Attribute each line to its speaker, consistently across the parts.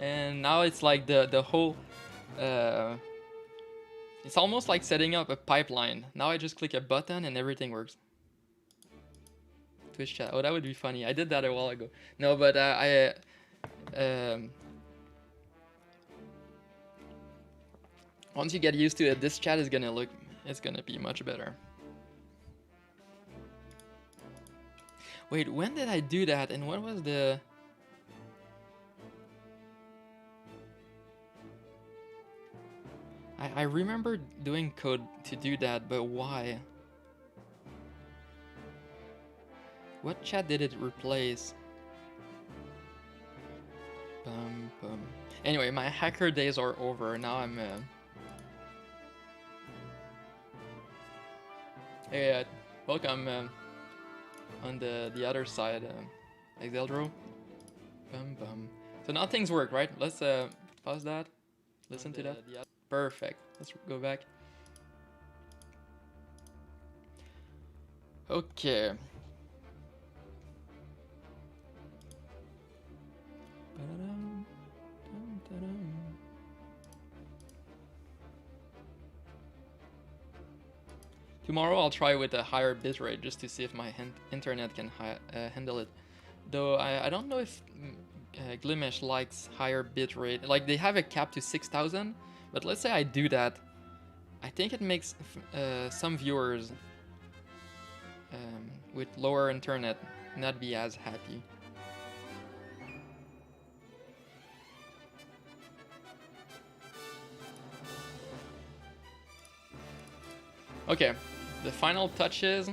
Speaker 1: and now it's like the whole. It's almost like setting up a pipeline. Now I just click a button and everything works. Twitch chat. Oh, that would be funny. I did that a while ago. No, but once you get used to it, this chat is gonna look. It's gonna be much better. Wait, when did I do that? And what was the? I remember doing code to do that, but why? What chat did it replace? Anyway, my hacker days are over. Now I'm. Hey, welcome on the other side, Exeldro. So now things work, right? Let's pause that. Listen to that. Perfect. Let's go back. Okay. Tomorrow I'll try with a higher bitrate just to see if my internet can handle it. Though I don't know if Glimesh likes higher bitrate. Like they have a cap to 6,000, but let's say I do that. I think it makes some viewers with lower internet not be as happy. Okay, the final touches.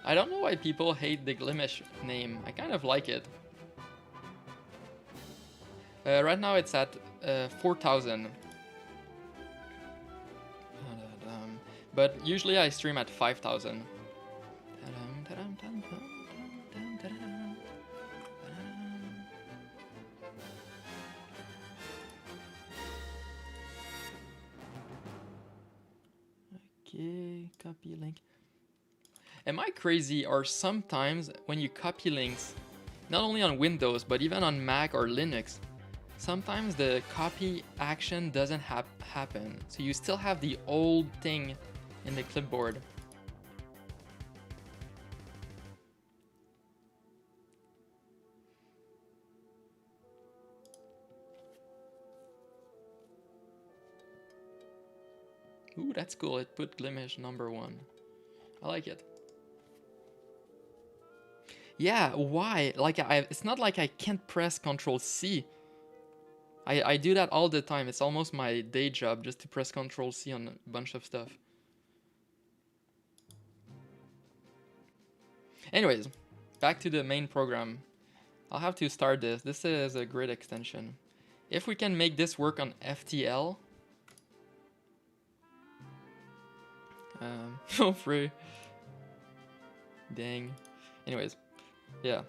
Speaker 1: I don't know why people hate the Glimesh name. I kind of like it. Right now it's at 4,000. But usually I stream at 5,000. Okay, copy link. Am I crazy, or sometimes when you copy links, not only on Windows but even on Mac or Linux, sometimes the copy action doesn't happen, so you still have the old thing in the clipboard. Ooh, that's cool. It put Glimesh #1. I like it. Yeah, why? Like, it's not like I can't press Ctrl-C. I do that all the time. It's almost my day job just to press Ctrl-C on a bunch of stuff. Anyways, back to the main program. I'll have to start this. This is a great extension. If we can make this work on FTL... feel free. Dang. Anyways, yeah.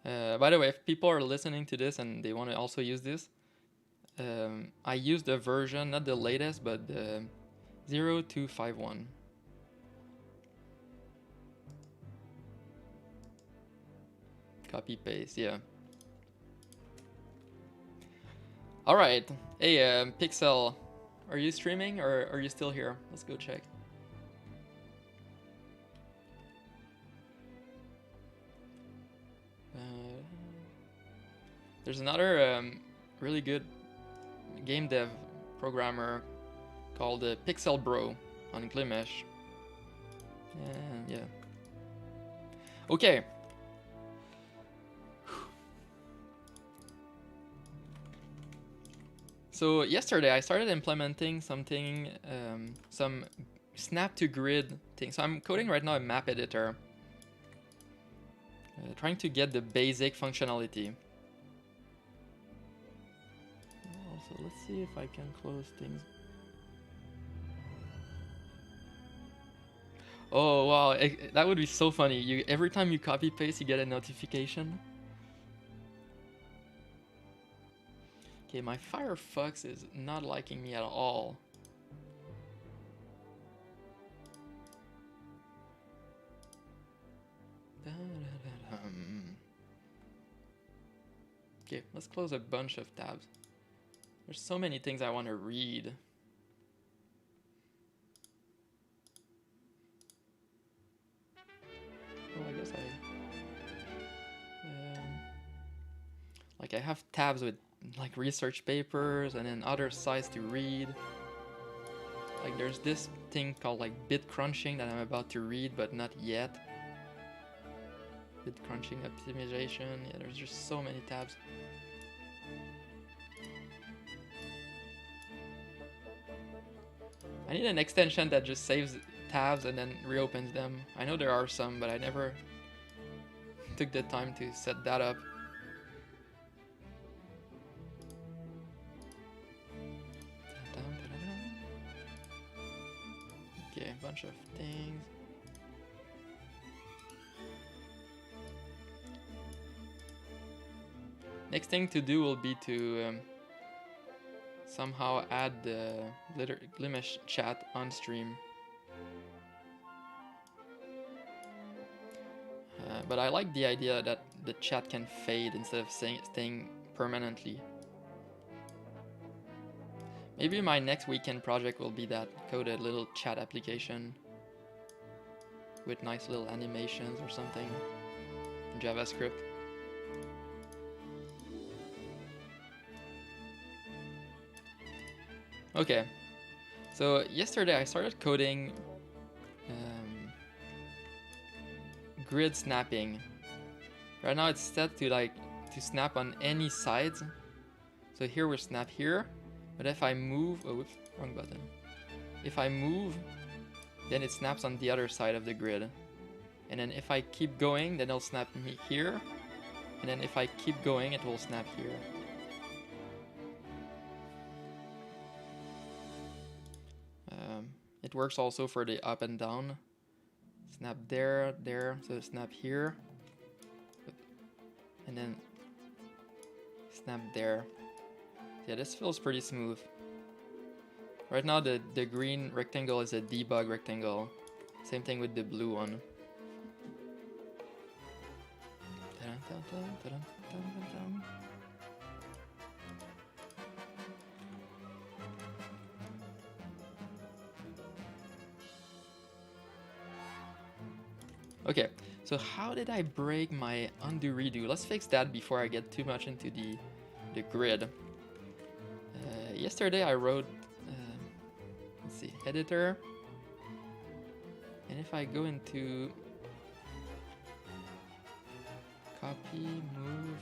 Speaker 1: By the way, if people are listening to this and they want to also use this, I use the version, not the latest, but the 0251. Copy paste, yeah. All right. Hey, Pixel, are you streaming or are you still here? Let's go check. There's another really good game dev programmer called Pixel Bro on Glimesh. Yeah. Okay. So yesterday I started implementing something, some snap to grid thing. So I'm coding right now a map editor, trying to get the basic functionality. Also, let's see if I can close things. Oh wow, that would be so funny. Every time you copy paste, you get a notification. Okay, my Firefox is not liking me at all. Okay, let's close a bunch of tabs. There's so many things I want to read. Oh, I guess like I have tabs with like research papers and then other sites to read. Like there's this thing called like bit crunching that I'm about to read but not yet. Bit crunching optimization. Yeah, there's just so many tabs. I need an extension that just saves tabs and then reopens them. I know there are some, but I never took the time to set that up. Okay, a bunch of things. Next thing to do will be to somehow add the Glimesh chat on stream. But I like the idea that the chat can fade instead of staying permanently. Maybe my next weekend project will be that, code a little chat application with nice little animations or something in JavaScript. Okay, so yesterday I started coding grid snapping. Right now it's set to snap on any sides. So here we snap here, but if I move, oh whoops, wrong button. If I move, then it snaps on the other side of the grid. And then if I keep going, then it'll snap me here. And then if I keep going, it will snap here. It works also for the up and down. Snap there, there, so snap here. And then snap there. Yeah, this feels pretty smooth. Right now the green rectangle is a debug rectangle. Same thing with the blue one. Okay, so how did I break my undo redo? Let's fix that before I get too much into the grid. Yesterday I wrote, let's see, editor. And if I go into copy, move,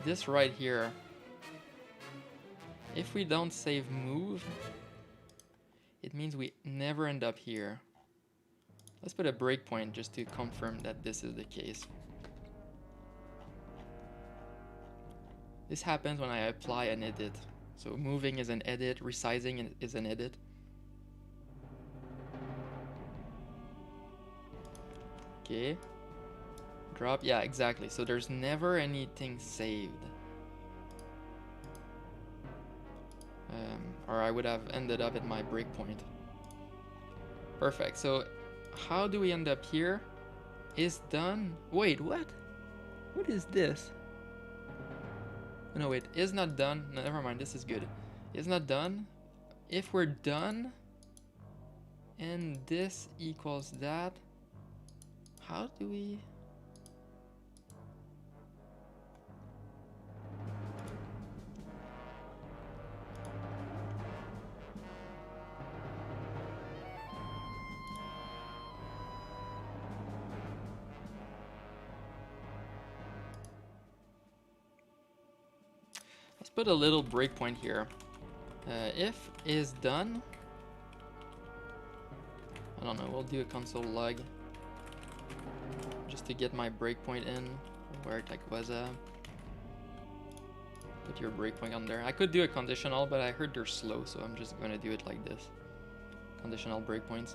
Speaker 1: this right here, if we don't save move, it means we never end up here. Let's put a breakpoint just to confirm that this is the case. This happens when I apply an edit. So moving is an edit, resizing is an edit. Okay. Drop, yeah, exactly. So there's never anything saved. Or I would have ended up at my breakpoint. Perfect. So how do we end up here? Is done. Wait, what? What is this? No, wait, is not done. No, never mind, this is good. Is not done. If we're done and this equals that, how do we... Let's put a little breakpoint here. If is done, I don't know, we'll do a console log just to get my breakpoint in where it was put your breakpoint on there. I could do a conditional, but I heard they're slow, so I'm just gonna do it like this. Conditional breakpoints.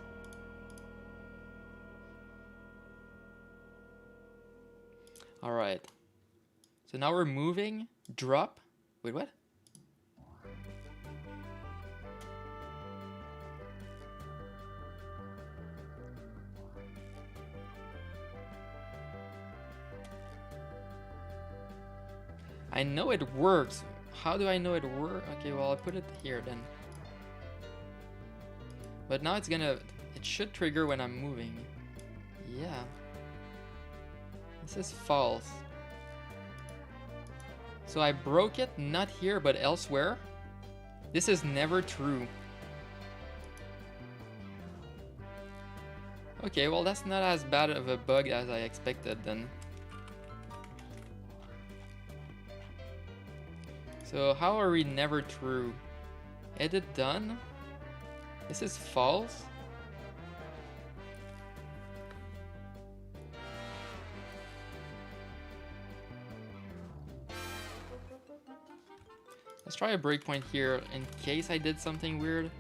Speaker 1: Alright. So now we're moving, drop. Wait, what? I know it works. How do I know it works? Okay, well, I'll put it here then. But now it's gonna... It should trigger when I'm moving. Yeah. This is false. So I broke it, not here, but elsewhere. This is never true. Okay, well, that's not as bad of a bug as I expected then. So how are we never true? Edit done. This is false. Let's try a breakpoint here in case I did something weird.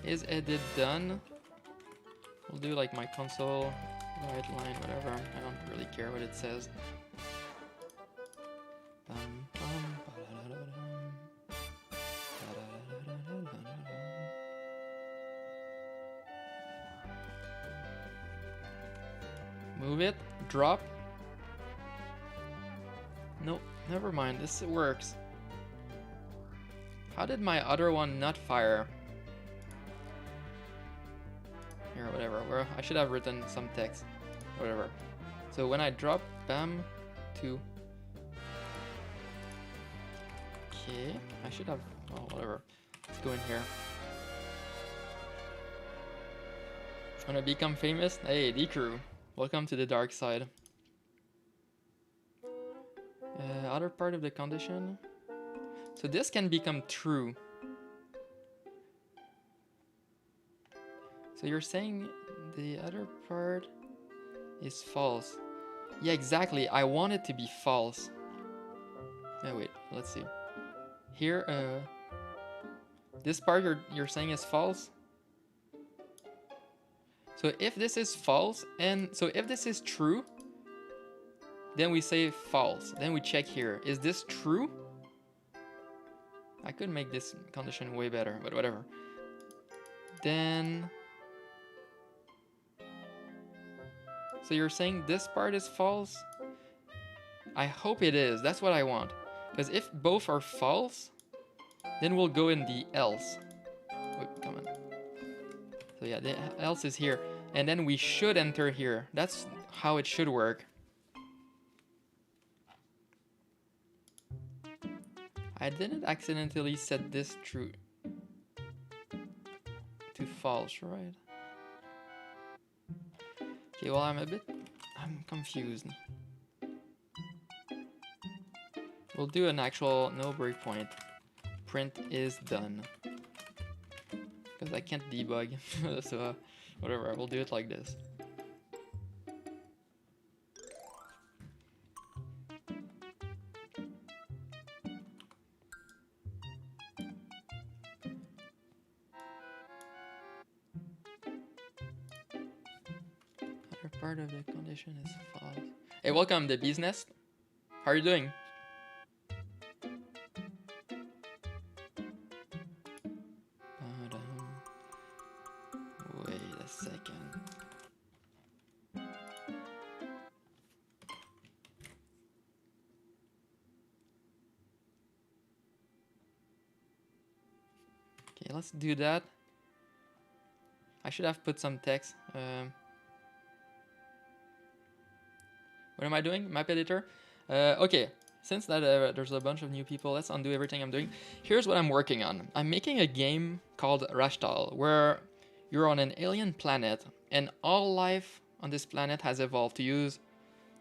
Speaker 1: Is edit done? We'll do like my console, right line, whatever. I don't really care what it says. Move it, drop. Nope, never mind, this works. How did my other one not fire? Here, whatever. Where I should have written some text. Whatever. So when I drop, bam, 2. Okay, I should have... Oh, whatever. Let's go in here. Wanna become famous? Hey, D-Crew. Welcome to the dark side. Other part of the condition. So this can become true. So you're saying the other part is false. Yeah, exactly. I want it to be false. Oh, wait, let's see. Here, this part you're saying is false. So if this is false, and so if this is true, then we say false. Then we check here. Is this true? I could make this condition way better, but whatever. Then... So you're saying this part is false? I hope it is. That's what I want. Because if both are false, then we'll go in the else. Wait, come on. So yeah, the else is here. And then we should enter here. That's how it should work. I didn't accidentally set this true to false, right? Okay, well, I'm confused. We'll do an actual no breakpoint. Print is done. Because I can't debug, so whatever, we'll do it like this. Part of the condition is false. Hey, welcome to business. How are you doing? Wait a second. Okay, let's do that. I should have put some text. What am I doing? Map editor? Okay, since that there's a bunch of new people, let's undo everything I'm doing. Here's what I'm working on. I'm making a game called Rashtal, where you're on an alien planet, and all life on this planet has evolved to use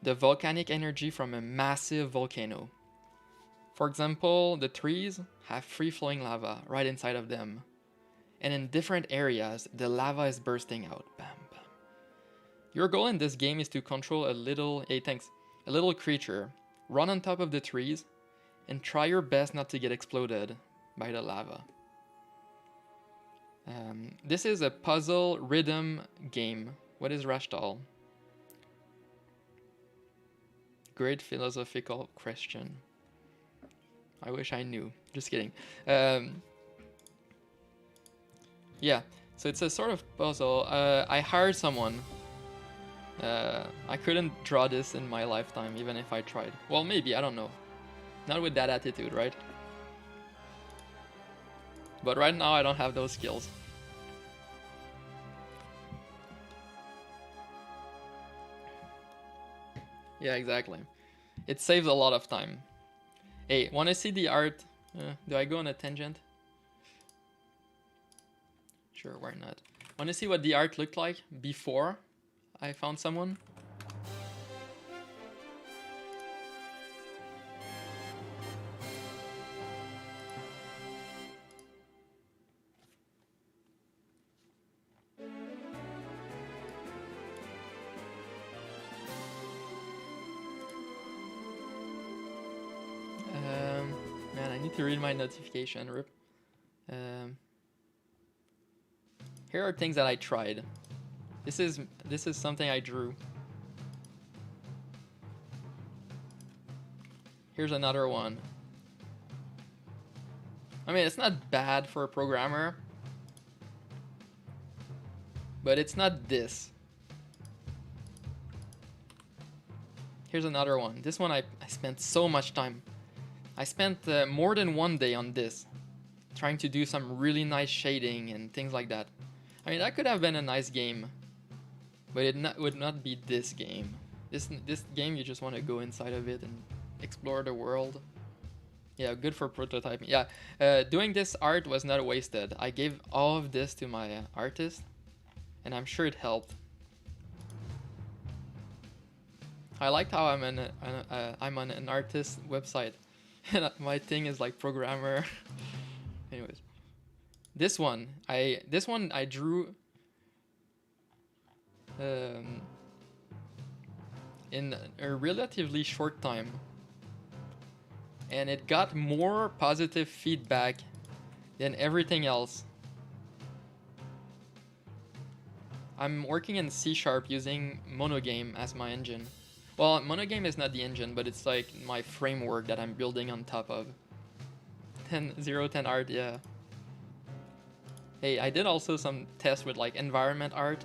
Speaker 1: the volcanic energy from a massive volcano. For example, the trees have free-flowing lava right inside of them. And in different areas, the lava is bursting out. Bam. Your goal in this game is to control a little creature, run on top of the trees, and try your best not to get exploded by the lava. This is a puzzle rhythm game. What is Rashtal? great philosophical question. I wish I knew. Just kidding. Yeah, so it's a sort of puzzle. I hired someone. I couldn't draw this in my lifetime, even if I tried. Well, maybe, I don't know. Not with that attitude, right? But right now I don't have those skills. Yeah, exactly. It saves a lot of time. Hey, wanna see the art? Do I go on a tangent? Sure, why not? Wanna see what the art looked like before I found someone? Man, I need to read my notification, rip. Here are things that I tried. This is something I drew. Here's another one. I mean, it's not bad for a programmer, but it's not this. Here's another one. This one I spent so much time. I spent more than one day on this, trying to do some really nice shading and things like that. I mean, that could have been a nice game, but it would not be this game. This game, you just want to go inside of it and explore the world. Yeah, good for prototyping. Yeah, doing this art was not wasted. I gave all of this to my artist, and I'm sure it helped. I liked how I'm on an artist website, and my thing is like programmer. Anyways, this one I drew in a relatively short time, and it got more positive feedback than everything else. I'm working in C# using Monogame as my engine. Well, Monogame is not the engine, but it's like my framework that I'm building on top of. 10 art, yeah. Hey, I did also some tests with like environment art.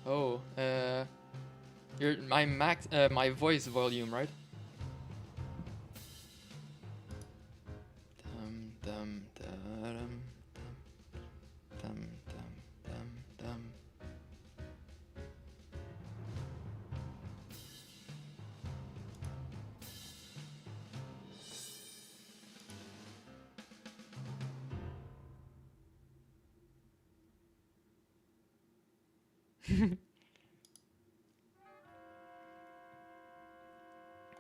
Speaker 1: Oh, my voice volume, right? Dum dum dum dum dum dum.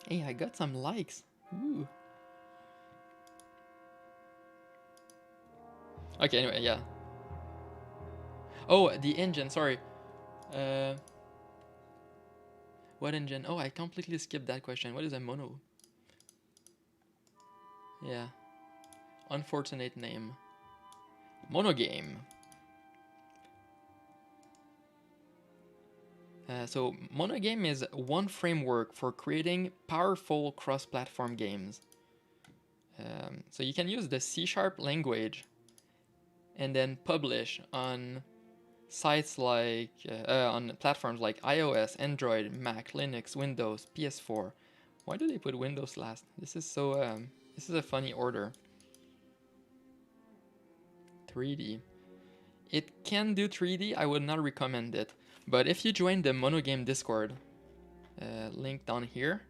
Speaker 1: Hey, I got some likes. Ooh. Okay, anyway, yeah. Oh, the engine, sorry. What engine? Oh, I completely skipped that question. What is a mono? Yeah. Unfortunate name. Monogame. So Monogame is one framework for creating powerful cross-platform games. So you can use the C# language and then publish on sites like on platforms like iOS, Android, Mac, Linux, Windows, PS4. Why do they put Windows last? This is so this is a funny order. 3D. It can do 3D. I would not recommend it. But if you join the Monogame Discord, link down here,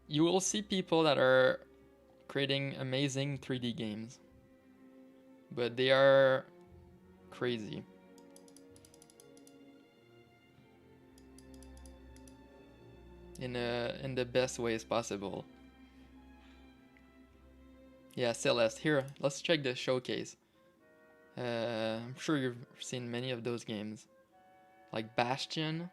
Speaker 1: you will see people that are creating amazing 3D games. But they are crazy. In the best ways possible. Yeah, Celeste. Here, let's check the showcase. I'm sure you've seen many of those games. Like Bastion.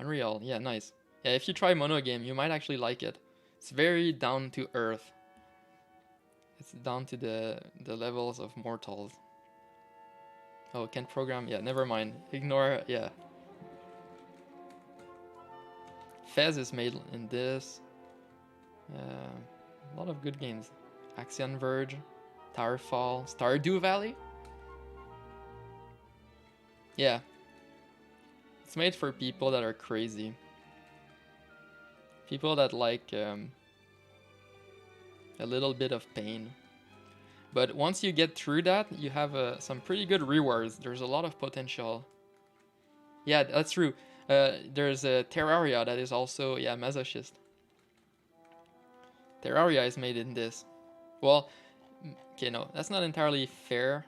Speaker 1: Unreal. Yeah, nice. Yeah, if you try Monogame, you might actually like it. It's very down to earth. It's down to the levels of mortals. Oh, can't program? Yeah, never mind. Ignore, yeah. Fez is made in this. A lot of good games. Axiom Verge, Towerfall, Stardew Valley. Yeah. It's made for people that are crazy. People that like a little bit of pain. But once you get through that, you have some pretty good rewards. There's a lot of potential. Yeah, that's true. There's a Terraria that is also, yeah, masochist. Terraria is made in this. Well, okay, no, that's not entirely fair.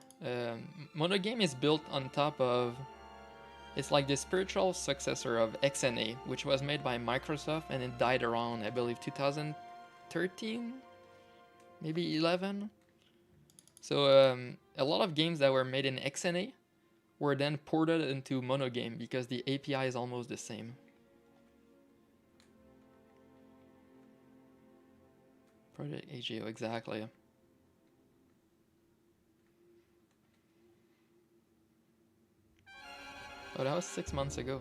Speaker 1: Monogame is built on top of... It's like the spiritual successor of XNA, which was made by Microsoft, and it died around, I believe, 2013? Maybe 11? So a lot of games that were made in XNA were then ported into Monogame because the API is almost the same. Project AGO, exactly. Oh, that was 6 months ago.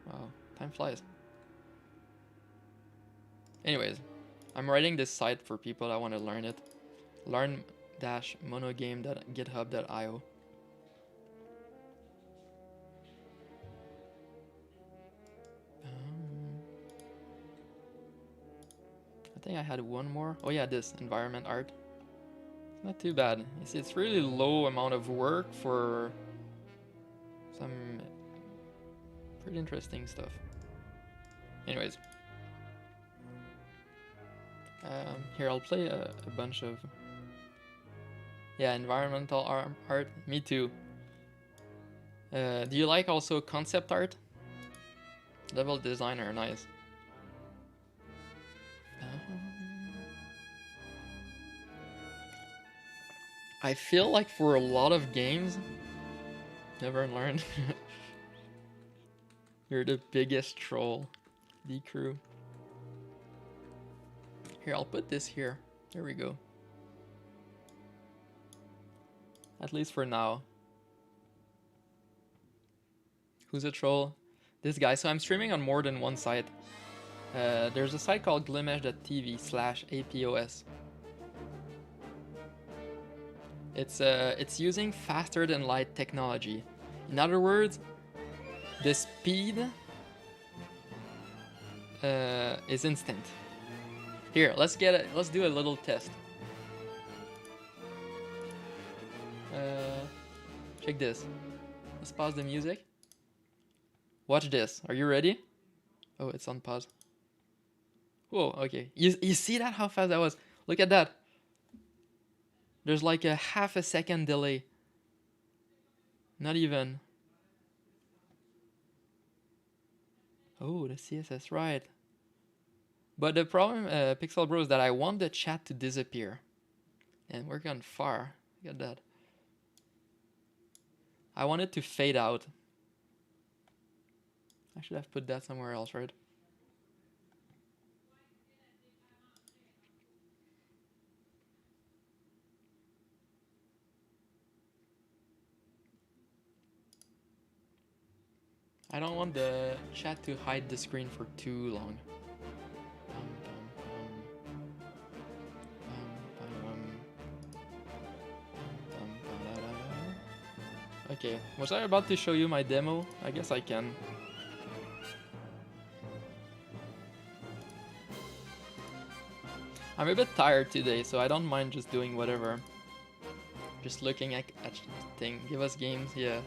Speaker 1: Wow, time flies. Anyways, I'm writing this site for people that want to learn it. learn-monogame.github.io. I think I had one more. Oh yeah, this environment art. Not too bad. You see, it's really low amount of work for some pretty interesting stuff. Anyways. Here, I'll play a bunch of... Yeah, environmental art. Me too. Do you like also concept art? Level designer, nice. I feel like for a lot of games, never learned. You're the biggest troll, D-Crew. Here, I'll put this here. There we go. At least for now. Who's a troll? This guy. So I'm streaming on more than one site. There's a site called glimesh.tv/APOS. It's using faster than light technology. In other words, the speed is instant. Here, let's do a little test. Check this. Let's pause the music. Watch this. Are you ready? Oh, it's on pause. Whoa, okay. You see that? How fast that was? Look at that. There's like a half a second delay. Not even. Oh, the CSS, right. But the problem, Pixel Bro, is that I want the chat to disappear. And we're gone far. Look at that. I want it to fade out. I should have put that somewhere else, right? I don't want the chat to hide the screen for too long. Okay, was I about to show you my demo? I guess I can. I'm a bit tired today, so I don't mind just doing whatever. Just looking at thing. Give us games, yeah.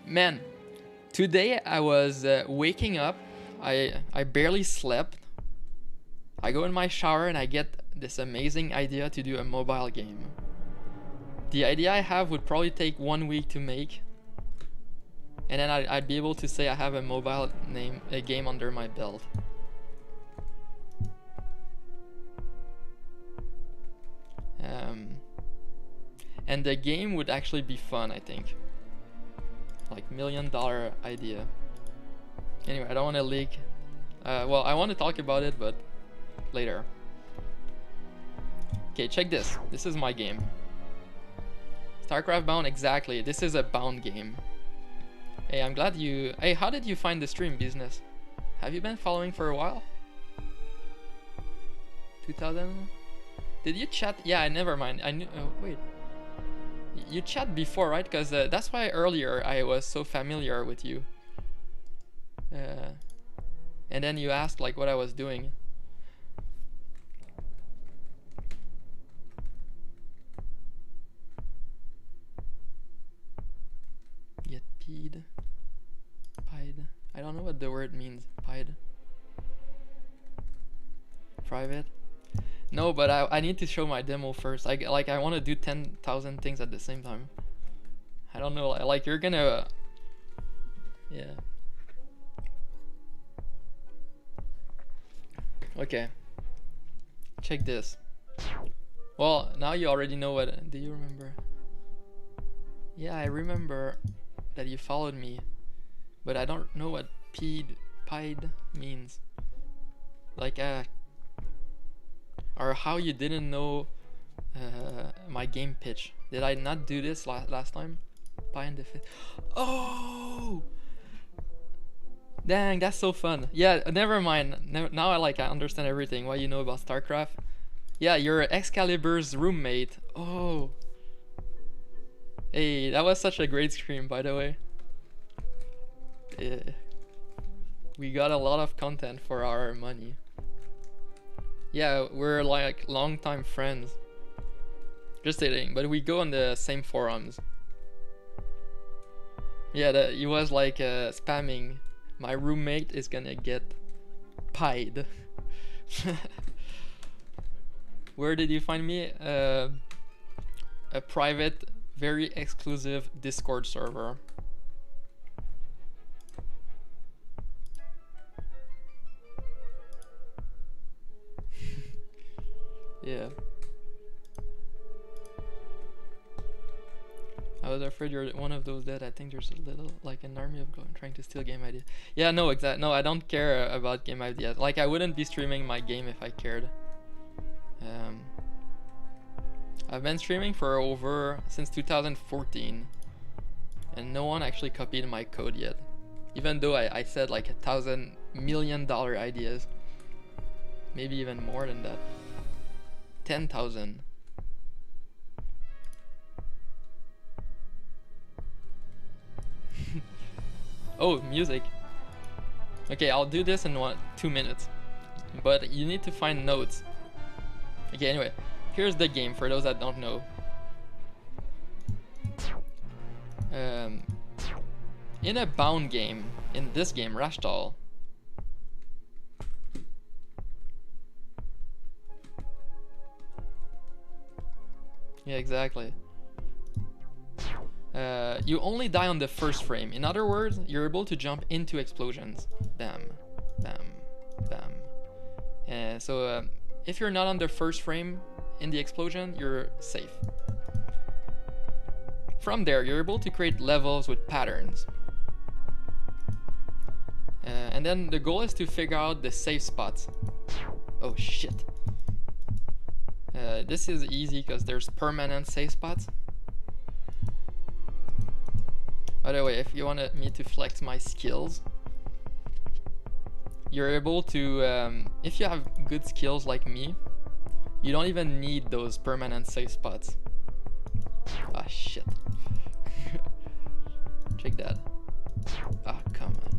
Speaker 1: Man, today I was waking up. I barely slept. I go in my shower and I get this amazing idea to do a mobile game. The idea I have would probably take 1 week to make. And then I'd be able to say I have a mobile game under my belt. And the game would actually be fun, I think. Like $1 million idea. Anyway, I don't want to leak. Well, I want to talk about it, but later. Okay, check this. This is my game. StarCraft Bound, exactly. This is a bound game. Hey, I'm glad you... Hey, how did you find the stream business? Have you been following for a while? 2000? Did you chat? Yeah, never mind. I knew. Oh, wait. You chat before, right? Because that's why earlier I was so familiar with you. And then you asked like what I was doing. Get peed. Pied. I don't know what the word means. Pied. Private. No, but I need to show my demo first. I want to do 10,000 things at the same time. I don't know. Like you're gonna. Yeah. Okay. Check this. Well, now you already know what. Do you remember? Yeah, I remember that you followed me, but I don't know what pied means. Like or how you didn't know my game pitch. Did I not do this last time? Pie in the face. Oh! Dang, that's so fun. Yeah, never mind. Now I understand everything. What you know about StarCraft. Yeah, you're Excalibur's roommate. Oh. Hey, that was such a great stream, by the way. Yeah. We got a lot of content for our money. Yeah, we're like longtime friends. Just kidding, but we go on the same forums. Yeah, he was like spamming. My roommate is gonna get pied. Where did you find me? A private, very exclusive Discord server. Yeah. I was afraid you're one of those that I think there's a little like an army of going trying to steal game ideas. Yeah, no, exactly. No, I don't care about game ideas. Like I wouldn't be streaming my game if I cared. I've been streaming for since 2014, and no one actually copied my code yet. Even though I said like $1,000 million ideas, maybe even more than that. 10,000. Oh, music. Okay, I'll do this in 2 minutes. But you need to find notes. Okay, anyway, here's the game for those that don't know. In a bound game, in this game, Rashtal, yeah, exactly. You only die on the first frame. In other words, you're able to jump into explosions. Bam, bam, bam. So if you're not on the first frame in the explosion, you're safe. From there, you're able to create levels with patterns. And then the goal is to figure out the safe spots. Oh shit. This is easy because there's permanent safe spots. By the way, if you wanted me to flex my skills, you're able to, if you have good skills like me, you don't even need those permanent safe spots. Ah, shit. Check that. Ah, come on.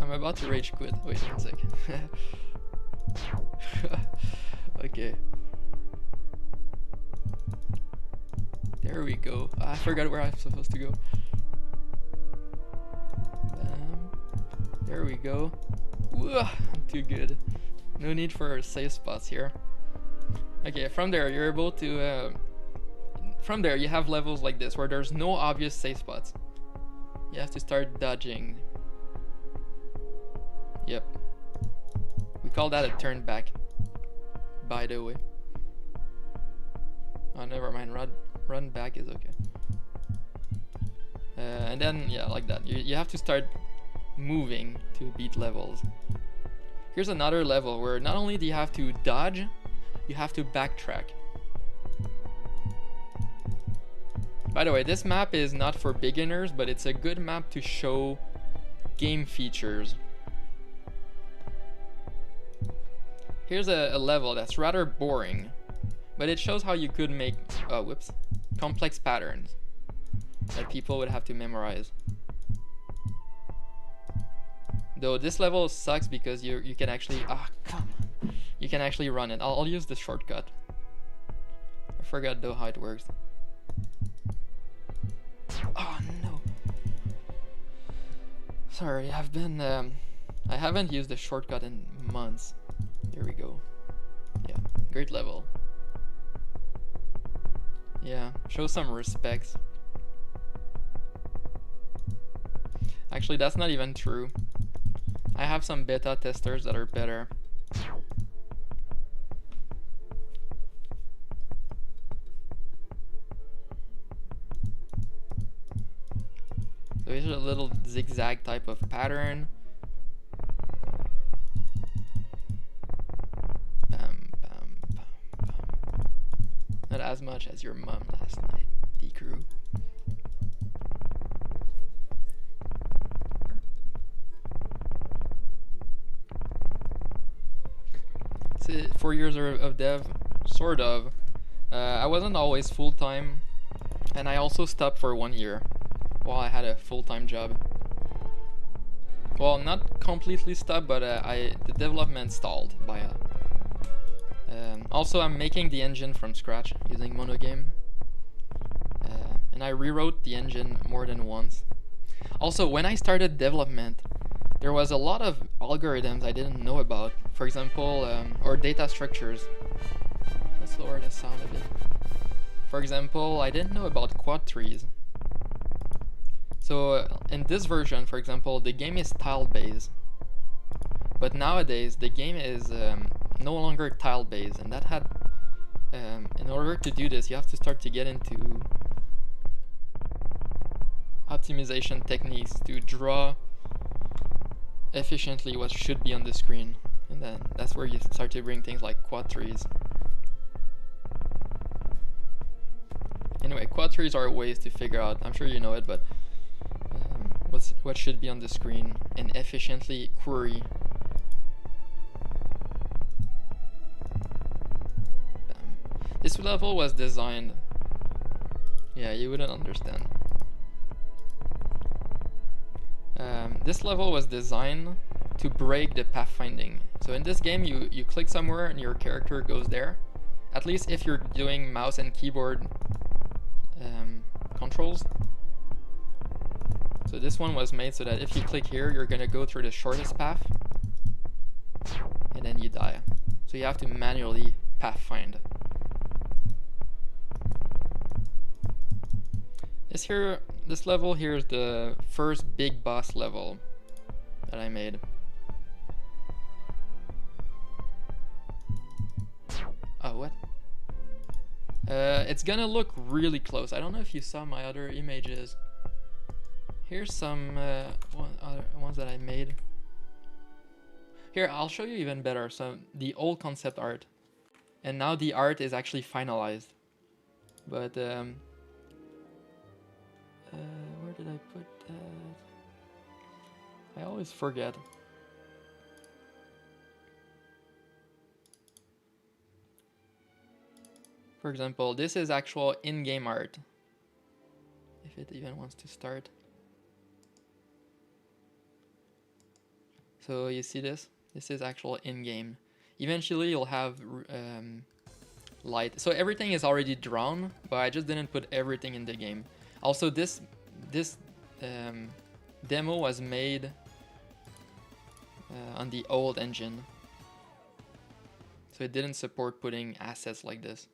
Speaker 1: I'm about to rage quit. Wait 1 sec. Okay. There we go. I forgot where I'm supposed to go. There we go. Whoa, I'm too good. No need for safe spots here. Okay, from there you're able to... from there you have levels like this where there's no obvious safe spots. You have to start dodging. Yep. We call that a turn back, by the way. Oh, never mind. Run back is okay. And then, yeah, like that. You have to start moving to beat levels. Here's another level where not only do you have to dodge, you have to backtrack. By the way, this map is not for beginners, but it's a good map to show game features. Here's a level that's rather boring, but it shows how you could make complex patterns that people would have to memorize. Though this level sucks because you can actually you can actually run it. I'll use the shortcut. I forgot though how it works. Oh no. Sorry, I haven't used the shortcut in months. Here we go. Yeah, great level. Yeah, show some respect. Actually, that's not even true. I have some beta testers that are better. So here's a little zigzag type of pattern. Bam, bam, bam, bam. Not as much as your mom last night, D-Crew. It's 4 years of dev, sort of. I wasn't always full-time, and I also stopped for 1 year while I had a full-time job. Well, not completely stopped, but the development stalled by also, I'm making the engine from scratch using Monogame, and I rewrote the engine more than once. Also, when I started development, there was a lot of algorithms I didn't know about. For example, or data structures. Let's lower the sound a bit. For example, I didn't know about quad trees. So in this version, for example, the game is tile-based. But nowadays, the game is no longer tile-based, and that had, in order to do this, you have to start to get into optimization techniques to draw efficiently what should be on the screen, and then that's where you start to bring things like quad trees. Anyway, quad trees are ways to figure out, I'm sure you know it, but what should be on the screen and efficiently query. This level was designed, yeah, you wouldn't understand. This level was designed to break the pathfinding. So in this game, you click somewhere and your character goes there. At least if you're doing mouse and keyboard controls. So this one was made so that if you click here, you're gonna go through the shortest path, and then you die. So you have to manually pathfind. This level here is the first big boss level that I made. Oh, what? It's gonna look really close. I don't know if you saw my other images. Here's some other ones that I made. Here, I'll show you even better. So the old concept art, and now the art is actually finalized. But where did I put that? I always forget. For example, this is actual in-game art. If it even wants to start. So you see this? This is actual in-game. Eventually you'll have light. So everything is already drawn, but I just didn't put everything in the game. Also, this demo was made on the old engine. So it didn't support putting assets like this.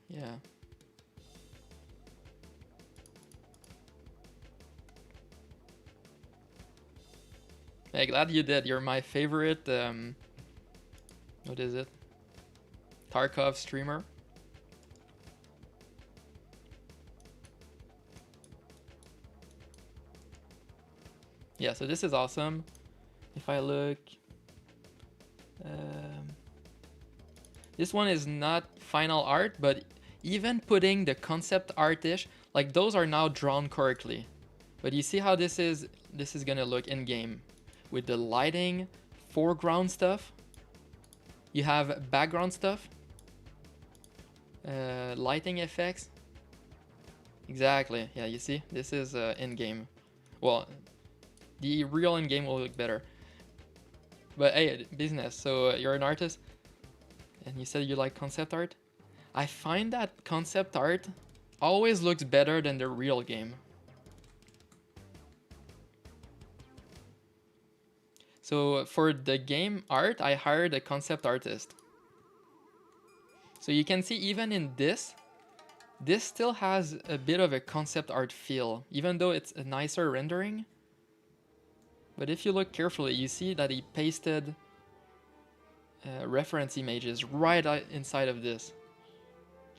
Speaker 1: Yeah. Hey, glad you did. You're my favorite, what is it? Tarkov streamer. Yeah, so this is awesome. If I look, this one is not final art, but even putting the concept artish, like those are now drawn correctly. But you see how this is gonna look in game with the lighting, foreground stuff. You have background stuff, lighting effects. Exactly. Yeah, you see, this is in game. Well, the real in game will look better. But hey, business. So you're an artist, and you said you like concept art. I find that concept art always looks better than the real game. So for the game art, I hired a concept artist. So you can see even in this still has a bit of a concept art feel, even though it's a nicer rendering. But if you look carefully, you see that he pasted reference images right inside of this.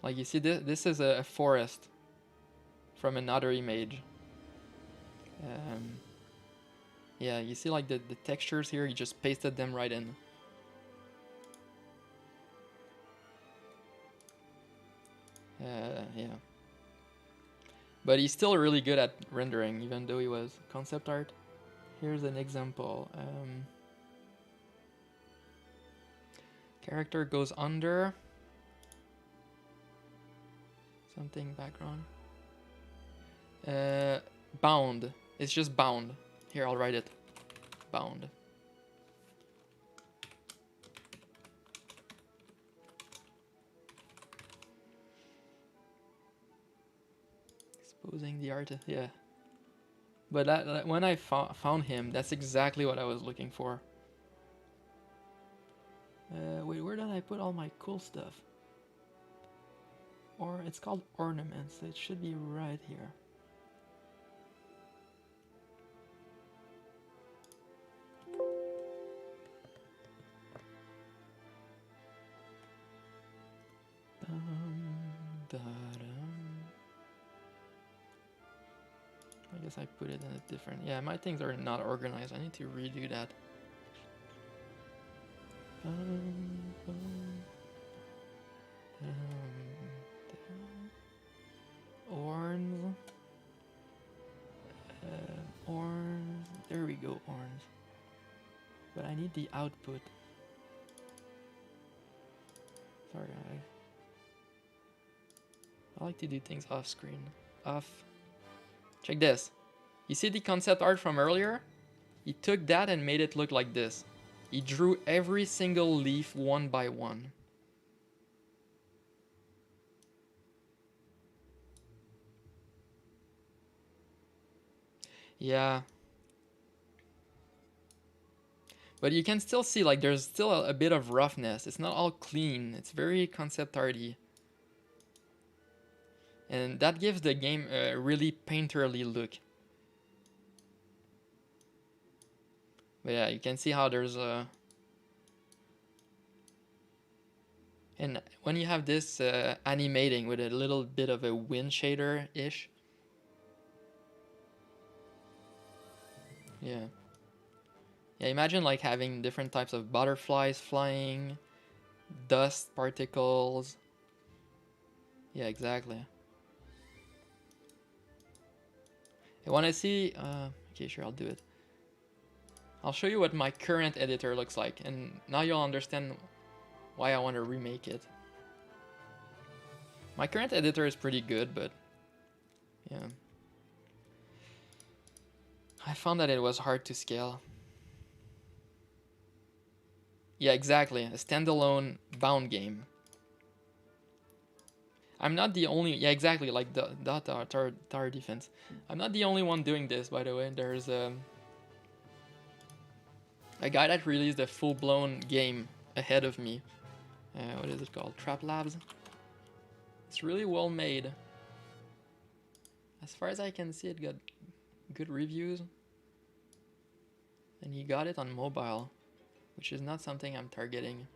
Speaker 1: Like you see, this is a forest from another image. Yeah, you see like the textures here, he just pasted them right in. Yeah. But he's still really good at rendering, even though he was concept art. Here's an example. Character goes under something background. Bound. It's just bound. Here, I'll write it. Bound. Exposing the artist, yeah. But that when I found him, that's exactly what I was looking for. Wait, where did I put all my cool stuff? Or it's called ornaments, so it should be right here. I guess I put it in a different... Yeah, my things are not organized. I need to redo that. Orange. Orange. There we go, orange. But I need the output. Sorry, I like to do things off screen. Off. Check this. You see the concept art from earlier? He took that and made it look like this. He drew every single leaf one by one. Yeah. But you can still see like there's still a bit of roughness. It's not all clean. It's very concept arty. And that gives the game a really painterly look. But yeah, you can see how there's a... And when you have this animating with a little bit of a wind shader-ish. Yeah. Yeah, imagine like having different types of butterflies flying, dust particles. Yeah, exactly. I want to see... okay, sure, I'll do it. I'll show you what my current editor looks like, and now you'll understand why I want to remake it. My current editor is pretty good, but yeah. I found that it was hard to scale. Yeah, exactly. A standalone bound game. I'm not the only... Yeah, exactly, like the tower defense. I'm not the only one doing this, by the way. There's a guy that released a full-blown game ahead of me. What is it called? Trap Labs. It's really well made. As far as I can see, it got good reviews. And he got it on mobile, which is not something I'm targeting.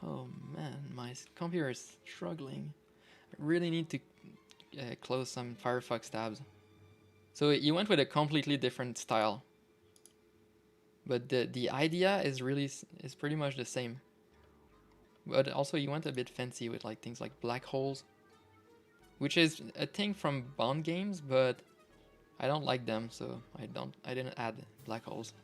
Speaker 1: Oh man, my computer is struggling. I really need to close some Firefox tabs. So you went with a completely different style. But the idea is pretty much the same. But also he went a bit fancy with like things like black holes, which is a thing from Bond games, but I don't like them, so I didn't add black holes.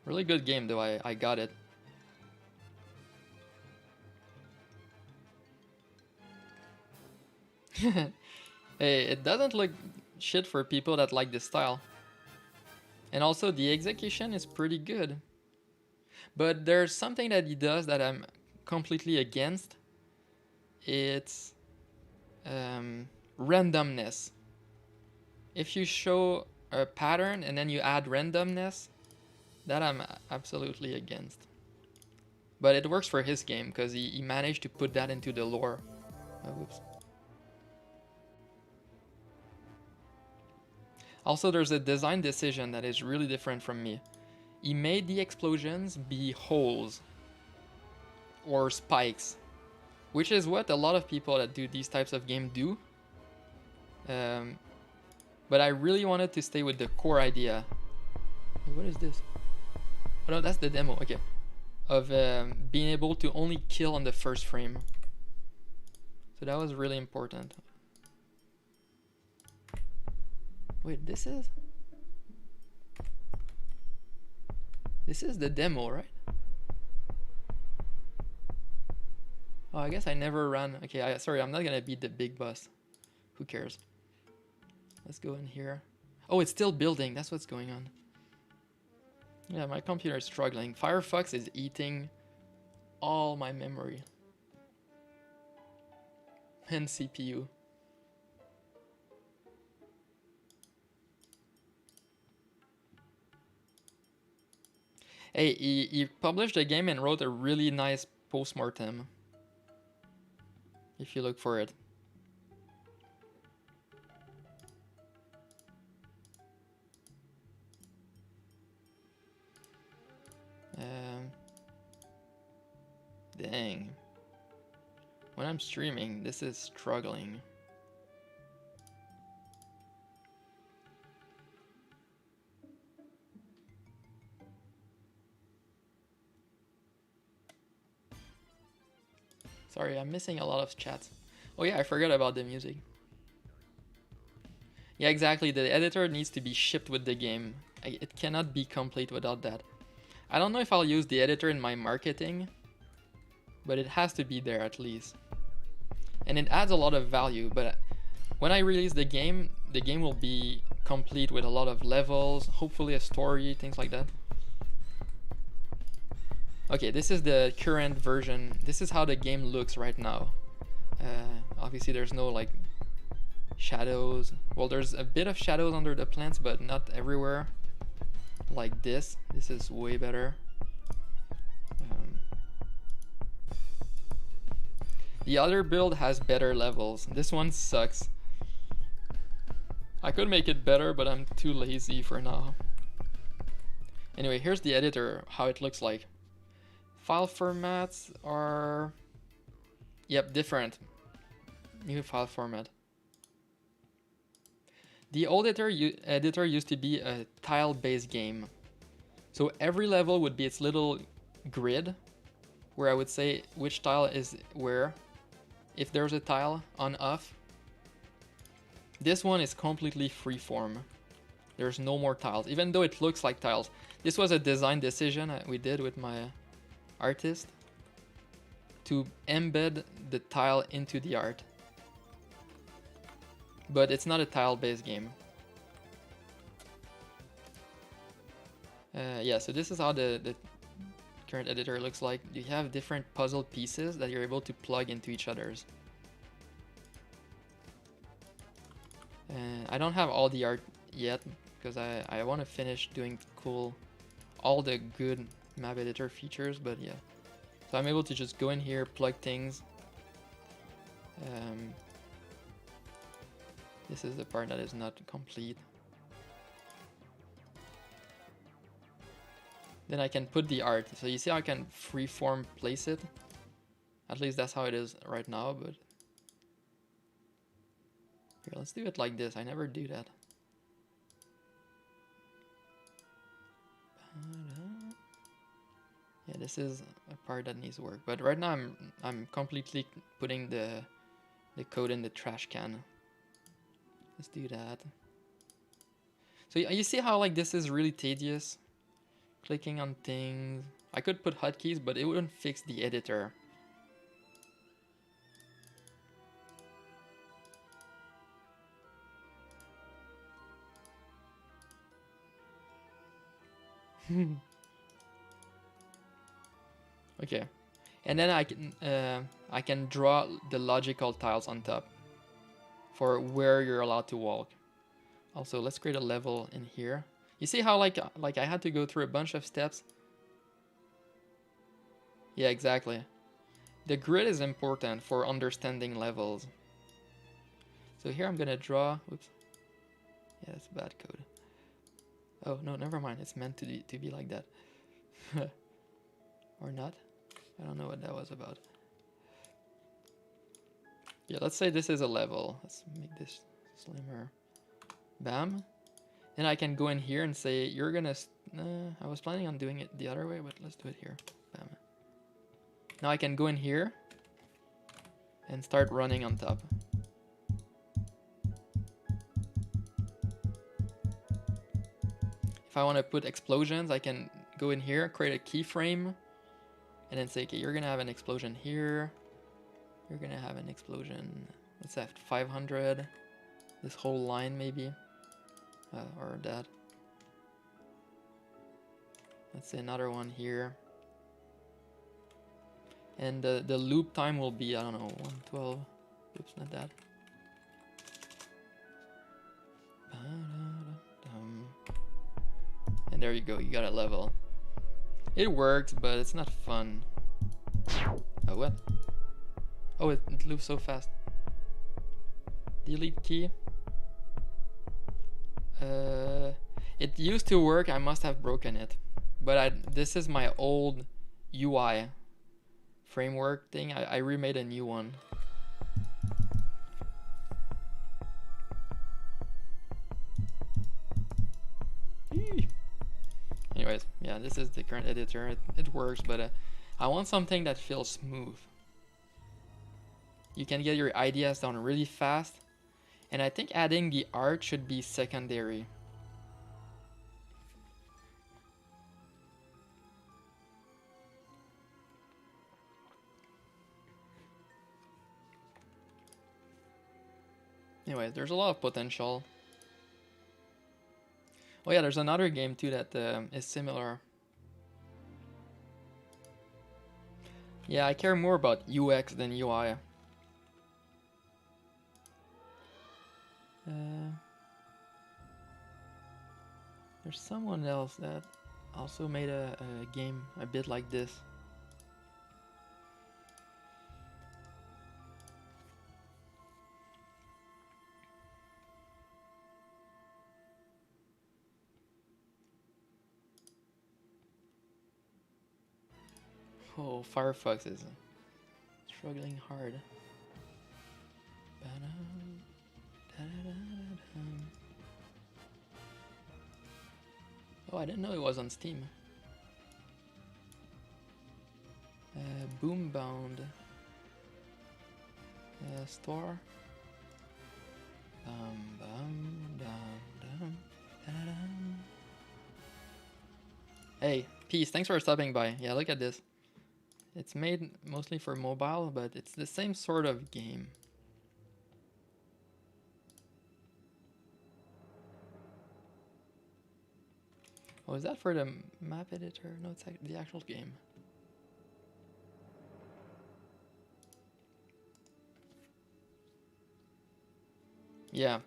Speaker 1: Really good game though, I got it. Hey, it doesn't look shit for people that like this style. And also the execution is pretty good. But there's something that he does that I'm completely against. It's randomness. If you show a pattern and then you add randomness, that I'm absolutely against. But it works for his game because he managed to put that into the lore. Oh, whoops. Also, there's a design decision that is really different from me. He made the explosions be holes or spikes, which is what a lot of people that do these types of games do. But I really wanted to stay with the core idea. What is this? Oh no, that's the demo, okay. Of being able to only kill on the first frame. So that was really important. Wait, this is the demo, right? Oh, I guess I never ran. Okay, sorry, I'm not gonna beat the big boss. Who cares? Let's go in here. Oh, it's still building. That's what's going on. Yeah, my computer is struggling. Firefox is eating all my memory. And CPU. Hey, he published a game and wrote a really nice postmortem. If you look for it. Dang. When I'm streaming, this is struggling. Sorry, I'm missing a lot of chats. Oh yeah, I forgot about the music. Yeah, exactly. The editor needs to be shipped with the game. It cannot be complete without that. I don't know if I'll use the editor in my marketing, but it has to be there at least. And it adds a lot of value, but when I release the game will be complete with a lot of levels, hopefully a story, things like that. Okay, this is the current version. This is how the game looks right now. Obviously there's no like shadows. Well, there's a bit of shadows under the plants, but not everywhere. Like this. This is way better. The other build has better levels. This one sucks. I could make it better, but I'm too lazy for now. Anyway, here's the editor, how it looks like. File formats are... Yep, different. New file format. The old editor used to be a tile-based game. So every level would be its little grid, where I would say which tile is where. If there's a tile on off. This one is completely freeform. There's no more tiles, even though it looks like tiles. This was a design decision we did with my artist to embed the tile into the art. But it's not a tile-based game. Yeah, so this is how the current editor looks like. You have different puzzle pieces that you're able to plug into each other's. I don't have all the art yet because I want to finish doing all the good map editor features, but yeah. So I'm able to just go in here, plug things. This is the part that is not complete. Then I can put the art. So you see how I can freeform place it? At least that's how it is right now, but... Here, let's do it like this. I never do that. Yeah, this is a part that needs work. But right now I'm completely putting the code in the trash can. Let's do that. So you see how like this is really tedious? Clicking on things. I could put hotkeys, but it wouldn't fix the editor. Okay, and then I can draw the logical tiles on top for where you're allowed to walk. Also, let's create a level in here. You see how like I had to go through a bunch of steps? Yeah, exactly. The grid is important for understanding levels. So here I'm gonna draw. Oops. Yeah, it's bad code. Oh no, never mind. It's meant to be like that. Or not. I don't know what that was about. Yeah, let's say this is a level. Let's make this slimmer. Bam. Then I can go in here and say, you're gonna... I was planning on doing it the other way, but let's do it here. Bam. Now I can go in here and start running on top. If I want to put explosions, I can go in here, create a keyframe, and then say, okay, you're gonna have an explosion here. You're gonna have an explosion, let's have 500. This whole line maybe, or that. Let's say another one here. And the loop time will be, I don't know, 112. Oops, not that. And there you go, you got a level. It works, but it's not fun. Oh, what? Oh, it loops so fast. Delete key. It used to work, I must have broken it. But this is my old UI framework thing. I remade a new one. Anyways, yeah, this is the current editor. It works, but I want something that feels smooth. You can get your ideas down really fast, and I think adding the art should be secondary. Anyways, there's a lot of potential. Oh yeah, there's another game too that is similar. Yeah, I care more about UX than UI. There's someone else that also made a game a bit like this. Oh, Firefox is struggling hard. Oh, I didn't know it was on Steam. Boombound. Store. Hey, Peace, thanks for stopping by. Yeah, look at this. It's made mostly for mobile, but it's the same sort of game. Oh, is that for the map editor? No, it's the actual game. Yeah,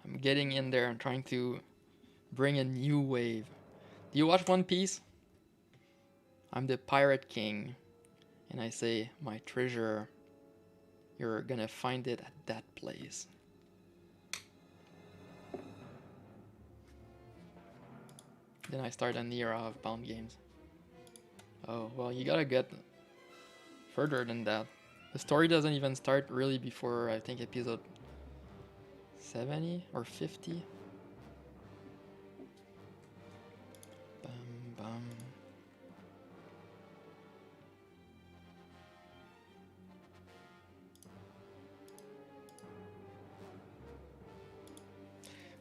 Speaker 1: I'm getting in there and trying to bring a new wave. Do you watch One Piece? I'm the Pirate King, and I say, my treasure, you're gonna find it at that place. Then I start an era of bound games. Oh, well, you gotta get further than that. The story doesn't even start really before, I think, episode 70 or 50.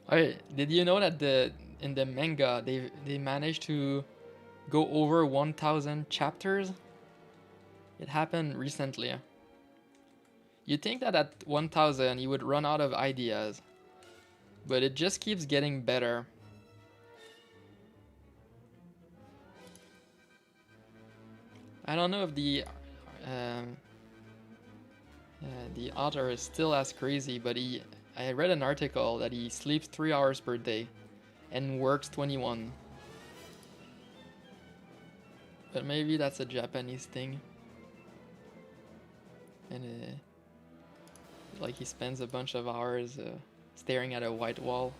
Speaker 1: Alright, did you know that in the manga they managed to go over 1,000 chapters? It happened recently. You'd think that at 1,000 you would run out of ideas, but it just keeps getting better. I don't know if um, the author is still as crazy, but I read an article that he sleeps 3 hours per day and works 21. But maybe that's a Japanese thing. And like he spends a bunch of hours staring at a white wall.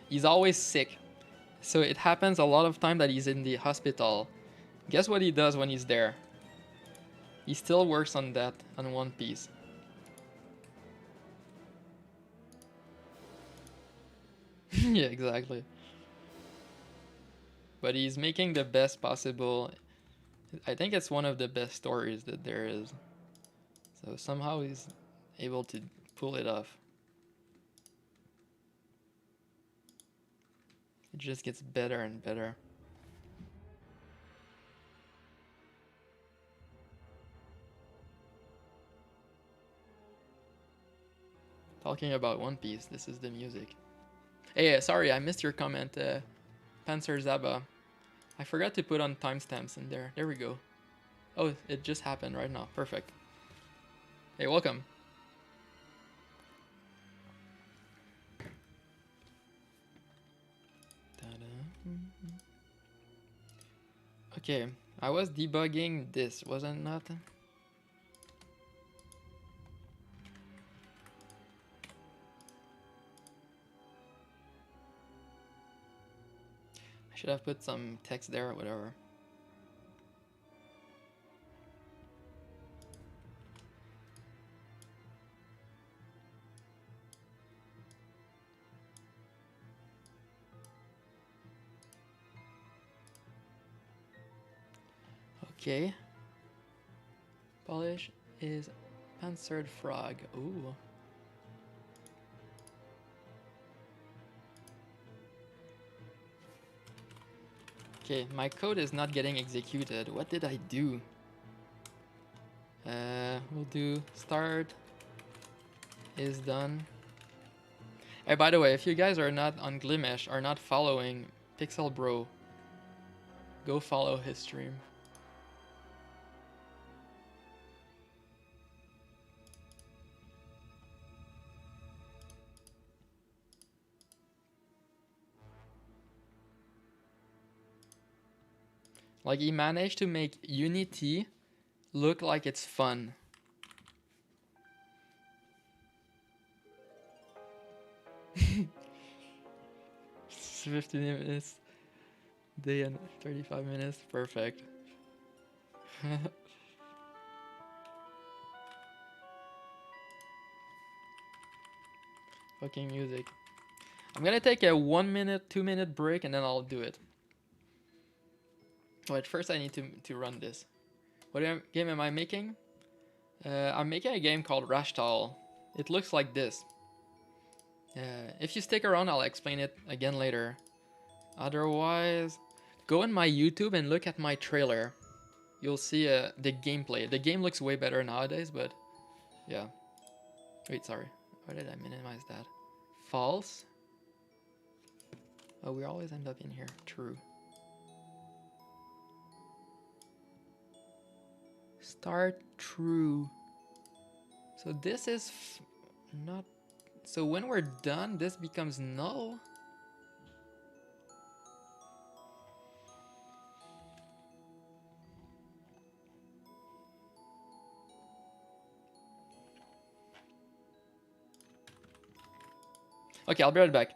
Speaker 1: He's always sick. So it happens a lot of time that he's in the hospital. Guess what he does when he's there? He still works on that, on One Piece. Yeah, exactly. But he's making the best possible. I think it's one of the best stories that there is. So somehow he's able to pull it off. It just gets better and better. Talking about One Piece, this is the music. Hey, sorry, I missed your comment, Panzer Zaba. I forgot to put on timestamps in there. There we go. Oh, it just happened right now. Perfect. Hey, welcome. Okay, I was debugging this, wasn't not? I should have put some text there or whatever. Okay. Polish is Panzered Frog. Ooh. Okay, my code is not getting executed. What did I do? We'll do start is done. Hey, by the way, if you guys are not on Glimesh, are not following Pixel Bro, go follow his stream. Like, he managed to make Unity look like it's fun. It's 15 minutes, day and 35 minutes, perfect. Fucking music. I'm gonna take a 1 minute, 2 minute break and then I'll do it. But first I need to run this. What game am I making? I'm making a game called Rashtal. It looks like this. If you stick around, I'll explain it again later. Otherwise, go on my YouTube and look at my trailer. You'll see the gameplay. The game looks way better nowadays, but yeah. Wait, sorry. Why did I minimize that? False. Oh, we always end up in here. True. Start true. So this is not... So when we're done, this becomes null? Okay, I'll be right back.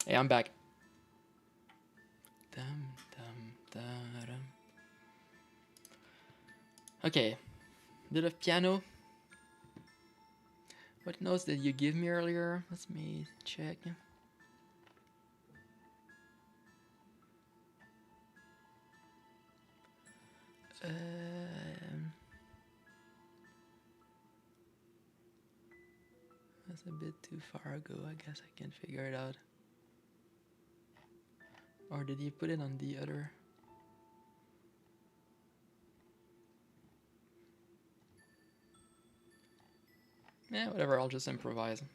Speaker 1: Hey, I'm back. Dum, dum, da, dum. Okay, bit of piano. What notes did you give me earlier? Let me check. That's a bit too far ago. I guess I can figure it out. Or did he put it on the other? Yeah, whatever. I'll just improvise. I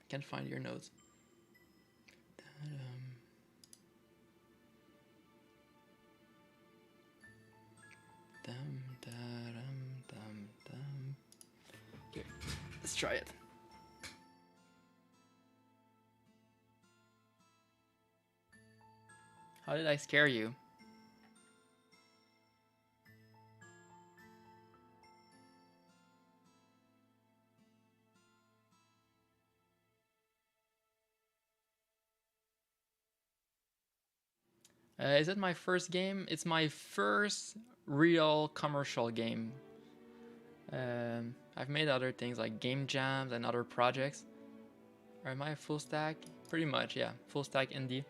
Speaker 1: can't find your notes. Dum, da, dum. Here, let's try it. How did I scare you? Is it my first game? It's my first real commercial game. I've made other things like game jams and other projects. Or am I a full stack? Pretty much, yeah. Full stack indie.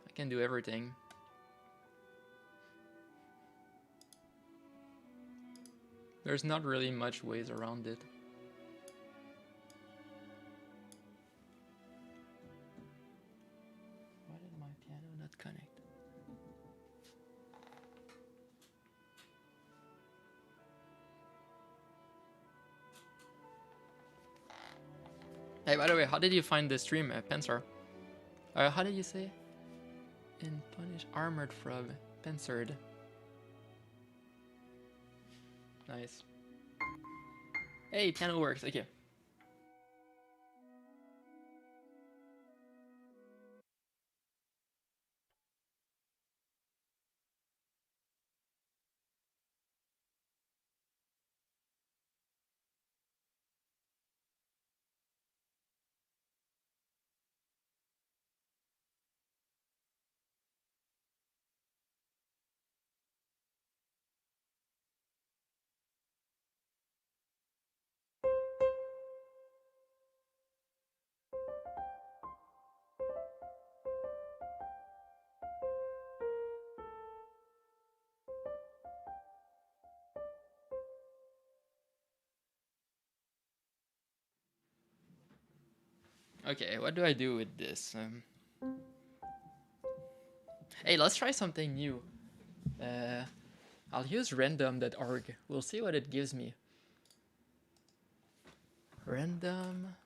Speaker 1: I can do everything. There's not really much ways around it. Why did my piano not connect? Hey, by the way, how did you find the stream, Pensar? How did you say? In Punish, Armored Frog, Pensard. Nice. Hey, piano works. Okay. Okay, what do I do with this? Hey, let's try something new. I'll use random.org. We'll see what it gives me. Random.org.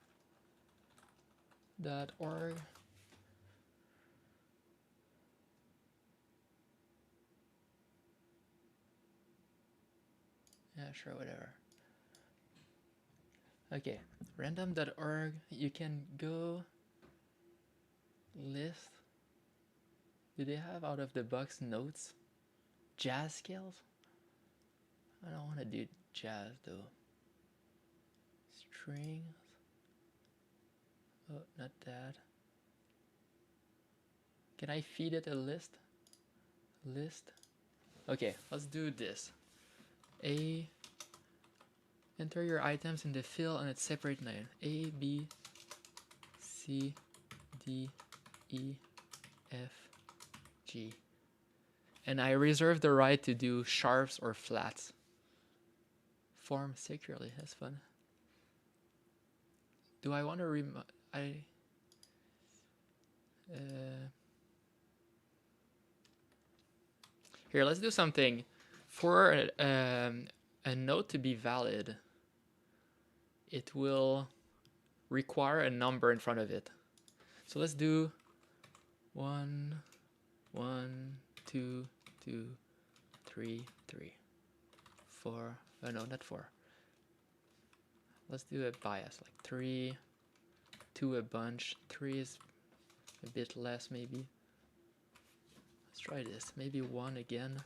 Speaker 1: Yeah, sure, whatever. Okay, random.org. You can go list. Do they have out of the box notes? Jazz scales? I don't want to do jazz though. Strings. Oh, not that. Can I feed it a list? List. Okay, let's do this. Enter your items in the field on its separate line. A, B, C, D, E, F, G. And I reserve the right to do sharps or flats. Form securely. That's fun. Do I want to here, let's do something. For a note to be valid, it will require a number in front of it. So let's do 1, 1, 2, 2, 3, 3, 4. Oh no, not 4. Let's do a bias, like 3, 2 a bunch. 3 is a bit less maybe. Let's try this. Maybe 1 again.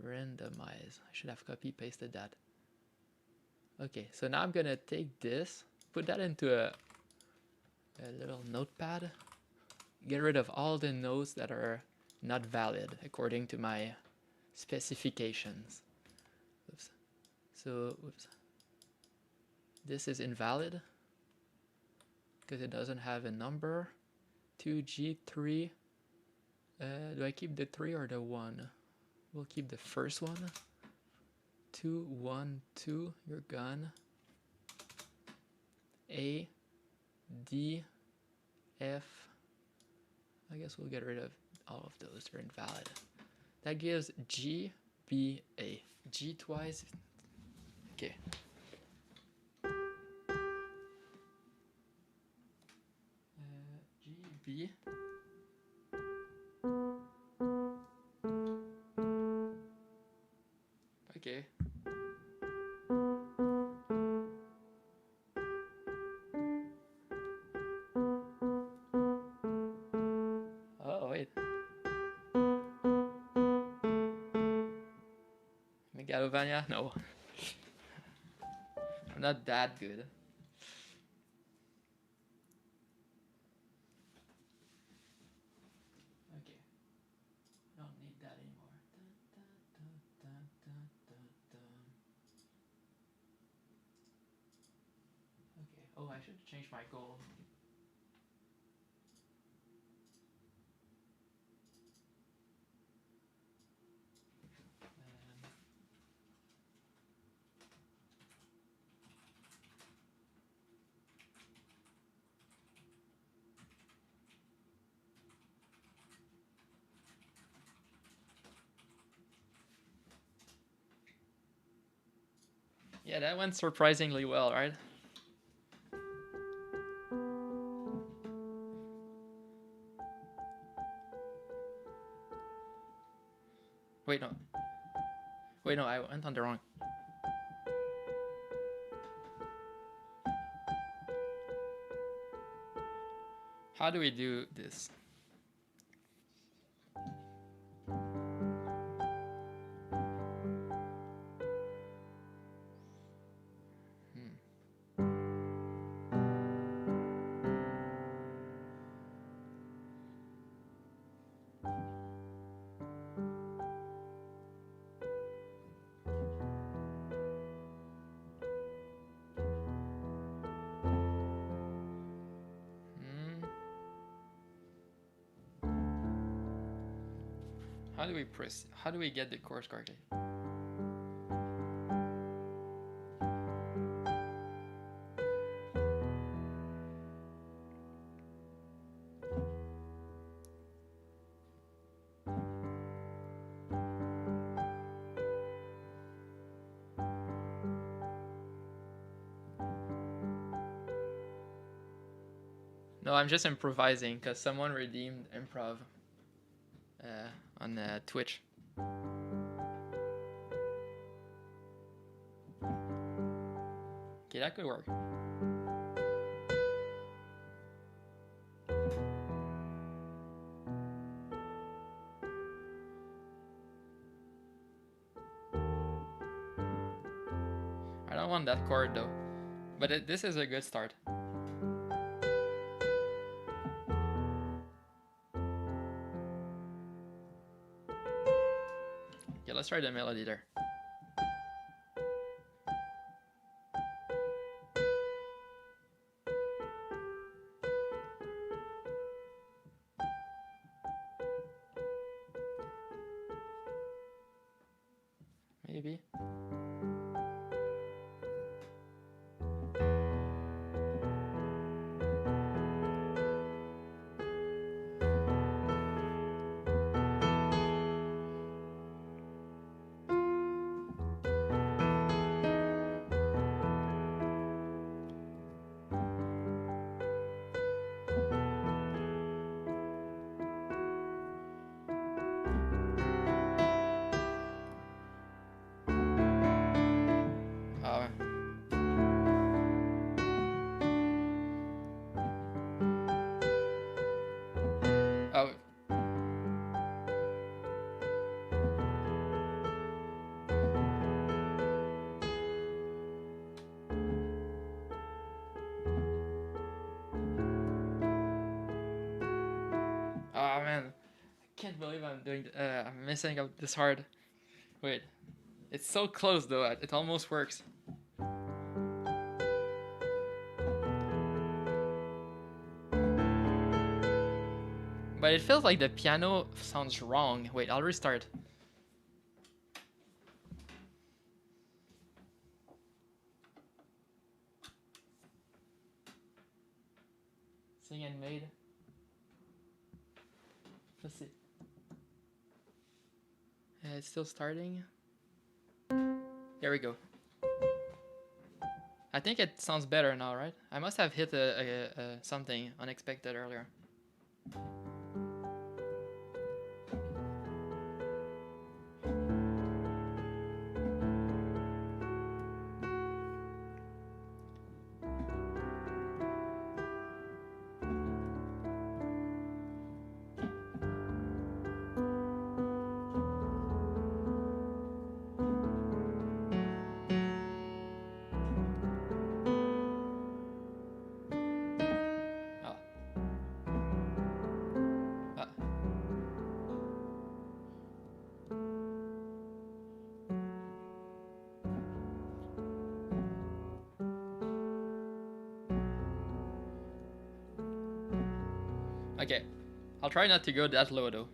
Speaker 1: Randomize. I should have copy pasted that. Okay, so now I'm gonna take this, put that into a little notepad. Get rid of all the nodes that are not valid according to my specifications. Oops. So, oops. This is invalid because it doesn't have a number. 2G3. Do I keep the 3 or the 1? We'll keep the first one. 2, 1, 2. You're gone. A, D, F. I guess we'll get rid of all of those. They're invalid. That gives G, B, A. G twice. Okay. G, B. Okay. Oh, wait. Megalovania? No. I'm not that good. Okay. Don't need that anymore. Okay. Oh, I should change my goal. Yeah, that went surprisingly well, right? Wait, no. Wait, no, I went on the wrong. How do we do this? How do we get the course correctly? No, I'm just improvising because someone redeemed improv on Twitch. Okay, that could work. I don't want that chord though, but this is a good start. Okay, let's try the melody there. Maybe. can't believe I'm doing. I'm messing up this hard. Wait, it's so close though. It almost works. But it feels like the piano sounds wrong. Wait, I'll restart. Sing and made. Let's see. It's still starting. There we go. I think it sounds better now, right? I must have hit something unexpected earlier. Okay, I'll try not to go that low though.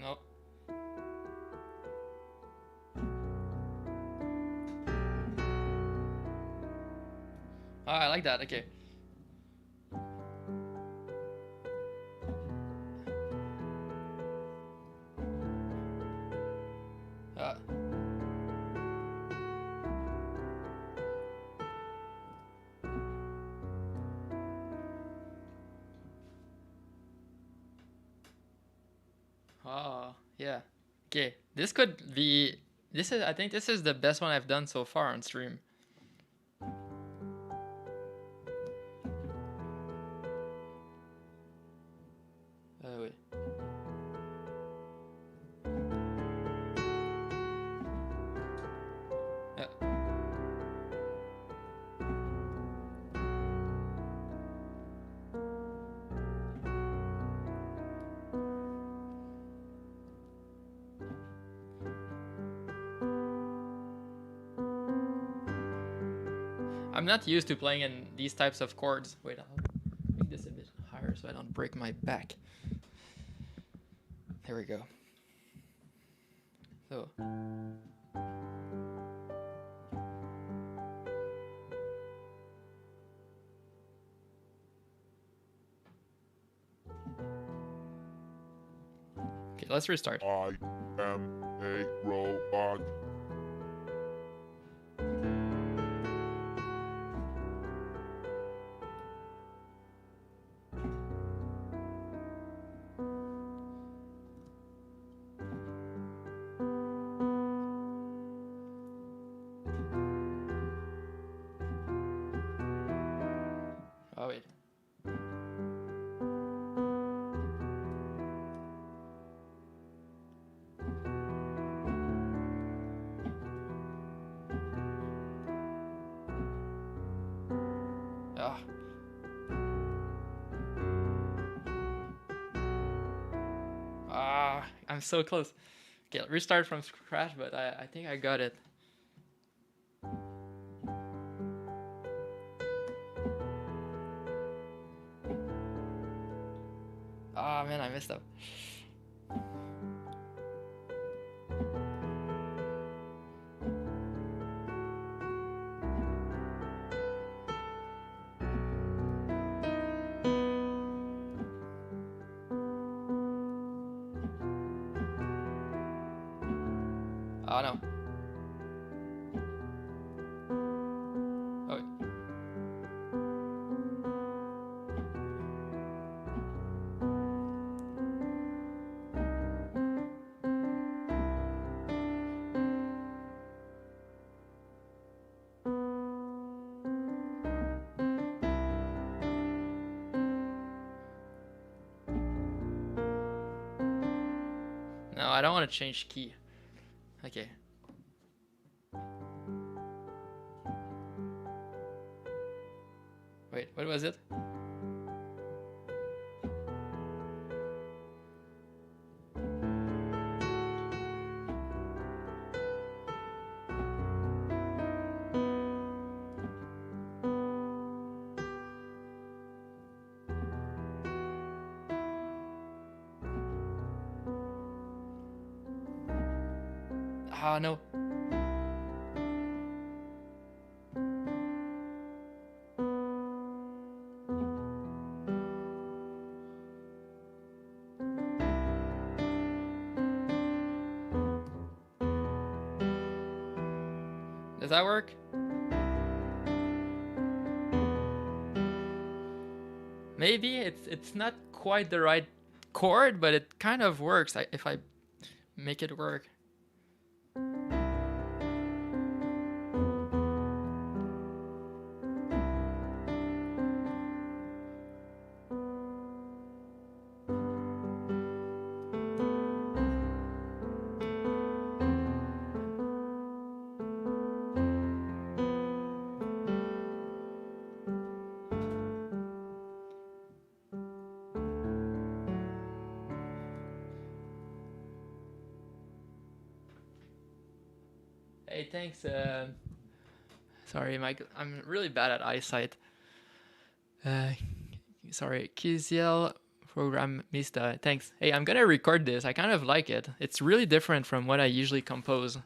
Speaker 1: No. Oh, I like that, okay. Oh, yeah. Okay, this could be... I think this is the best one I've done so far on stream. Wait. I'm not used to playing in these types of chords. Wait, I'll make this a bit higher so I don't break my back. There we go. So. Okay, let's restart.
Speaker 2: I am a robot.
Speaker 1: Oh, wait. Ah. Ah, I'm so close. Okay, restart from scratch, but I think I got it. Ah, man, I messed up. Oh, no. Oh, wait. No, I don't want to change key. Okay. Wait, what was it? Ah, no. Does that work? Maybe it's not quite the right chord, but it kind of works if I make it work. Hey, thanks. Sorry, Mike. I'm really bad at eyesight. Sorry, Kiziel Programmista. Thanks. Hey, I'm gonna record this. I kind of like it. It's really different from what I usually compose.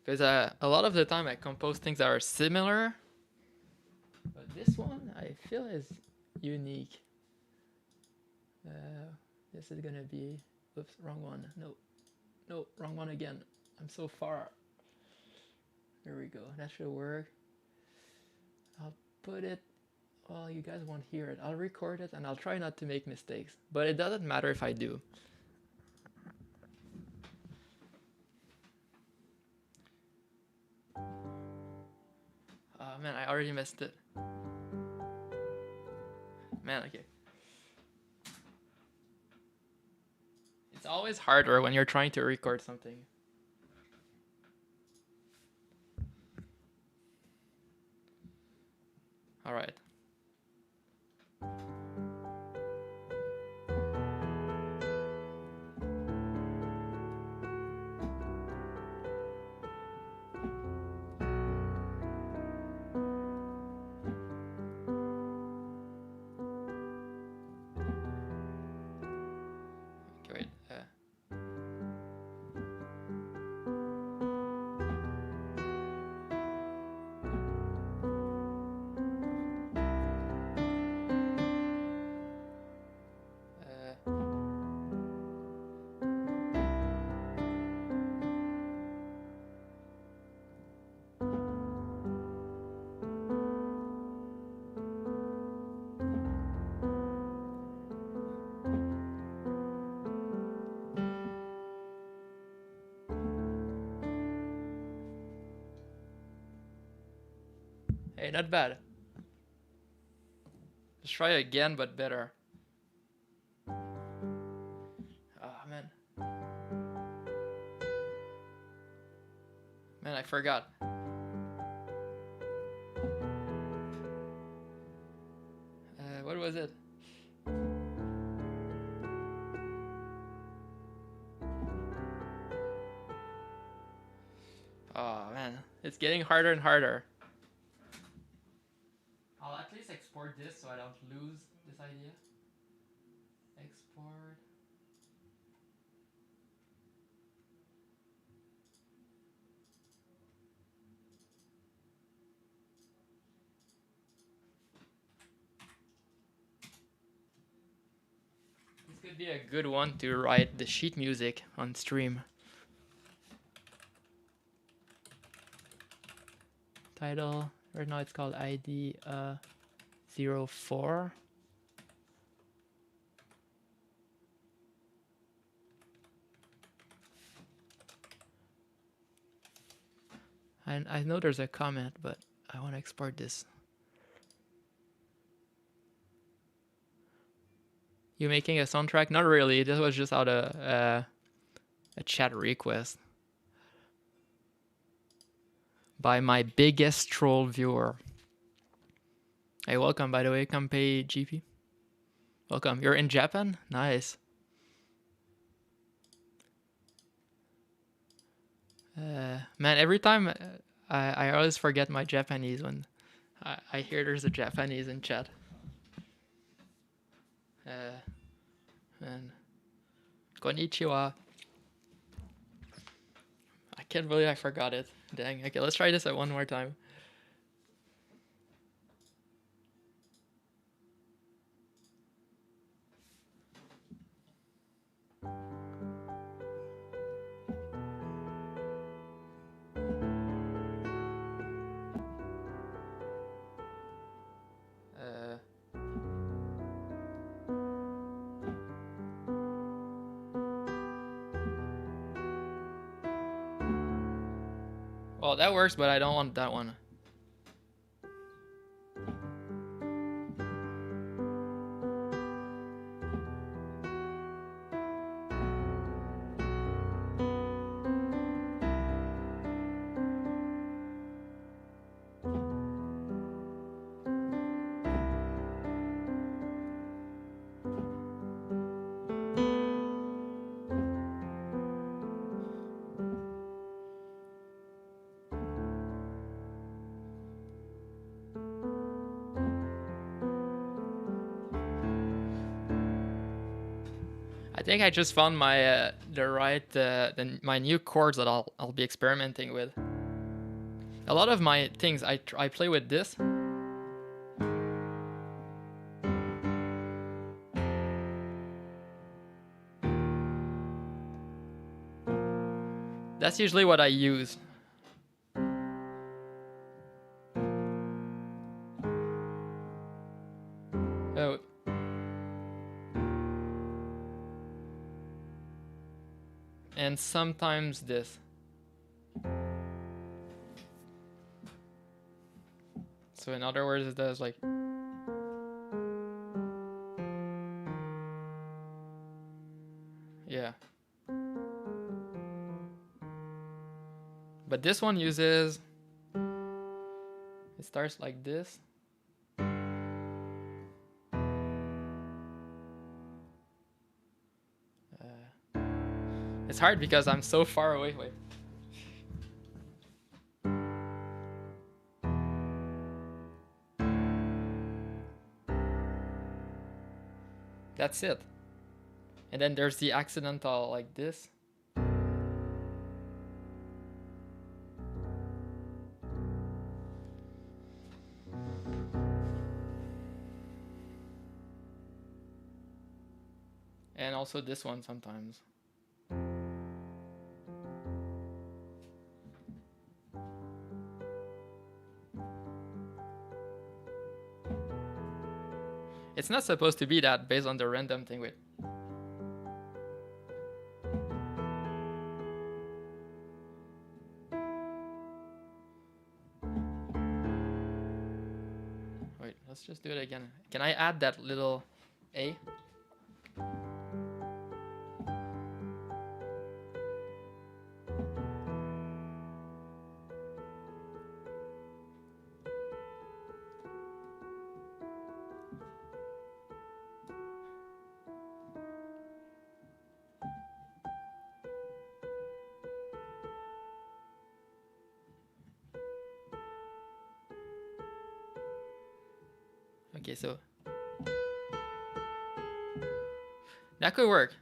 Speaker 1: Because a lot of the time I compose things that are similar. But this one I feel is unique. This is gonna be... Oops, wrong one. No, wrong one again. I'm so far. There we go. That should work. I'll put it... Well, you guys won't hear it. I'll record it and I'll try not to make mistakes. But it doesn't matter if I do. Oh man, I already missed it. Man, okay. It's always harder when you're trying to record something. All right. Okay, wait. Hey, not bad. Let's try again, but better. Oh, man. Man, I forgot. What was it? Oh, man. It's getting harder and harder. I'll at least export this so I don't lose this idea. Export. This could be a good one to write the sheet music on stream. Title. Right now it's called ID 04. And I know there's a comment, but I want to export this. You making a soundtrack? Not really. This was just out of a chat request by my biggest troll viewer. Hey, welcome, by the way, Kanpei GP. Welcome. You're in Japan? Nice. Man, every time I always forget my Japanese when I hear there's a Japanese in chat. Man. Konnichiwa. I can't believe I forgot it. Dang. Okay, let's try this one more time. Well, that works, but I don't want that one. I think I just found my my new chords that I'll be experimenting with. A lot of my things I play with this. That's usually what I use. Oh. And sometimes this. So in other words, it does like. Yeah. But this one uses. It starts like this. It's hard because I'm so far away. Wait. That's it. And then there's the accidental like this. And also this one sometimes. It's not supposed to be that based on the random thing. Wait. Wait, let's just do it again. Can I add that little A? Okay, so that could work.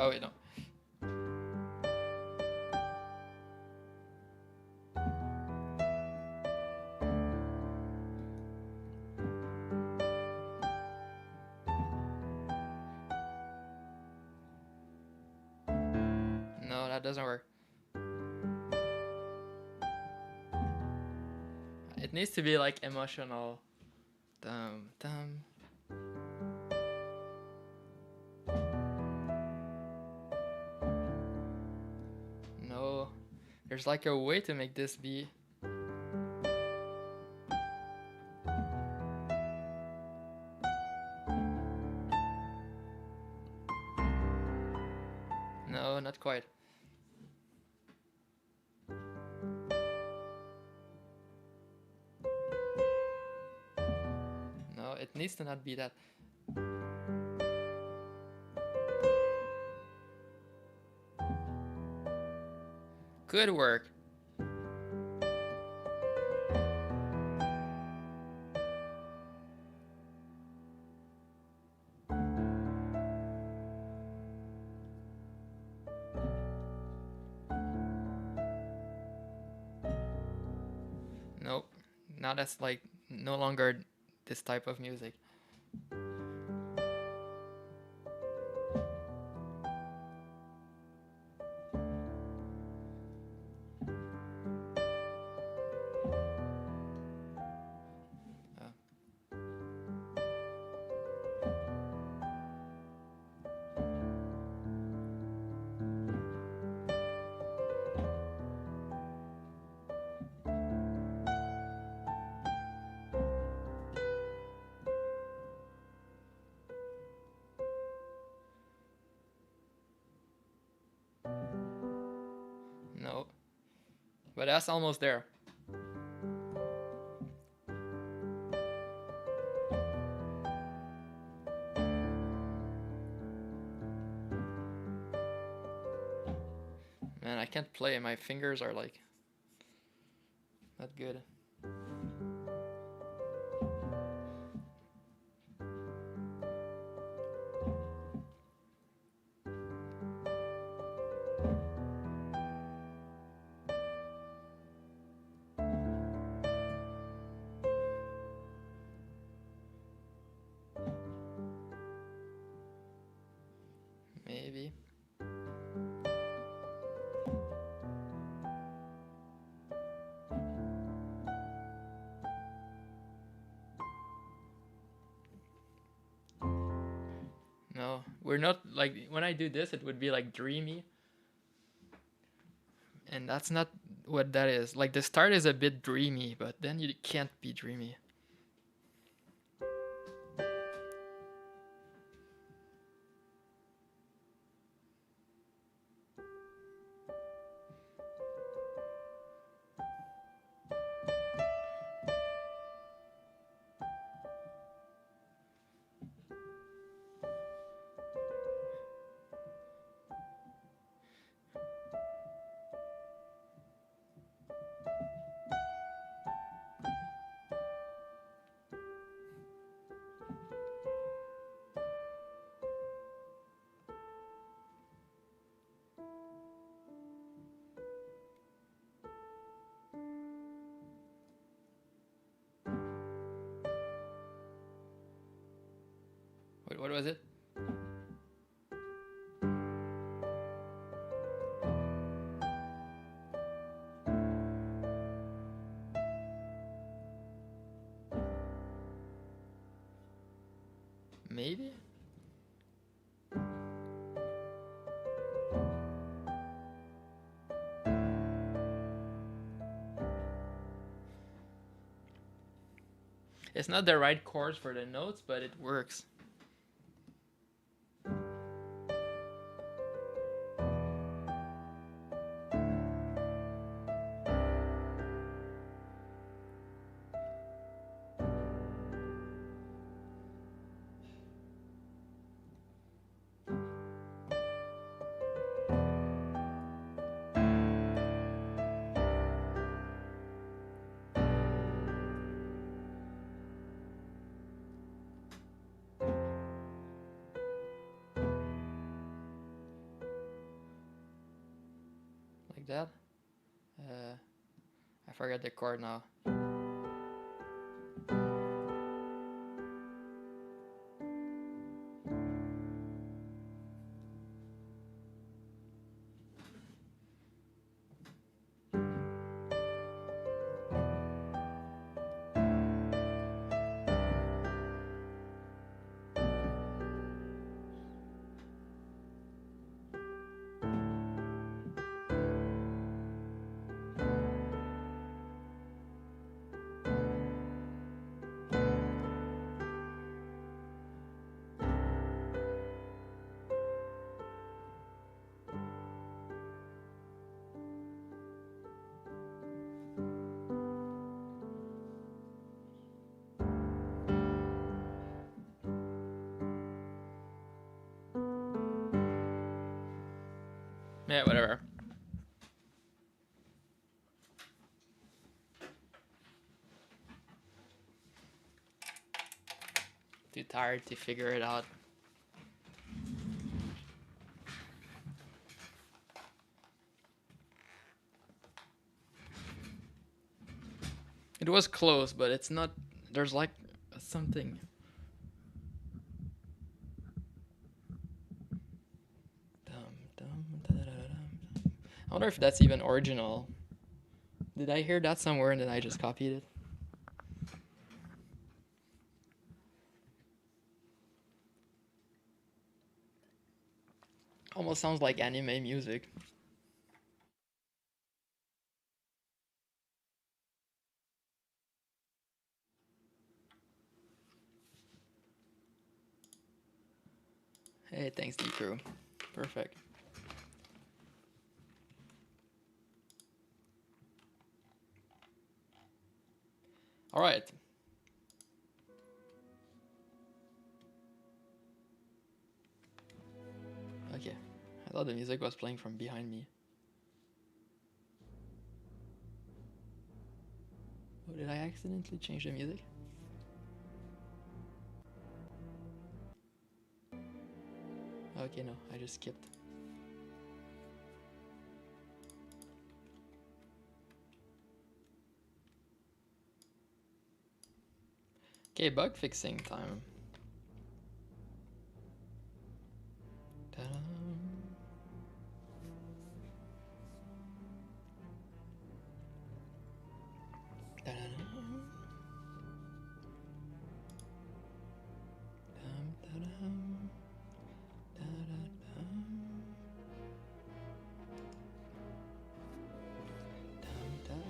Speaker 1: Oh wait, no. No, that doesn't work. It needs to be like emotional. Dum dum. No. There's like a way to make this be. No, not quite. No, it needs to not be that. Good work. Nope. Now that's like no longer this type of music. No. But that's almost there. Man, I can't play. My fingers are like not good. Maybe. No, we're not like when I do this, it would be like dreamy. And that's not what that is. Like the start is a bit dreamy, but then you can't be dreamy. Wait, what was it? Maybe? It's not the right chords for the notes, but it works. that. I forgot the chord now. Yeah, whatever. Too tired to figure it out. It was close, but it's not. There's like something. I wonder if that's even original. Did I hear that somewhere and then I just copied it? Almost sounds like anime music. Hey, thanks, D-Crew. Perfect. All right. Okay. I thought the music was playing from behind me. Oh, did I accidentally change the music? Okay, no, I just skipped. Okay, bug fixing time. Ta-da. Ta-da. Dum, ta-dum. Da-da-dum. Dum, ta-dum.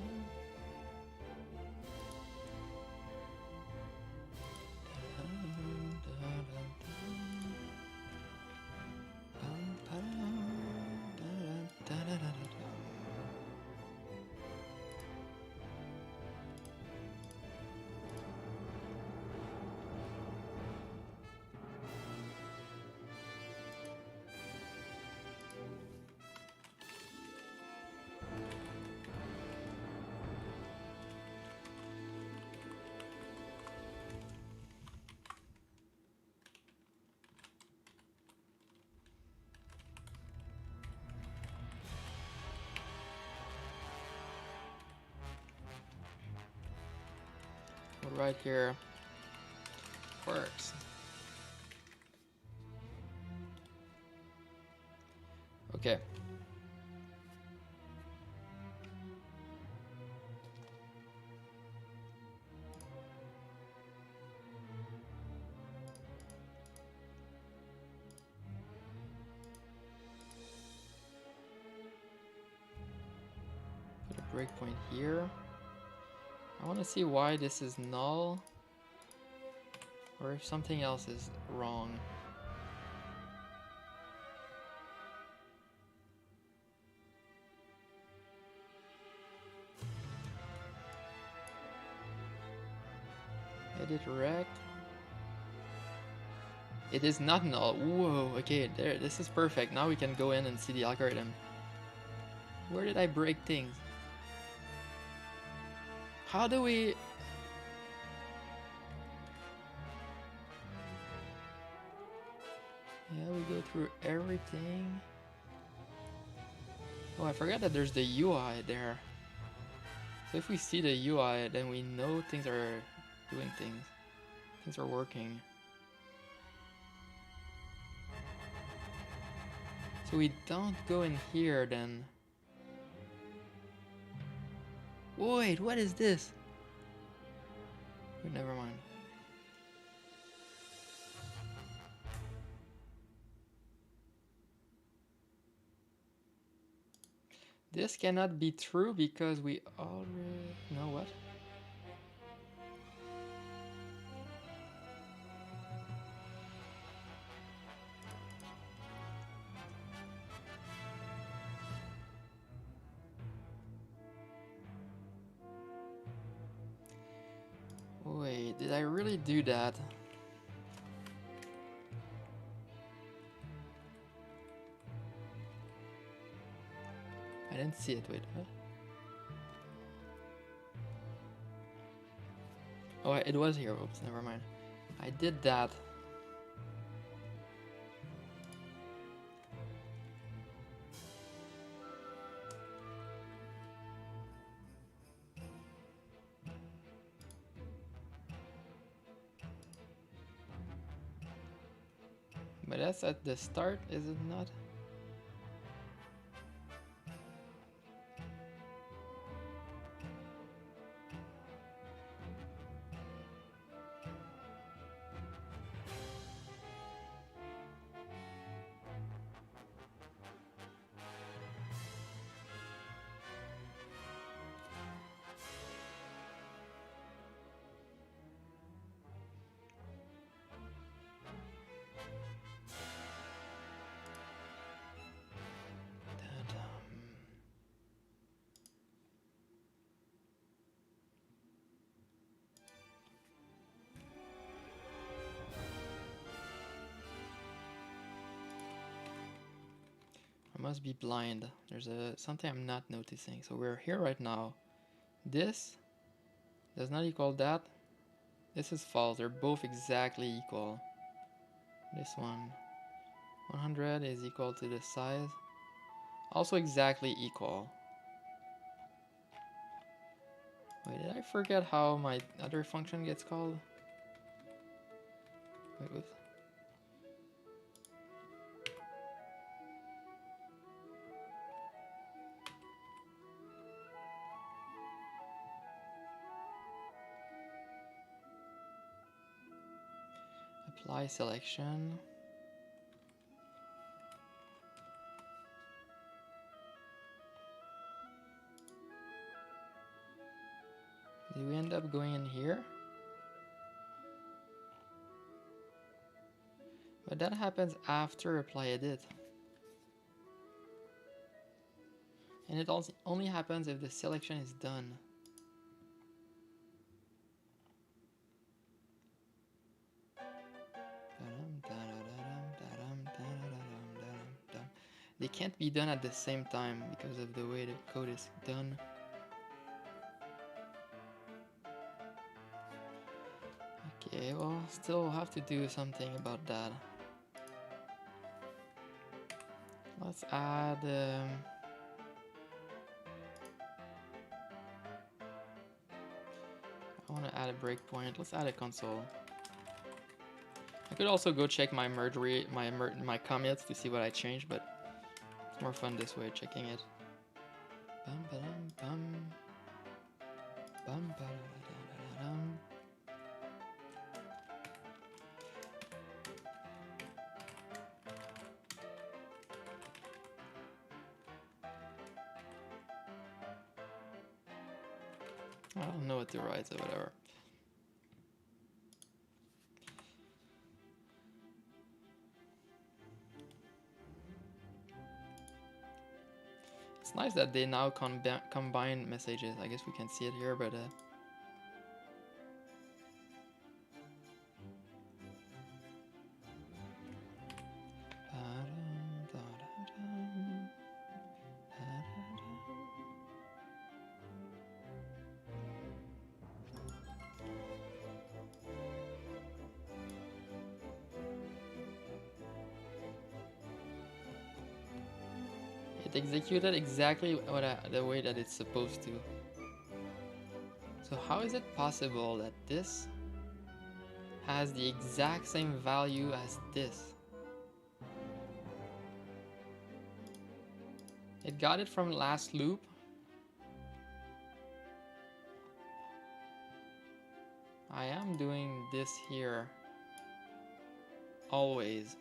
Speaker 1: Right here works. Okay. Put a breakpoint here. I want to see why this is null, or if something else is wrong. Edit rect. It is not null. Whoa, okay, there, this is perfect. Now we can go in and see the algorithm. Where did I break things? How do we... Yeah, we go through everything. Oh, I forgot that there's the UI there. So if we see the UI, then we know things are doing things. Things are working. So we don't go in here then. Wait, what is this? Never mind. This cannot be true because we already know what? Wait, did I really do that? I didn't see it, wait, what? Oh, it was here, oops, never mind. I did that. But that's at the start, is it not? I must be blind. There's something I'm not noticing. So we're here right now. This does not equal that. This is false. They're both exactly equal. This one, 100 is equal to this size. Also exactly equal. Wait, did I forget how my other function gets called? Wait, whoops. Apply selection. Did we end up going in here? But that happens after apply edit. And it also only happens if the selection is done. They can't be done at the same time because of the way the code is done. Okay, well, still have to do something about that. Let's add... I want to add a breakpoint. Let's add a console. I could also go check my merge my commits to see what I changed, but it's more fun this way, checking it. Bum, ba-dum, bum. Bum, ba-da-da-da-da-dum. I don't know what to write, so whatever. It's nice that they now combine messages. I guess we can see it here, but It executed exactly the way that it's supposed to. So how is it possible that this has the exact same value as this? It got it from last loop. I am doing this here always.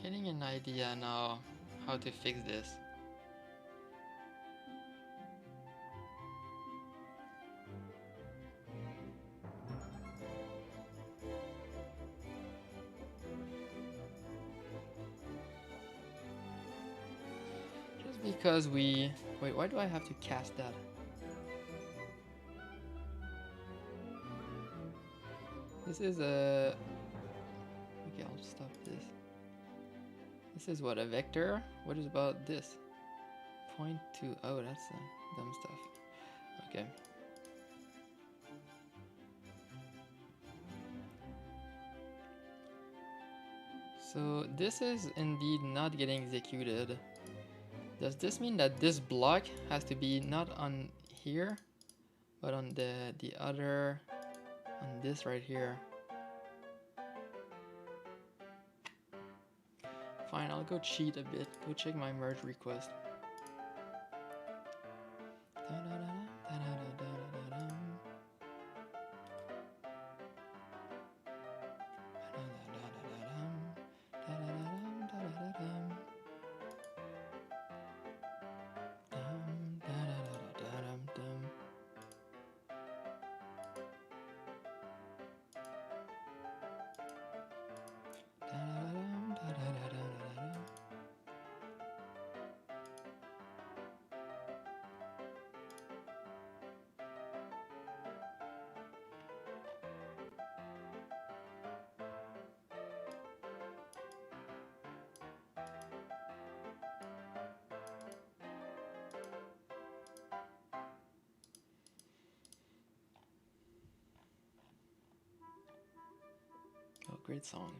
Speaker 1: Getting an idea now how to fix this. Just because we... Wait, why do I have to cast that? This is a... Okay, I'll stop this. This is what, a vector? What is about this? Point to... Oh, that's dumb stuff. Okay. So this is indeed not getting executed. Does this mean that this block has to be not on here, but on the other, on this right here? Fine, I'll go cheat a bit. Go check my merge request. Oh, great song.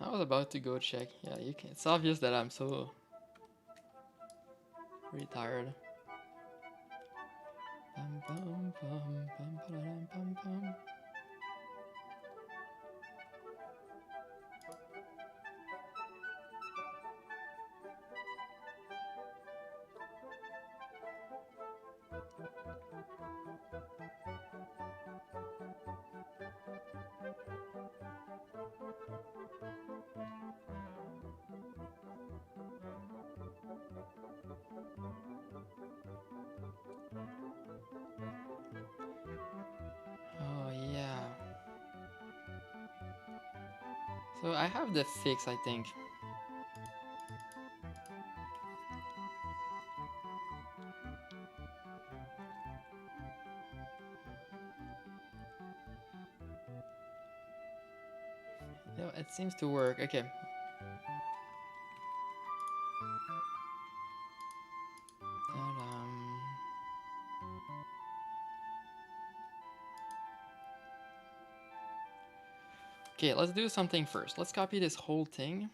Speaker 1: I was about to go check. Yeah, you can. It's obvious that I'm so retired. Bum, bum, bum, bum, ba-da-dum, bum, bum. Oh yeah. So I have the fix, I think. No, it seems to work. Okay. Ta-dum. Okay, let's do something first. Let's copy this whole thing.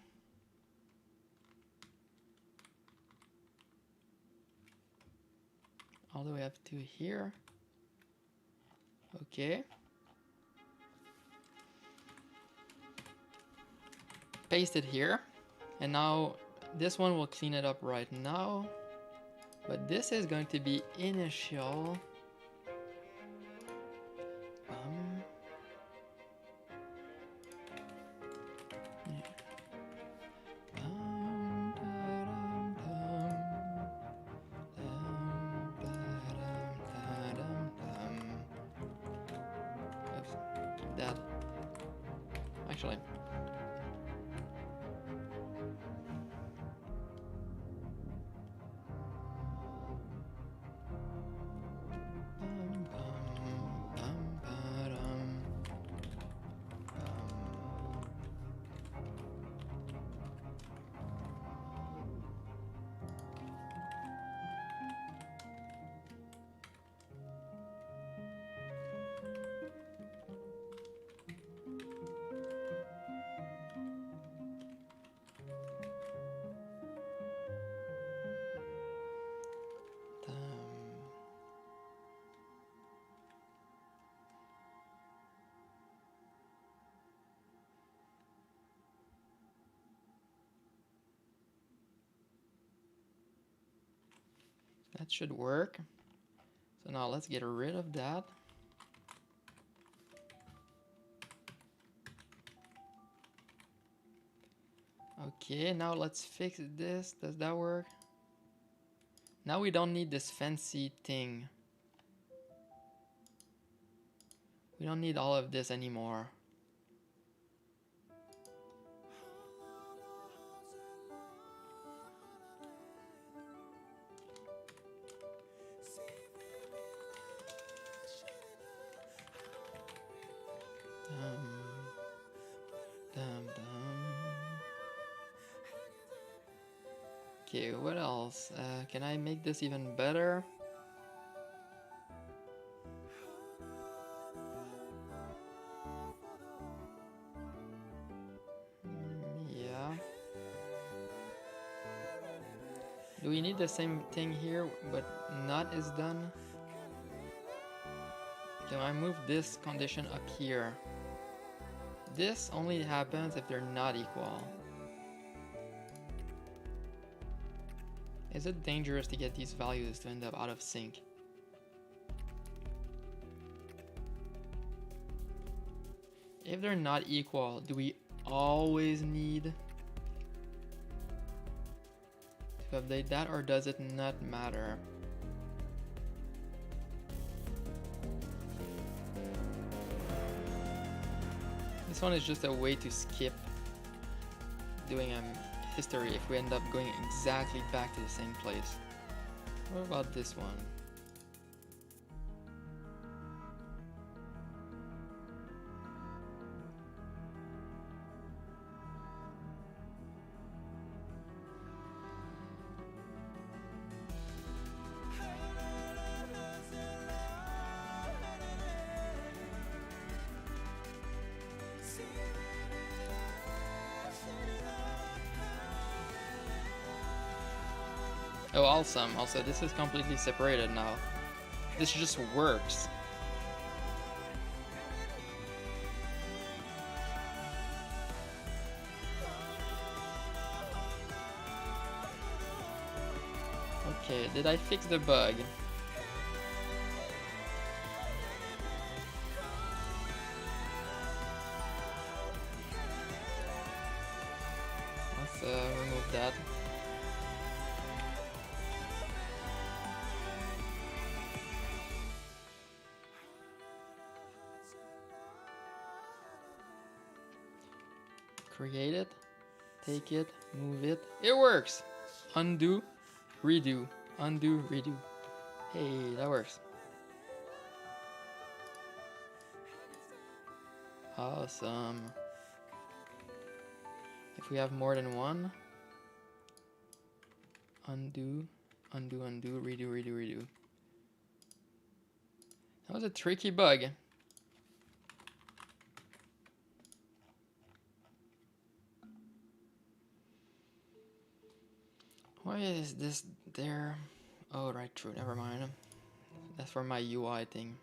Speaker 1: All the way up to here. Okay. Paste it here. And now this one will clean it up right now. But this is going to be initial. That actually. That should work. So now let's get rid of that. Okay, now let's fix this. Does that work? Now we don't need this fancy thing. We don't need all of this anymore. Okay, what else? Can I make this even better? Yeah. Do we need the same thing here, but not is done? Can I move this condition up here? This only happens if they're not equal. Is it dangerous to get these values to end up out of sync? If they're not equal, do we always need to update that, or does it not matter? This one is just a way to skip doing history if we end up going exactly back to the same place. What about this one? Oh, awesome. Also, this is completely separated now. This just works. Okay, did I fix the bug? Let's remove that. Create it, take it, move it. It works! Undo, redo, undo, redo. Hey, that works. Awesome. If we have more than one, undo, undo, undo, redo, redo, redo. That was a tricky bug. Why is this there? Oh, right, true, never mind. That's for my UI thing.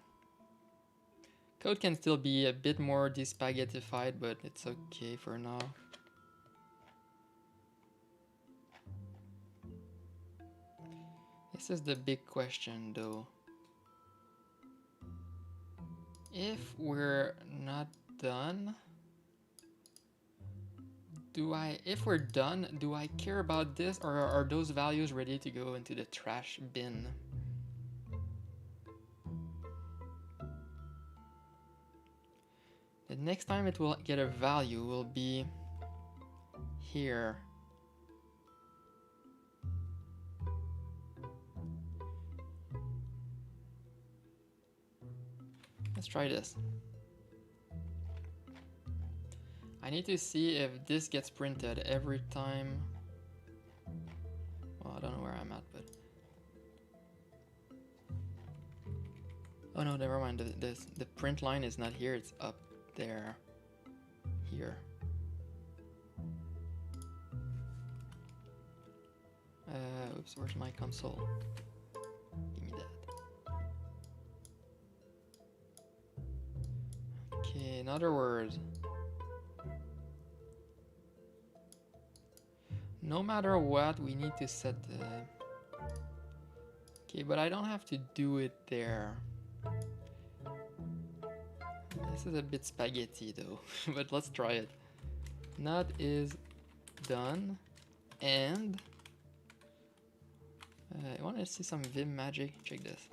Speaker 1: Code can still be a bit more despaghettified, but it's okay for now. This is the big question though. If we're not done, if we're done, do I care about this, or are those values ready to go into the trash bin? The next time it will get a value will be here. Let's try this. I need to see if this gets printed every time. Well, I don't know where I'm at, but... Oh no, never mind. The print line is not here, it's up there. Here. Oops, where's my console? Give me that. Okay, in other words, no matter what, we need to set the... Okay, but I don't have to do it there. This is a bit spaghetti though, but let's try it. Not is done, and... I want to see some Vim magic. Check this.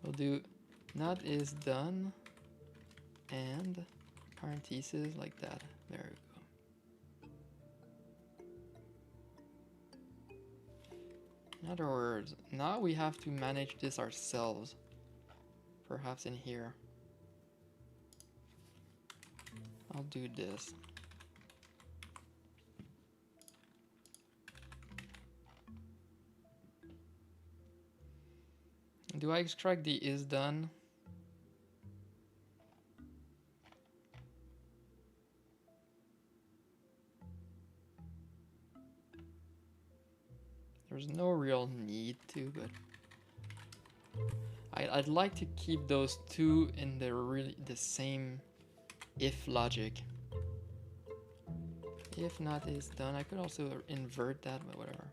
Speaker 1: We'll do not is done and parentheses like that. There we go. In other words, now we have to manage this ourselves. Perhaps in here. I'll do this. Do I extract the is done? There's no real need to, but I'd like to keep those two in the same if logic. If not is done, I could also invert that, but whatever.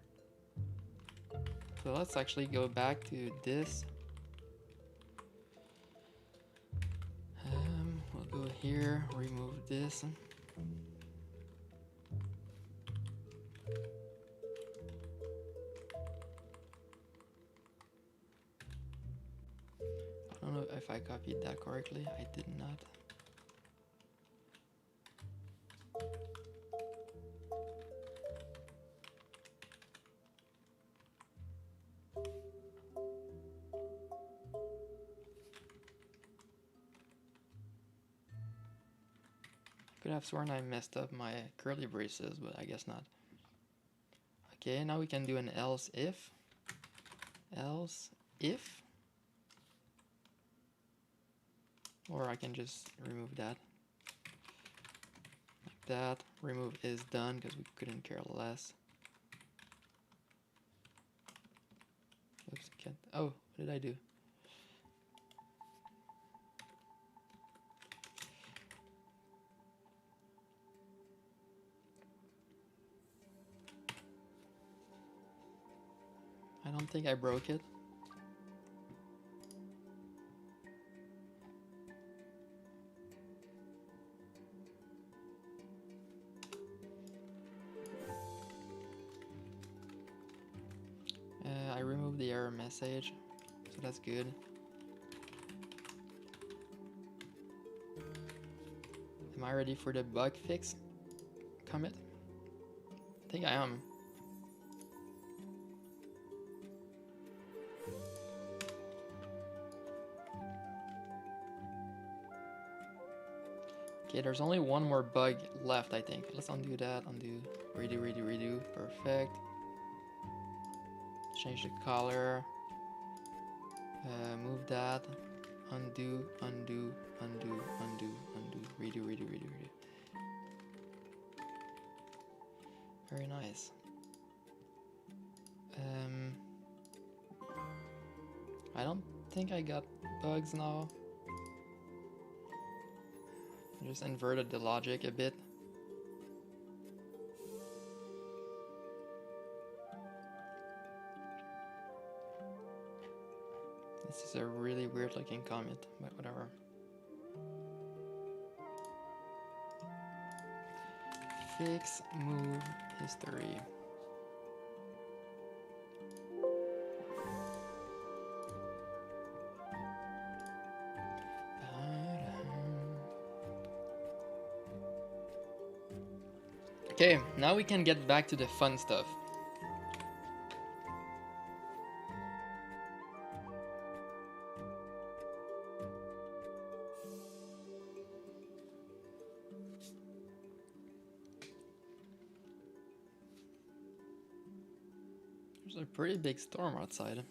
Speaker 1: So let's actually go back to this. We'll go here, remove this. I don't know if I copied that correctly. I did not. Could have sworn I messed up my curly braces, but I guess not. Okay, now we can do an else if. Else if. Or I can just remove that. Like that. Remove is done because we couldn't care less. Oops, can't. Oh, what did I do? I don't think I broke it. I removed the error message, so that's good. Am I ready for the bug fix commit? I think I am. Okay, there's only one more bug left, I think. Let's undo that, undo, redo, redo, redo, perfect. Change the color, move that, undo, undo, undo, undo, undo, redo, redo, redo, redo. Very nice. I don't think I got bugs now. I just inverted the logic a bit. This is a really weird looking comment, but whatever. Fix move history. Okay, now we can get back to the fun stuff. There's a pretty big storm outside.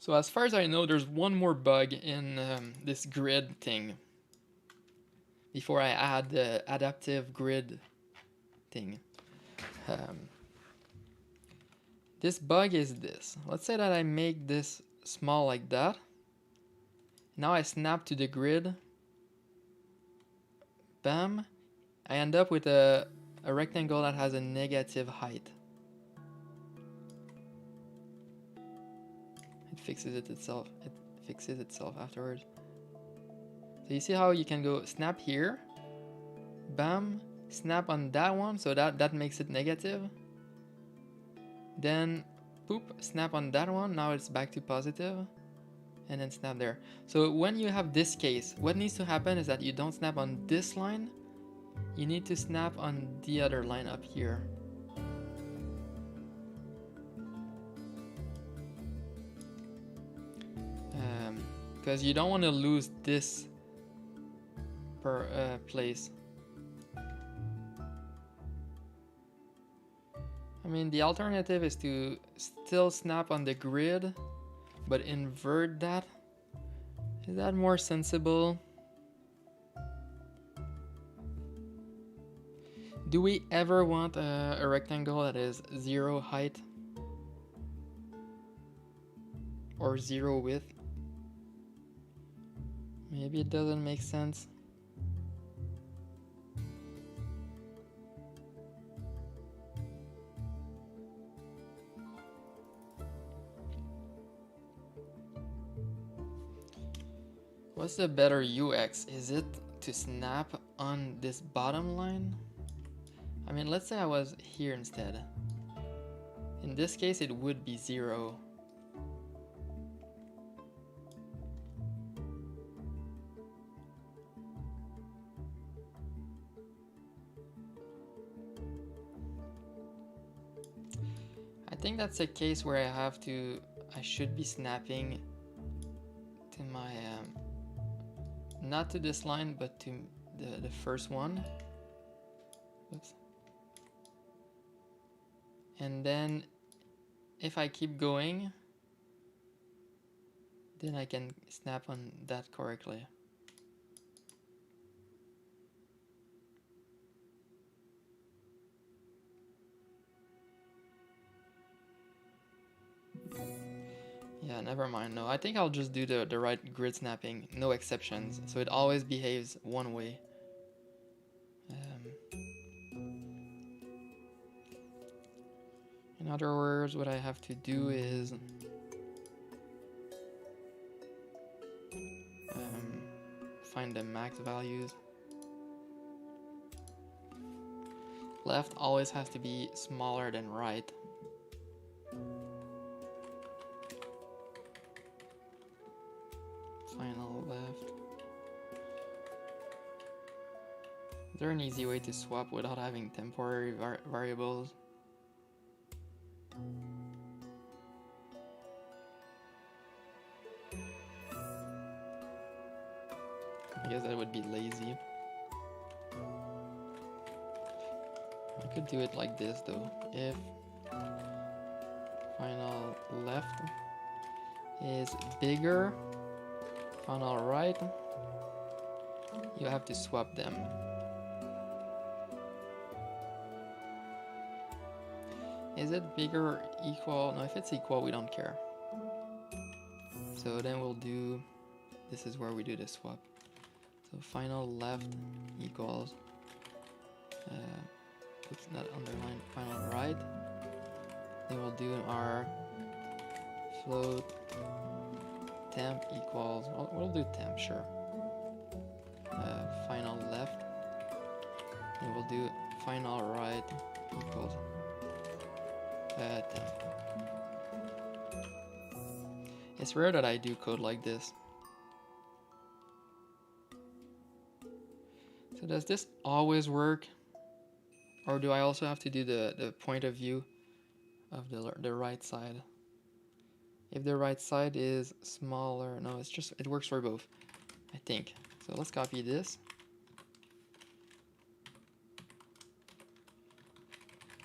Speaker 1: So as far as I know, there's one more bug in this grid thing before I add the adaptive grid thing. This bug is this. Let's say that I make this small like that. Now I snap to the grid. Bam. I end up with a rectangle that has a negative height. It fixes it itself. It fixes itself afterwards. So you see how you can go snap here. Bam. Snap on that one. So that makes it negative. Then poop. Snap on that one. Now it's back to positive. And then snap there. So when you have this case, what needs to happen is that you don't snap on this line. You need to snap on the other line up here. Because you don't want to lose this per place. I mean, the alternative is to still snap on the grid, but invert that. Is that more sensible? Do we ever want a rectangle that is 0 height or 0 width? Maybe it doesn't make sense. What's the better UX? Is it to snap on this bottom line? I mean, let's say I was here instead. In this case, it would be 0. I think that's a case where I should be snapping to my, not to this line, but to the first one. Oops. And then if I keep going, then I can snap on that correctly. Yeah, never mind. No, I think I'll just do the right grid snapping, no exceptions, so it always behaves one way. In other words, what I have to do is find the max values. Left always has to be smaller than right. Final left. Is there an easy way to swap without having temporary variables? I guess that would be lazy. I could do it like this though. If final left is bigger, final right, you have to swap them. Is it bigger or equal? No, if it's equal, we don't care. So then we'll do, this is where we do the swap. So final left equals, oops, not underline, final right. Then we'll do our float temp equals, we'll do temp, sure. Final left. Then we'll do final right equals temp. It's rare that I do code like this. So does this always work? Or do I also have to do the point of view of the right side? If the right side is smaller, no, it's just, it works for both, I think. So let's copy this.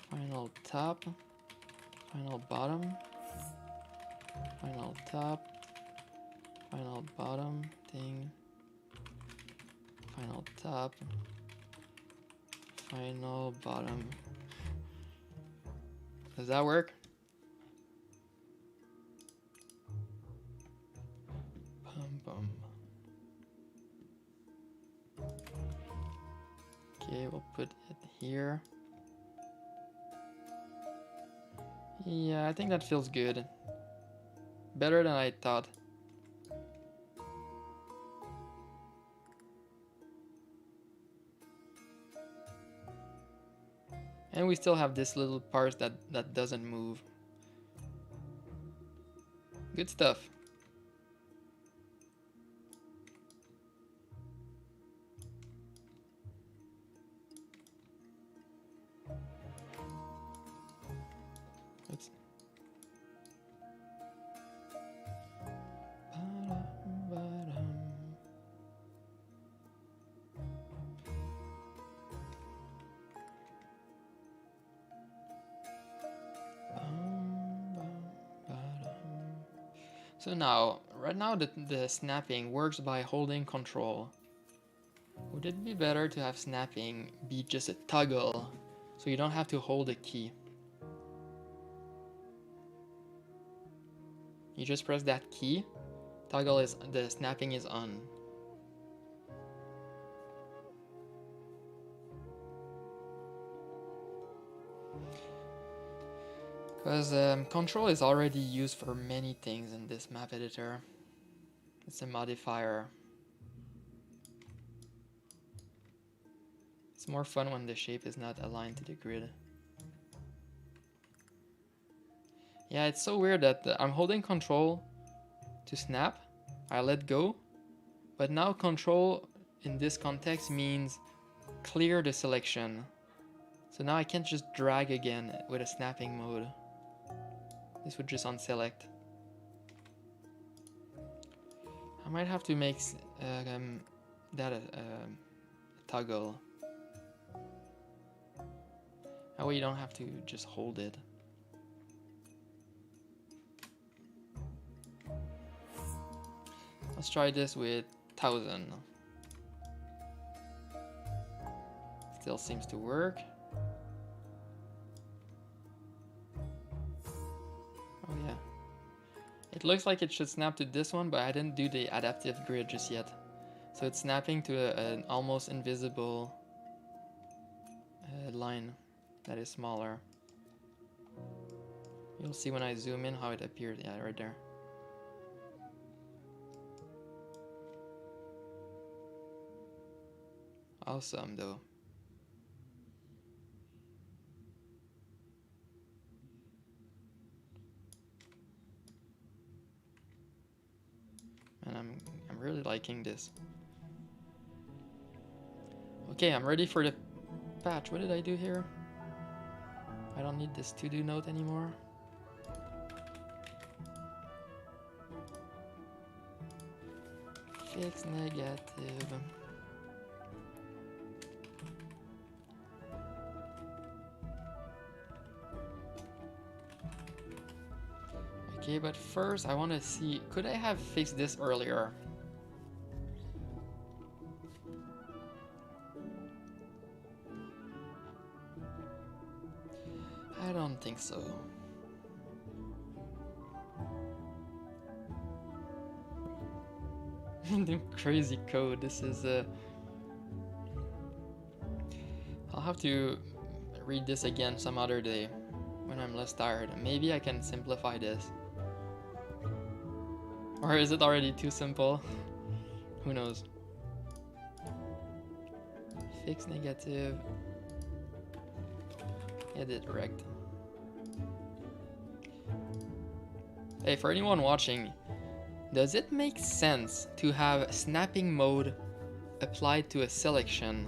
Speaker 1: Final top, final bottom, final top, final bottom thing, final top, final bottom. Does that work? Bum, bum. Okay, we'll put it here. Yeah, I think that feels good. Better than I thought. And we still have this little part that doesn't move. Good stuff. Oops. So now, right now the snapping works by holding control. Would it be better to have snapping be just a toggle, so you don't have to hold a key? You just press that key, toggle is, the snapping is on. Because control is already used for many things in this map editor. It's a modifier. It's more fun when the shape is not aligned to the grid. Yeah, it's so weird that I'm holding control to snap. I let go. But now control in this context means clear the selection. So now I can't just drag again with a snapping mode. This would just unselect. I might have to make that a toggle. That way you don't have to just hold it. Let's try this with 1000. Still seems to work. Oh yeah. It looks like it should snap to this one, but I didn't do the adaptive grid just yet. So it's snapping to an almost invisible line that is smaller. You'll see when I zoom in how it appeared. Yeah, right there. Awesome though. And I'm really liking this. Okay, I'm ready for the patch. What did I do here? I don't need this to-do note anymore. Fix negative. Okay, but first I want to see, could I have fixed this earlier? I don't think so. The crazy code. This is I'll have to read this again some other day when I'm less tired. Maybe I can simplify this. Or is it already too simple? Who knows? Fix negative. Edit rect. Hey, for anyone watching, does it make sense to have snapping mode applied to a selection?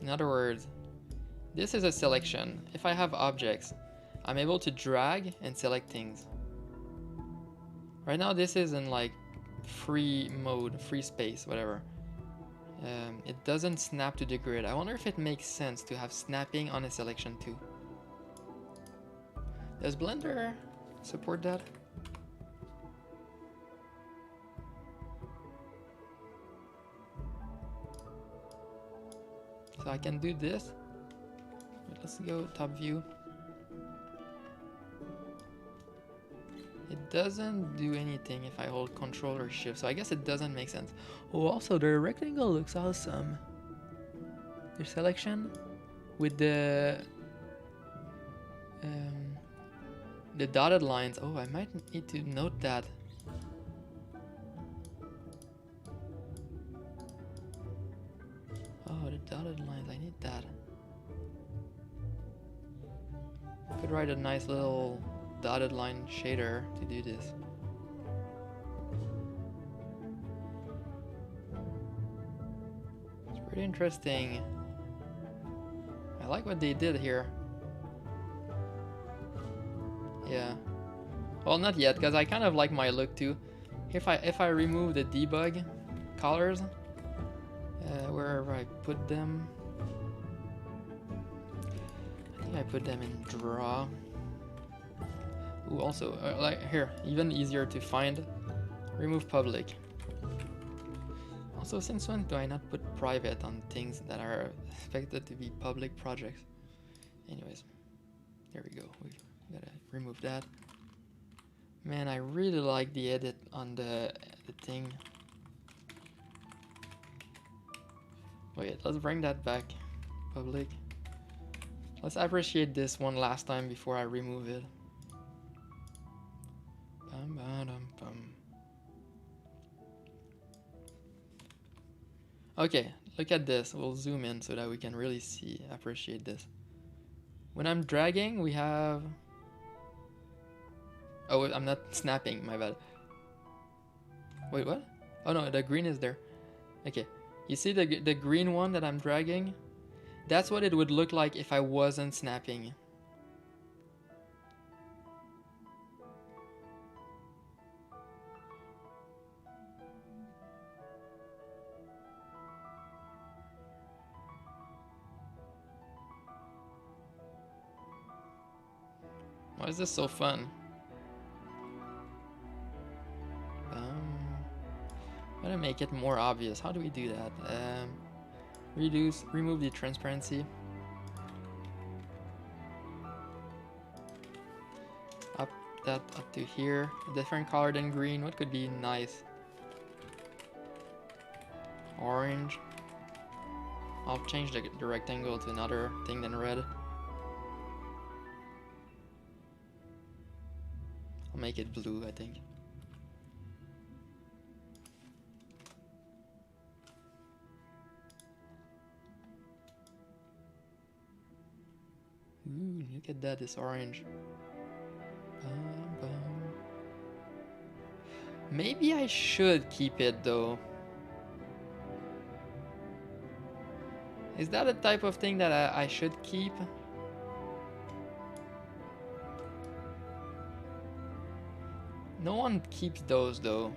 Speaker 1: In other words, this is a selection. If I have objects, I'm able to drag and select things. Right now this is in like free mode, free space, whatever. It doesn't snap to the grid. I wonder if it makes sense to have snapping on a selection too. Does Blender support that? So I can do this. Let's go top view. It doesn't do anything if I hold Control or Shift, so I guess it doesn't make sense. Oh, also the rectangle looks awesome. The selection with the dotted lines. Oh, I might need to note that. Oh, the dotted lines, I need that. I could write a nice little dotted line shader to do this. It's pretty interesting. I like what they did here. Yeah. Well, not yet, because I kind of like my look too. If I remove the debug colors, wherever I put them, I think I put them in draw. Ooh, also, like here, even easier to find. Remove public. Also, since when do I not put private on things that are expected to be public projects? Anyways, there we go. We gotta remove that. Man, I really like the edit on the thing. Wait, let's bring that back. Public. Let's appreciate this one last time before I remove it. Bum, ba-dum, bum. Okay, look at this. We'll zoom in so that we can really see, appreciate this. When I'm dragging, we have... Oh, I'm not snapping, my bad. Wait, what? Oh no, the green is there. Okay, you see the green one that I'm dragging? That's what it would look like if I wasn't snapping. Why is this so fun? I'm gonna make it more obvious. How do we do that? Remove the transparency. Up that up to here. A different color than green. What could be nice? Orange. I'll change the rectangle to another thing than red. I'll make it blue, I think. Ooh, look at that, it's orange. Bum, bum. Maybe I should keep it though. Is that a type of thing that I should keep? No one keeps those though.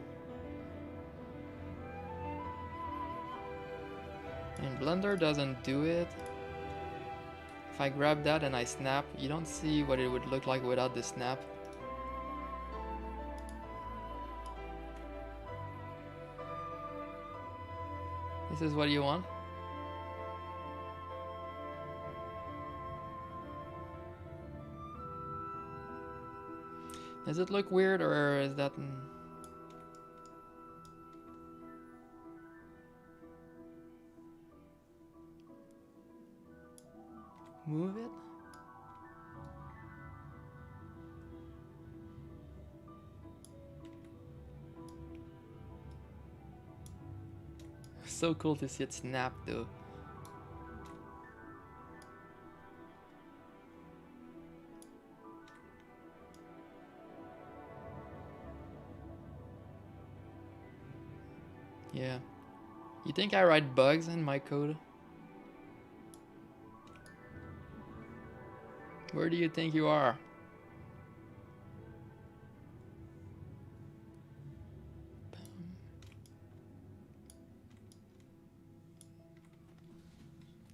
Speaker 1: And Blender doesn't do it. If I grab that and I snap, you don't see what it would look like without the snap. This is what you want? Does it look weird or is that... Move it? So cool to see it snap though. Yeah. You think I write bugs in my code? Where do you think you are?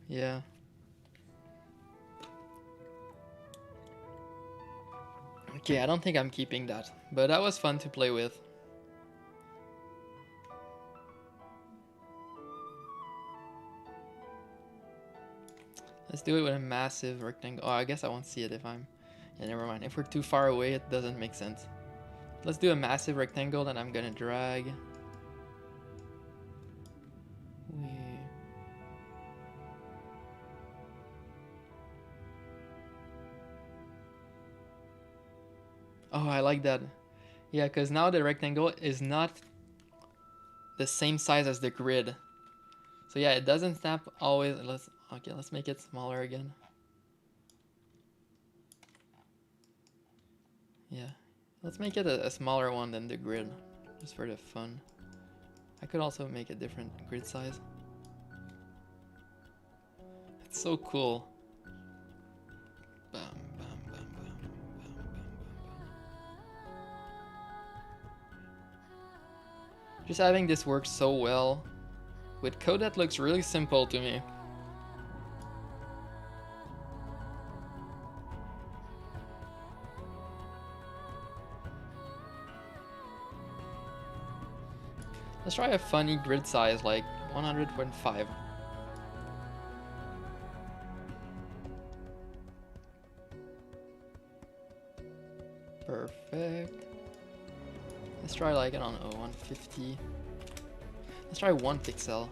Speaker 1: Yeah. Okay, I don't think I'm keeping that, but that was fun to play with. Let's do it with a massive rectangle. Oh, I guess I won't see it if I'm... Yeah, never mind. If we're too far away, it doesn't make sense. Let's do a massive rectangle that I'm gonna drag. Oh, I like that. Yeah, because now the rectangle is not the same size as the grid. So yeah, it doesn't snap always. Let's make it smaller again. Yeah, let's make it a smaller one than the grid, just for the fun. I could also make a different grid size. It's so cool. Bam, bam, bam, bam, bam, bam, bam. Just having this work so well with code that looks really simple to me. Let's try a funny grid size like 100.5. Perfect. Let's try like, I don't know, 150. Let's try 1 pixel.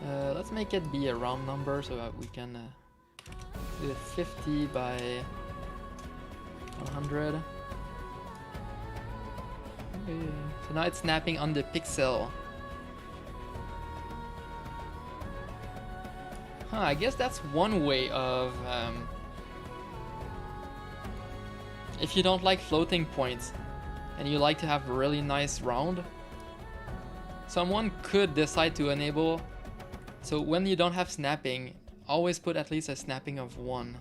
Speaker 1: Let's make it be a round number so that we can do it 50 by 100. Okay. So now it's snapping on the pixel. Huh, I guess that's one way of... if you don't like floating points and you like to have a really nice round, someone could decide to enable... So when you don't have snapping, always put at least a snapping of 1.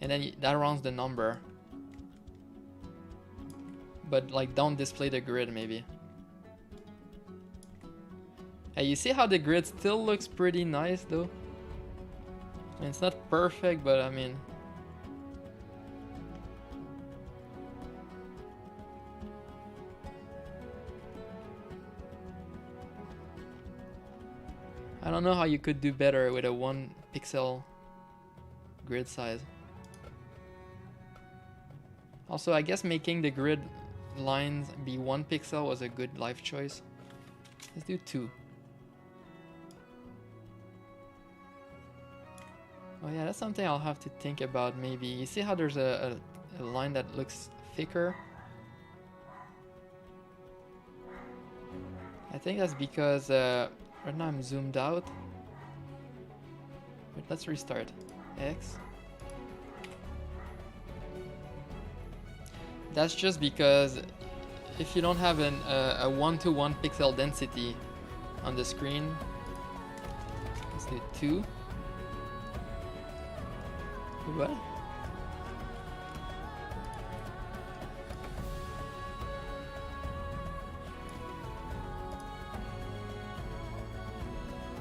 Speaker 1: And then that rounds the number. But like, don't display the grid maybe. Hey, you see how the grid still looks pretty nice though? I mean, it's not perfect, but I mean... I don't know how you could do better with a 1 pixel grid size. Also, I guess making the grid lines be 1 pixel was a good life choice. Let's do 2. Oh yeah, that's something I'll have to think about maybe. You see how there's a line that looks thicker? I think that's because right now I'm zoomed out. Wait, let's restart. X. That's just because if you don't have a 1-to-1 pixel density on the screen, let's do 2. What?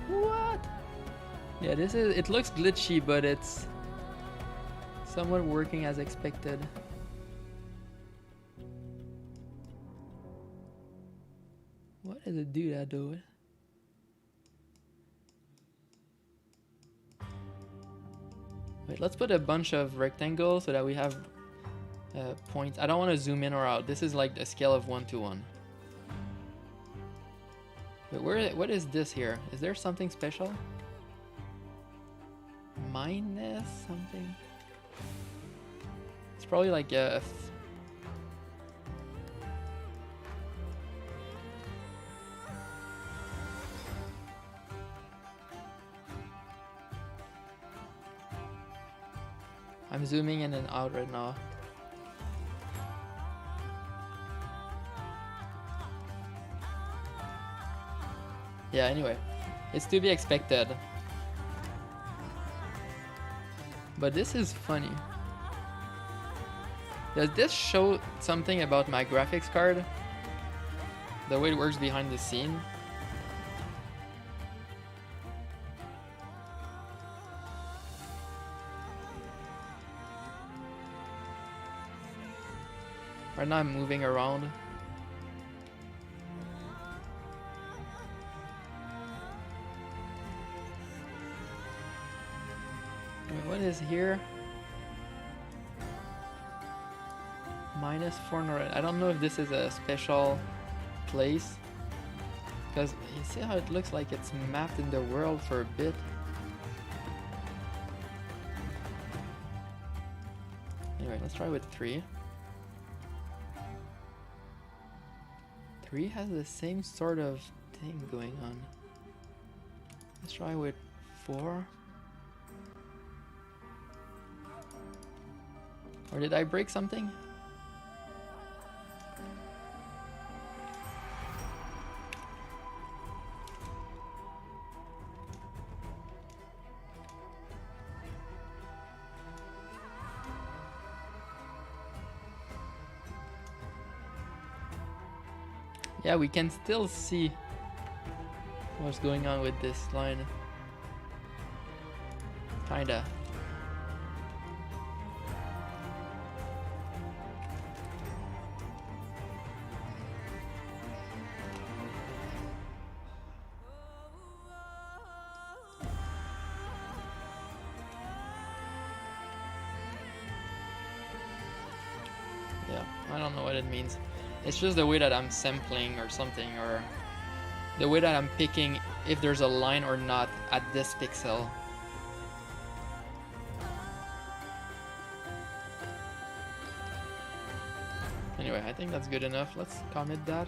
Speaker 1: What? Yeah, it looks glitchy, but it's somewhat working as expected. What does it do that though? Wait, let's put a bunch of rectangles so that we have points. I don't want to zoom in or out. This is like a scale of 1 to 1. But what is this here? Is there something special? Minus something? It's probably like a I'm zooming in and out right now. Yeah, anyway, it's to be expected. But this is funny. Does this show something about my graphics card? The way it works behind the scene? Right now I'm moving around. Wait, what is here? Minus 400. I don't know if this is a special place. Because you see how it looks like it's mapped in the world for a bit. Anyway, let's try with 3. 3 has the same sort of thing going on. Let's try with 4. Or did I break something? Yeah, we can still see what's going on with this line. Kinda. Yeah, I don't know what it means. It's just the way that I'm sampling or something, or the way that I'm picking if there's a line or not at this pixel. Anyway, I think that's good enough. Let's commit that.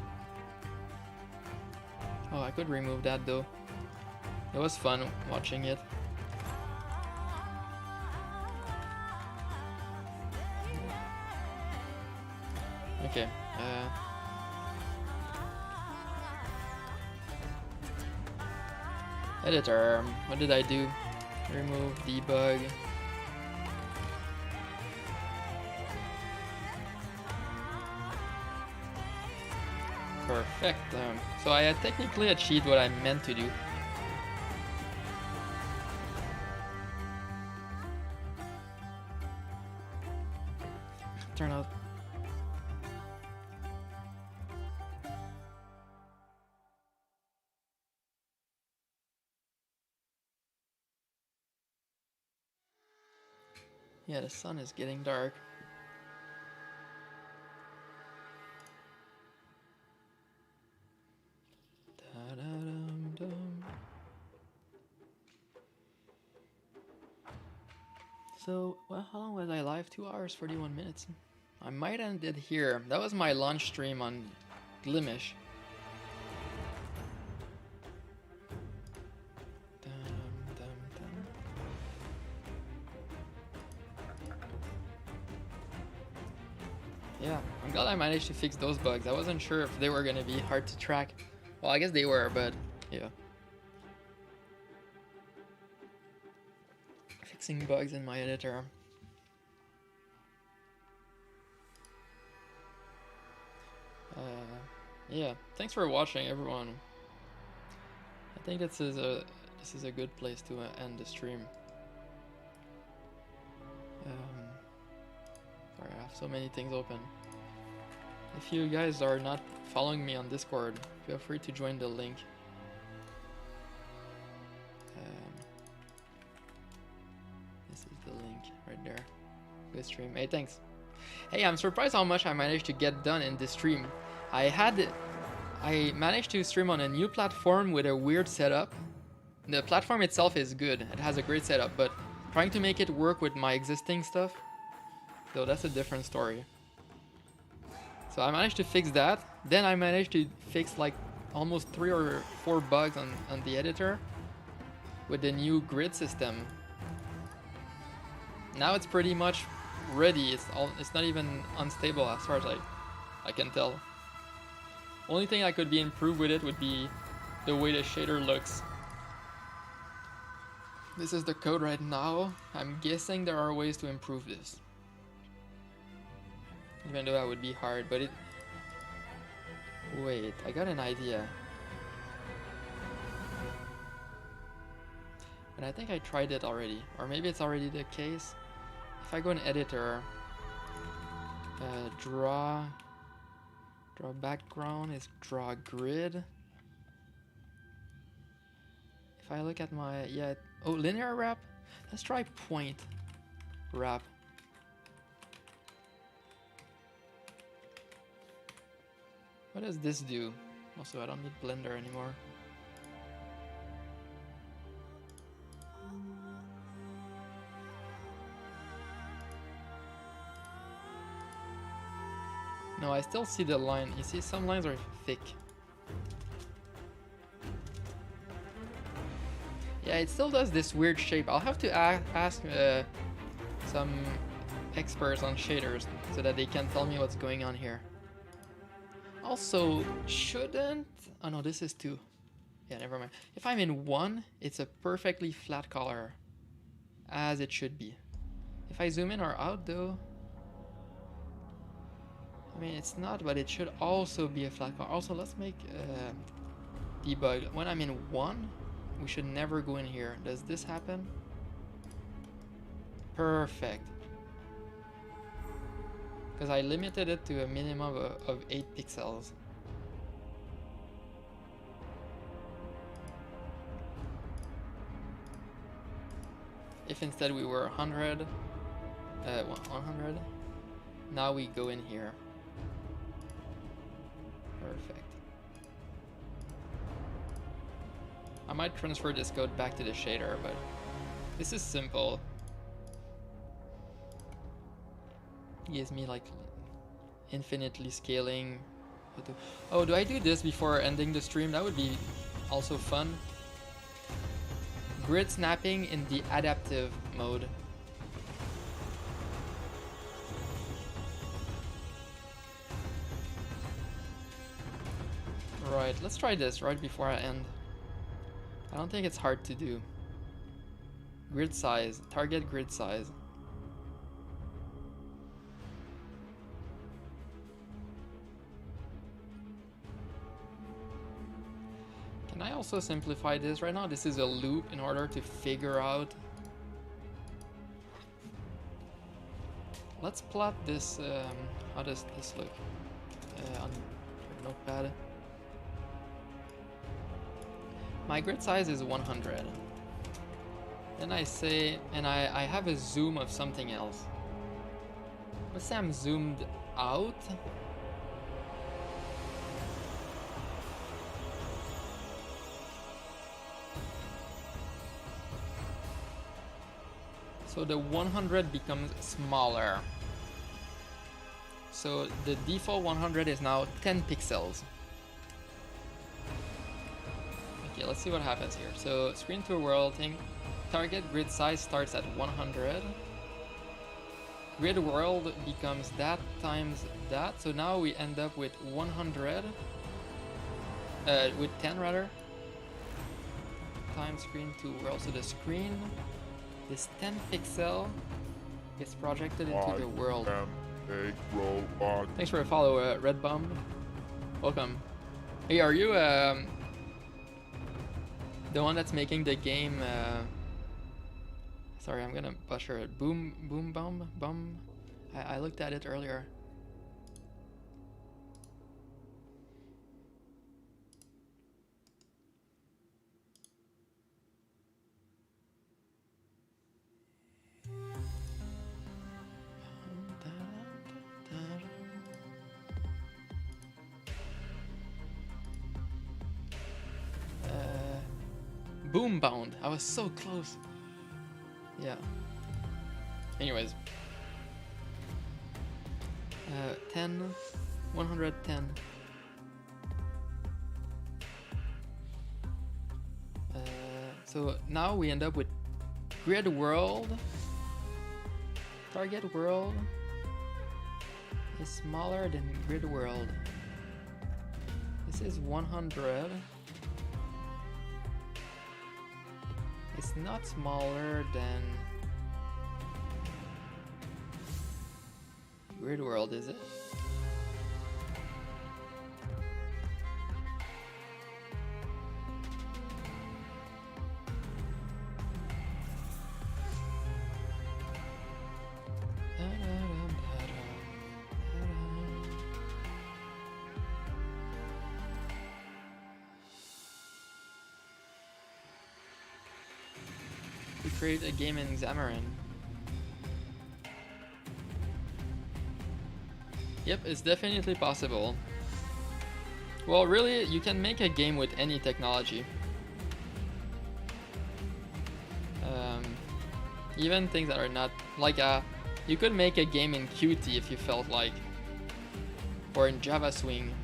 Speaker 1: Oh, I could remove that though. It was fun watching it. Okay. Editor. What did I do? Remove, debug. Perfect. So I had technically achieved what I meant to do. Turn out. Yeah, the sun is getting dark. Da-da-dum-dum. So, well, how long was I live? 2 hours, 41 minutes. I might end it here. That was my launch stream on Glimish. Yeah, I'm glad I managed to fix those bugs. I wasn't sure if they were gonna be hard to track. Well, I guess they were, but yeah. Fixing bugs in my editor. Yeah, thanks for watching, everyone. I think this is a good place to end the stream. Sorry, I have so many things open. If you guys are not following me on Discord, feel free to join the link. This is the link. there. Good stream. Hey, thanks. Hey, I'm surprised how much I managed to get done in this stream. I managed to stream on a new platform with a weird setup. The platform itself is good. It has a great setup, but trying to make it work with my existing stuff, though that's a different story. So I managed to fix that. Then I managed to fix like almost 3 or 4 bugs on the editor with the new grid system. Now it's pretty much ready. It's not even unstable as far as I can tell. Only thing I could be improved with it would be the way the shader looks. This is the code right now. I'm guessing there are ways to improve this. Even though that would be hard, but it... Wait, I got an idea. But I think I tried it already. Or maybe it's already the case. If I go in editor, draw background is draw grid. If I look at my, oh, linear wrap? Let's try point wrap. What does this do? Also, I don't need Blender anymore. No, I still see the line. You see, some lines are thick. Yeah, it still does this weird shape. I'll have to ask some experts on shaders so that they can tell me what's going on here. Also, shouldn't... Oh no, this is 2. Yeah, never mind. If I'm in 1, it's a perfectly flat color, as it should be. If I zoom in or out though... I mean, it's not, but it should also be a flat color. Also, let's make debug. When I'm in 1, we should never go in here. Does this happen? Perfect. Because I limited it to a minimum of 8 pixels. If instead we were 100, now we go in here. Perfect. I might transfer this code back to the shader, but this is simple. It gives me like infinitely scaling. Oh, do I do this before ending the stream? That would be also fun. Grid snapping in the adaptive mode. Right, let's try this right before I end. I don't think it's hard to do. Grid size, target grid size. Can I also simplify this? Right now this is a loop in order to figure out. Let's plot this, how does this look on Notepad? My grid size is 100. Then I say, and I have a zoom of something else. Let's say I'm zoomed out. So the 100 becomes smaller. So the default 100 is now 10 pixels. Okay, let's see what happens here. So screen to world thing. Target grid size starts at 100. Grid world becomes that times that. So now we end up with 100. With 10 rather. Times screen to world. So the screen, this 10 pixel gets projected into the world.
Speaker 2: A robot.
Speaker 1: Thanks for a follow, Red Bum. Welcome. Hey, are you the one that's making the game? Sorry, I'm gonna butcher it. Bum. I looked at it earlier. boom bound. I was so close. Yeah. Anyways. 10, 110. So now we end up with grid world. Target world is smaller than grid world. This is 100. It's not smaller than grid world, is it? We create a game in Xamarin. Yep, it's definitely possible. Well, really, you can make a game with any technology. Even things that are not like you could make a game in Qt if you felt like, or in Java Swing.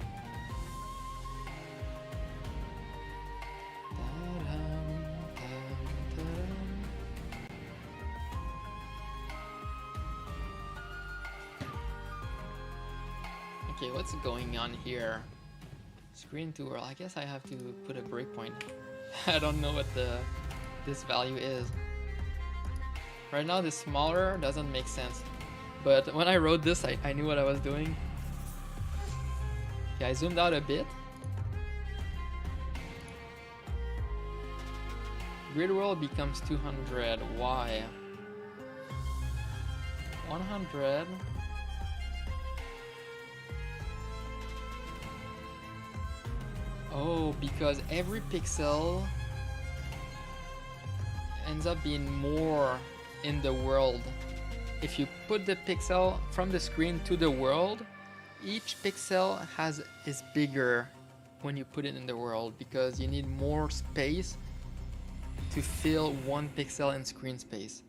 Speaker 1: Okay, what's going on here? Screen to world. I guess I have to put a breakpoint. I don't know what this value is. Right now, this smaller doesn't make sense. But when I wrote this, I knew what I was doing. Okay, I zoomed out a bit. Grid world becomes 200. Why? 100. Oh, because every pixel ends up being more in the world. If you put the pixel from the screen to the world, each pixel is bigger when you put it in the world because you need more space to fill one pixel in screen space.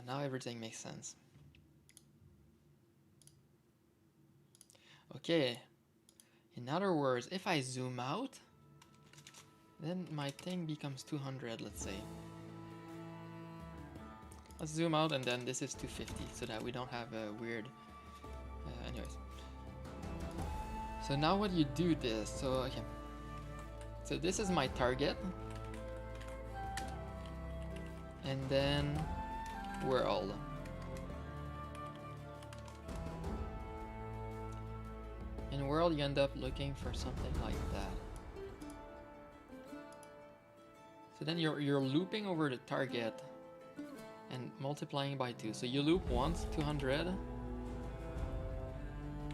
Speaker 1: Now everything makes sense. Okay. In other words, if I zoom out, then my thing becomes 200, let's say. Let's zoom out and then this is 250 so that we don't have a weird... anyways. So now what you do this, so okay. So this is my target. And then world. In world you end up looking for something like that. So then you're looping over the target and multiplying by 2. So you loop once, 200.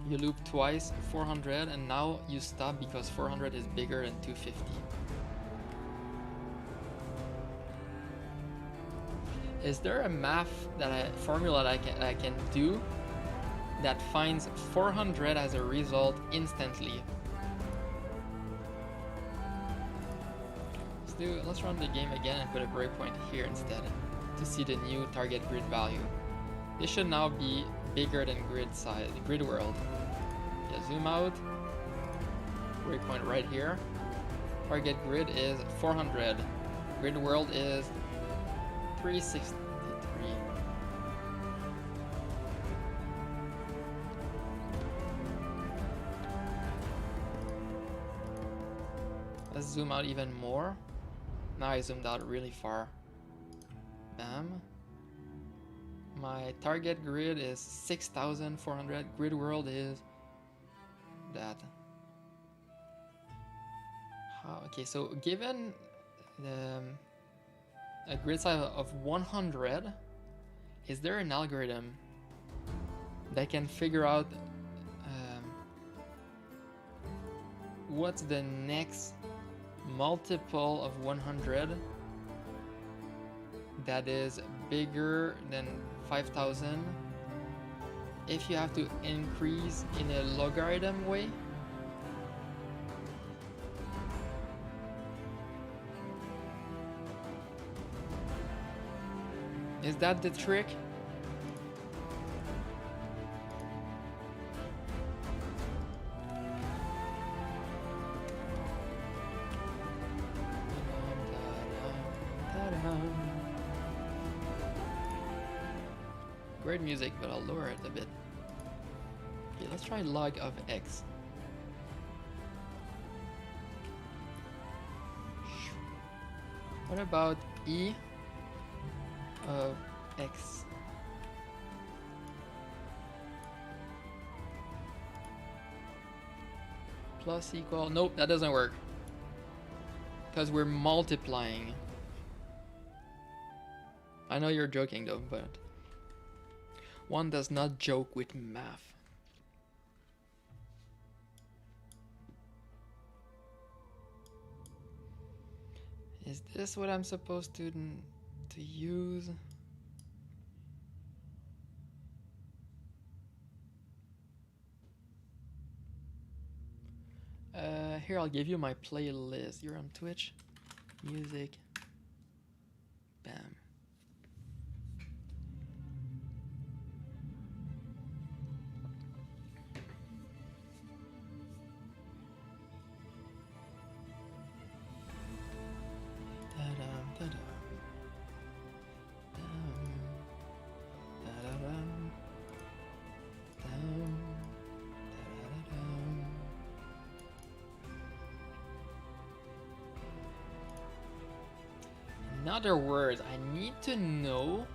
Speaker 1: You loop twice, 400, and now you stop because 400 is bigger than 250. Is there a formula that I can do that finds 400 as a result instantly? Let's run the game again and put a breakpoint here instead to see the new target grid value. This should now be bigger than grid world. Yeah, zoom out. Breakpoint right here. Target grid is 400. Grid world is 363. Let's zoom out even more. Now I zoomed out really far. Bam. My target grid is 6,400. Grid world is that. Okay, so given a grid size of 100, is there an algorithm that can figure out what's the next multiple of 100 that is bigger than 5,000 if you have to increase in a logarithm way? Is that the trick? Great music, but I'll lower it a bit. Okay, let's try log of x. What about e of x? Plus equal, nope, that doesn't work. Because we're multiplying. I know you're joking though, but one does not joke with math. Is this what I'm supposed to use? Here, I'll give you my playlist. You're on Twitch. Music. Bam. In other words, I need to know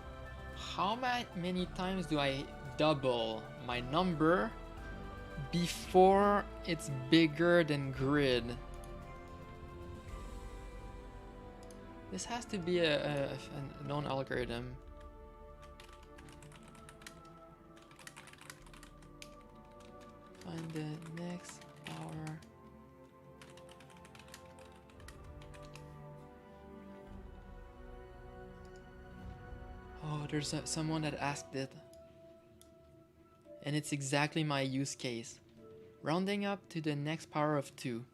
Speaker 1: how many times do I double my number before it's bigger than grid. This has to be a known algorithm. Find the next power. Oh, there's someone that asked it. And it's exactly my use case. Rounding up to the next power of 2.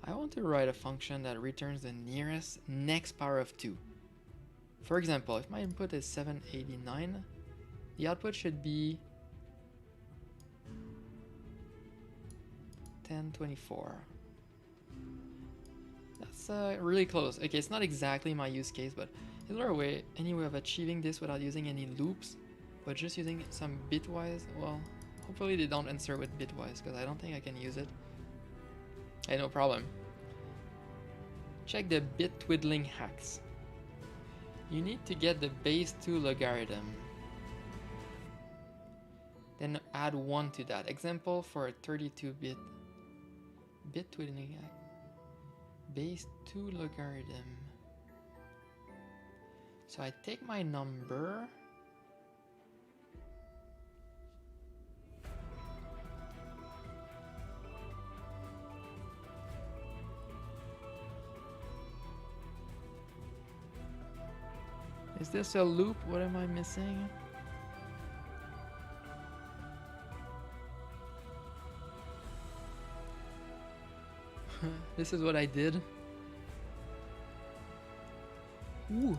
Speaker 1: I want to write a function that returns the nearest next power of 2. For example, if my input is 789, the output should be 1024. That's really close. Okay, it's not exactly my use case, but is there any way of achieving this without using any loops, but just using some bitwise? Well, hopefully they don't answer with bitwise, because I don't think I can use it. Hey, no problem. Check the bit twiddling hacks. You need to get the base 2 logarithm. Then add 1 to that. Example for a 32-bit bit twiddling hack. Base 2 logarithm. So I take my number. Is this a loop? What am I missing? This is what I did. Ooh.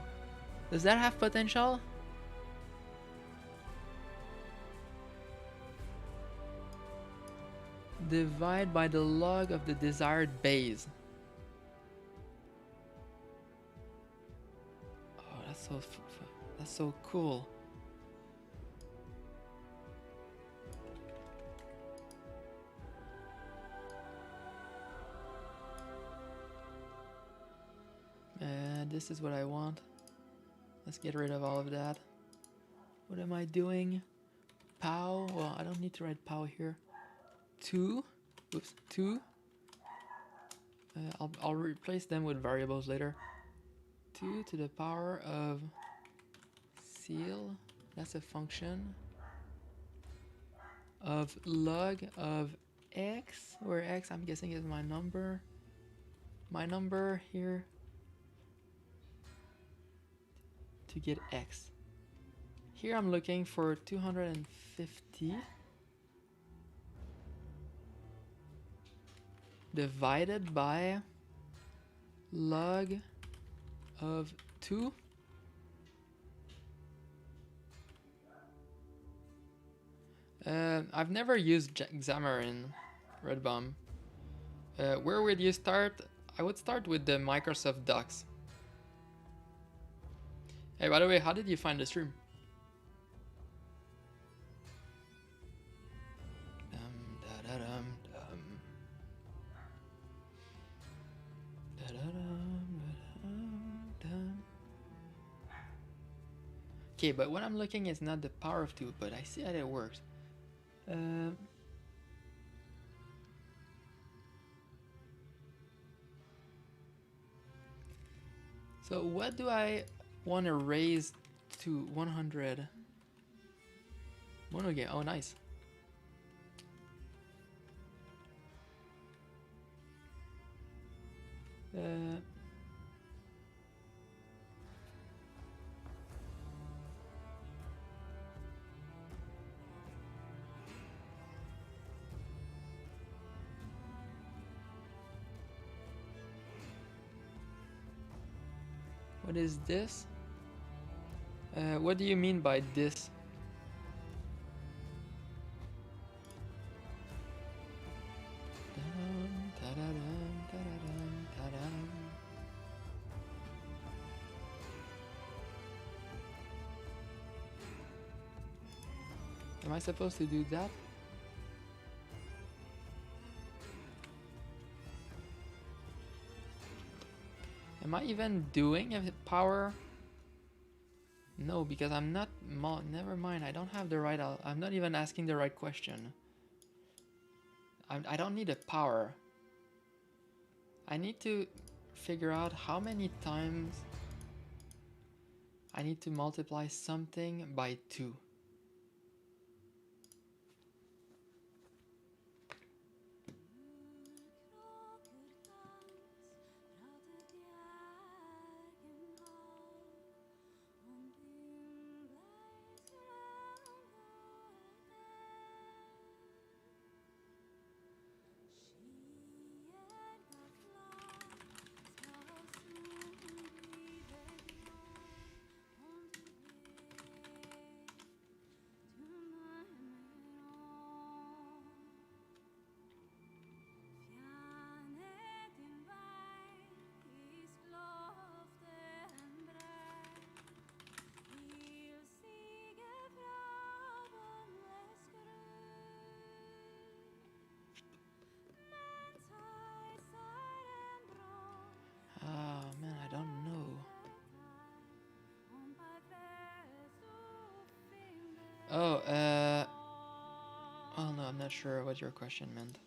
Speaker 1: Does that have potential? Divide by the log of the desired base. Oh, that's so cool. This is what I want. Let's get rid of all of that. What am I doing? Pow. Well, I don't need to write pow here. 2. Oops. 2. I'll replace them with variables later. 2 to the power of seal. That's a function. Of log of x, where x I'm guessing is my number. My number here. To get x. Here I'm looking for 250 divided by log of 2. I've never used Xamarin, Redbomb. Where would you start? I would start with the Microsoft Docs. Hey, by the way, how did you find the stream? Okay, but what I'm looking is not the power of 2, but I see that it works. So what do I want to raise to 100? Monogame, oh nice. What is this? What do you mean by this? Am I supposed to do that? Am I even doing a power? No, because I'm not. Never mind. I don't have the right. I'm not even asking the right question. I don't need a power. I need to figure out how many times I need to multiply something by 2. Man, I don't know. Oh, oh no, I'm not sure what your question meant.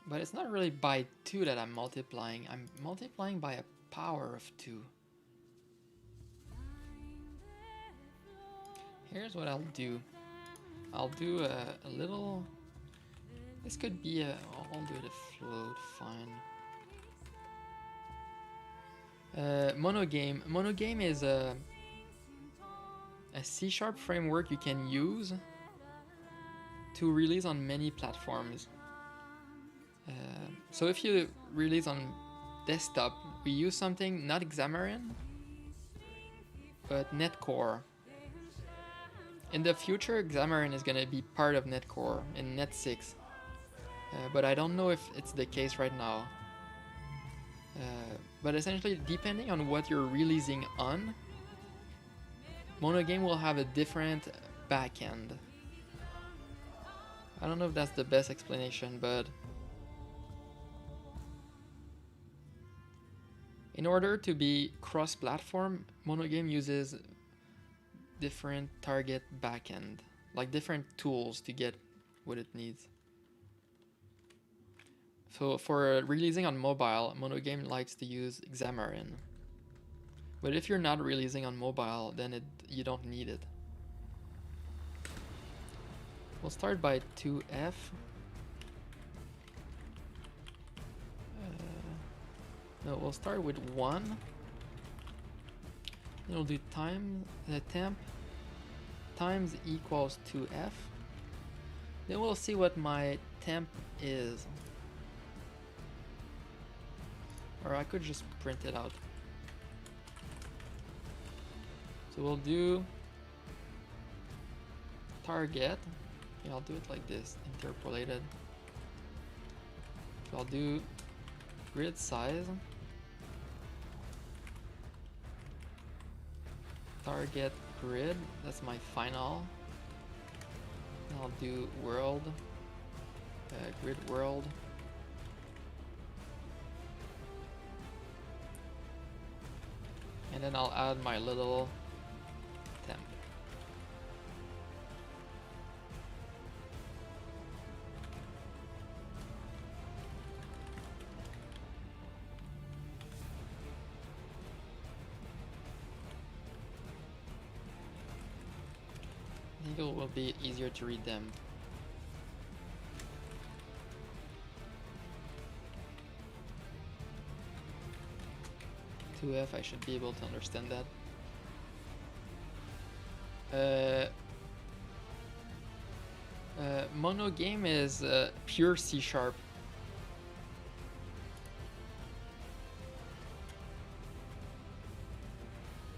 Speaker 1: But it's not really by 2 that I'm multiplying. I'm multiplying by a power of 2. Here's what I'll do. I'll do a little... This could be a... I'll do it a float, fine. Monogame. Monogame is a C# framework you can use to release on many platforms. So if you release on desktop, we use something not Xamarin, but Netcore. In the future, Xamarin is going to be part of Netcore in Net 6, but I don't know if it's the case right now. But essentially, depending on what you're releasing on, Monogame will have a different backend. I don't know if that's the best explanation, but in order to be cross-platform, Monogame uses different target backend, like different tools to get what it needs. So for releasing on mobile, Monogame likes to use Xamarin. But if you're not releasing on mobile, then you don't need it. We'll start by 2F. No, we'll start with 1. Then we'll do temp times equals 2F. Then we'll see what my temp is. Or I could just print it out. So we'll do target. Yeah, I'll do it like this, interpolated. So I'll do grid size. Target grid, that's my final. I'll do world, grid world. And then I'll add my little temp. I think it will be easier to read them. F, I should be able to understand that. Mono game is pure C#.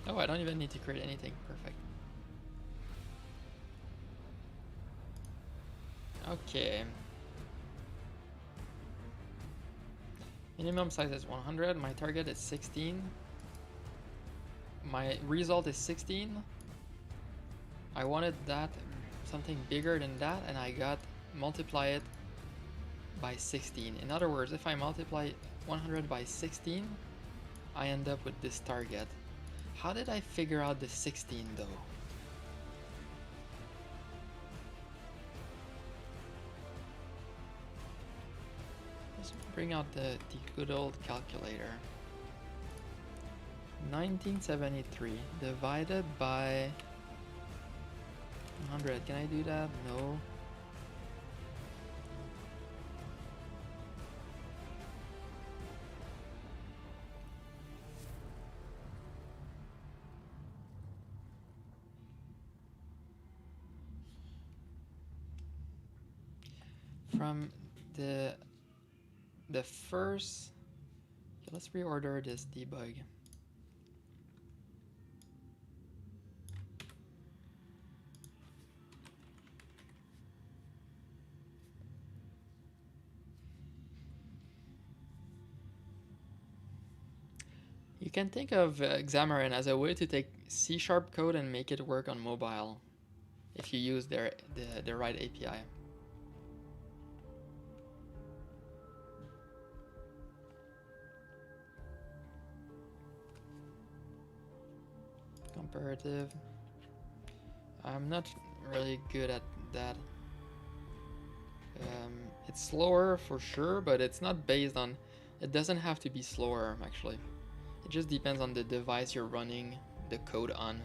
Speaker 1: Oh, I don't even need to create anything. Perfect. Okay. Minimum size is 100. My target is 16. My result is 16. I wanted that something bigger than that, and I got multiply it by 16. In other words, if I multiply 100 by 16, I end up with this target. How did I figure out the 16 though? Let's bring out the good old calculator. 1973 divided by 100. Can I do that? No. From the first, okay, let's reorder this debug. You can think of Xamarin as a way to take C# code and make it work on mobile if you use the right API. Comparative. I'm not really good at that. It's slower for sure, but it's not based on... It doesn't have to be slower, actually. It just depends on the device you're running the code on.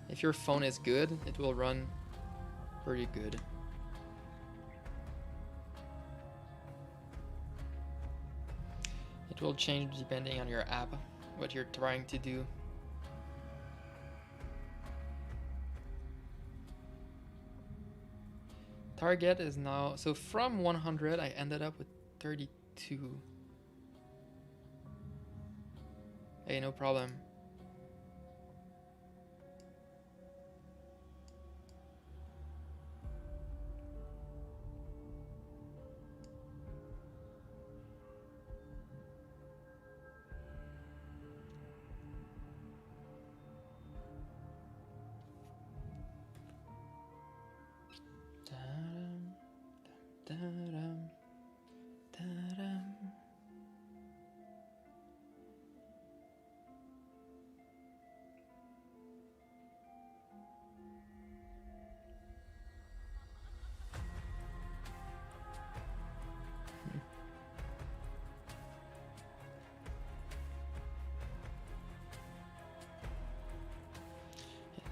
Speaker 1: If your phone is good, it will run pretty good. It will change depending on your app, what you're trying to do. Target is now, so from 100 I ended up with 32. Hey, no problem.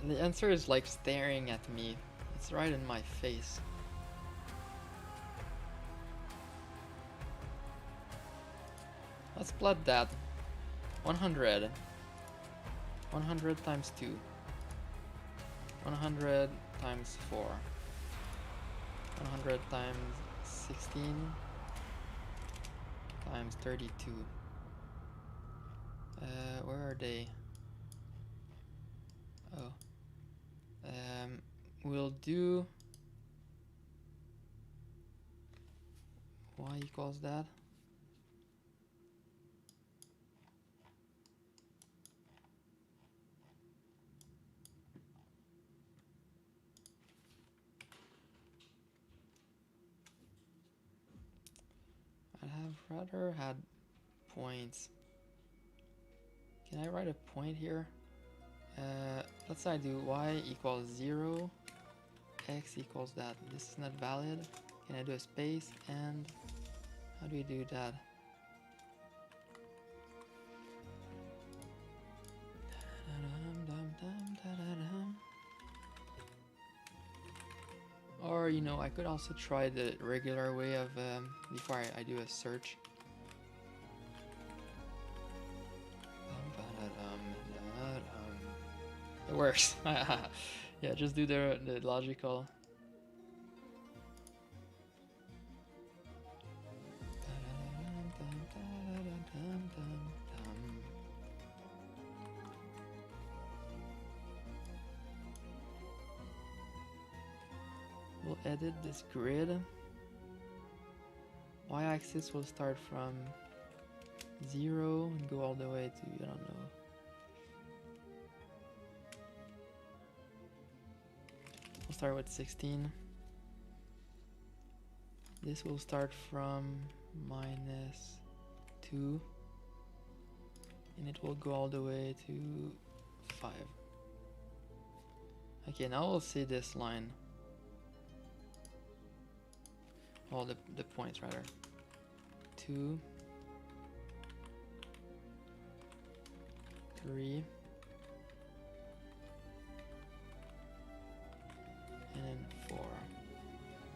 Speaker 1: The answer is like staring at me. It's right in my face. Let's plot that. 100. 100 times 2. 100 times 4. 100 times 16 times 32. Where are they? Oh. We'll do y equals that. I'd have rather had points. Can I write a point here? Let's say I do y equals 0, x equals that. This is not valid. Can I do a space? And how do we do that? Or, you know, I could also try the regular way of, before I do a search. It works. Yeah, just do the logical. We'll edit this grid. Y-axis will start from 0 and go all the way to, I don't know. We'll start with 16. This will start from -2 and it will go all the way to 5. Okay, now we'll see this line. Well, the points rather. 2, 3, and then 4.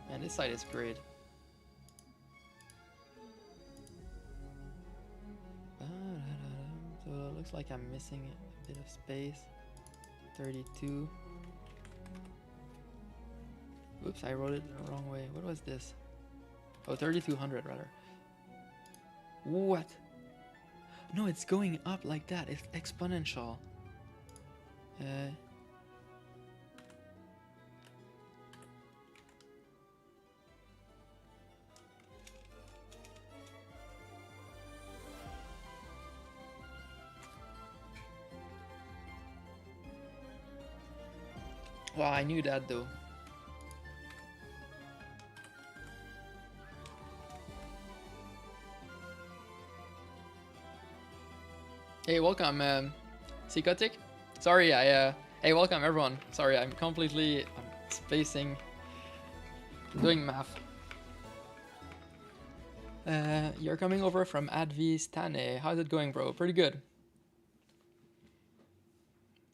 Speaker 1: And this side is great. So it looks like I'm missing a bit of space. 32. Oops, I wrote it the wrong way. What was this? Oh, 3200 rather. What? No, it's going up like that. It's exponential. Wow, I knew that though. Hey, welcome, Psychotic. Sorry, hey, welcome everyone. Sorry, I'm spacing, doing math. You're coming over from Advi Stane. How's it going, bro? Pretty good.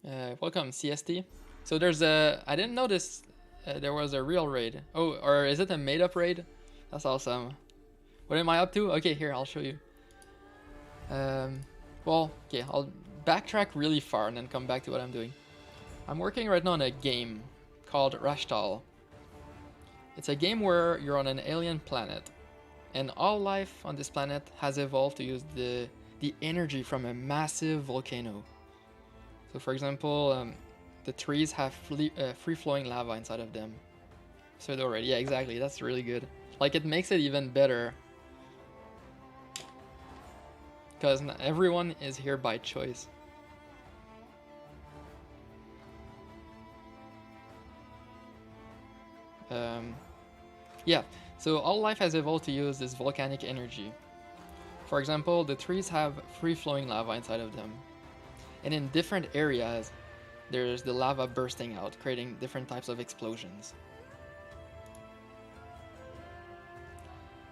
Speaker 1: Welcome, CST. So there's I didn't notice there was a real raid. Oh, or is it a made-up raid? That's awesome. What am I up to? Okay, here, I'll show you. Well, okay, I'll backtrack really far and then come back to what I'm doing. I'm working right now on a game called Rashtal. It's a game where you're on an alien planet, and all life on this planet has evolved to use the energy from a massive volcano. So for example, the trees have free-flowing lava inside of them. So already, yeah, exactly, that's really good. Like, it makes it even better. Because everyone is here by choice. Yeah, so all life has evolved to use this volcanic energy. For example, the trees have free-flowing lava inside of them. And in different areas, there's the lava bursting out, creating different types of explosions.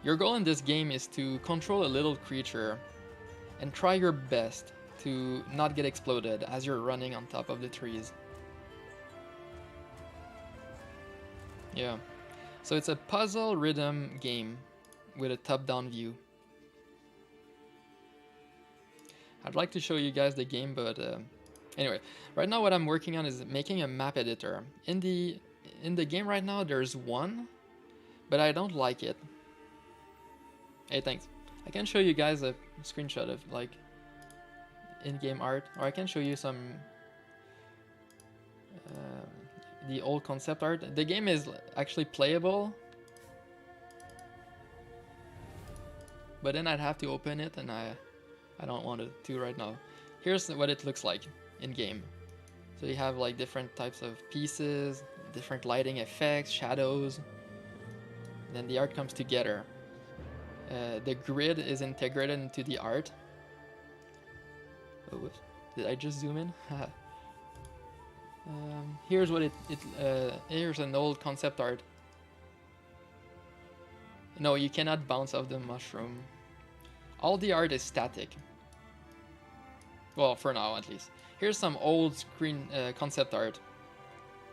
Speaker 1: Your goal in this game is to control a little creature and try your best to not get exploded as you're running on top of the trees. Yeah, so it's a puzzle rhythm game with a top-down view. I'd like to show you guys the game, but anyway, right now what I'm working on is making a map editor. In the game right now, there's one, but I don't like it. Hey, thanks. I can show you guys a screenshot of like in-game art, or I can show you some the old concept art. The game is actually playable, but then I'd have to open it, and I don't want to right now. Here's what it looks like in game. So you have like different types of pieces, different lighting effects, shadows. Then the art comes together. The grid is integrated into the art. Oh, whoops. Did I just zoom in? Here's what here's an old concept art. No, you cannot bounce off the mushroom. All the art is static. Well, for now at least. Here's some old screen concept art.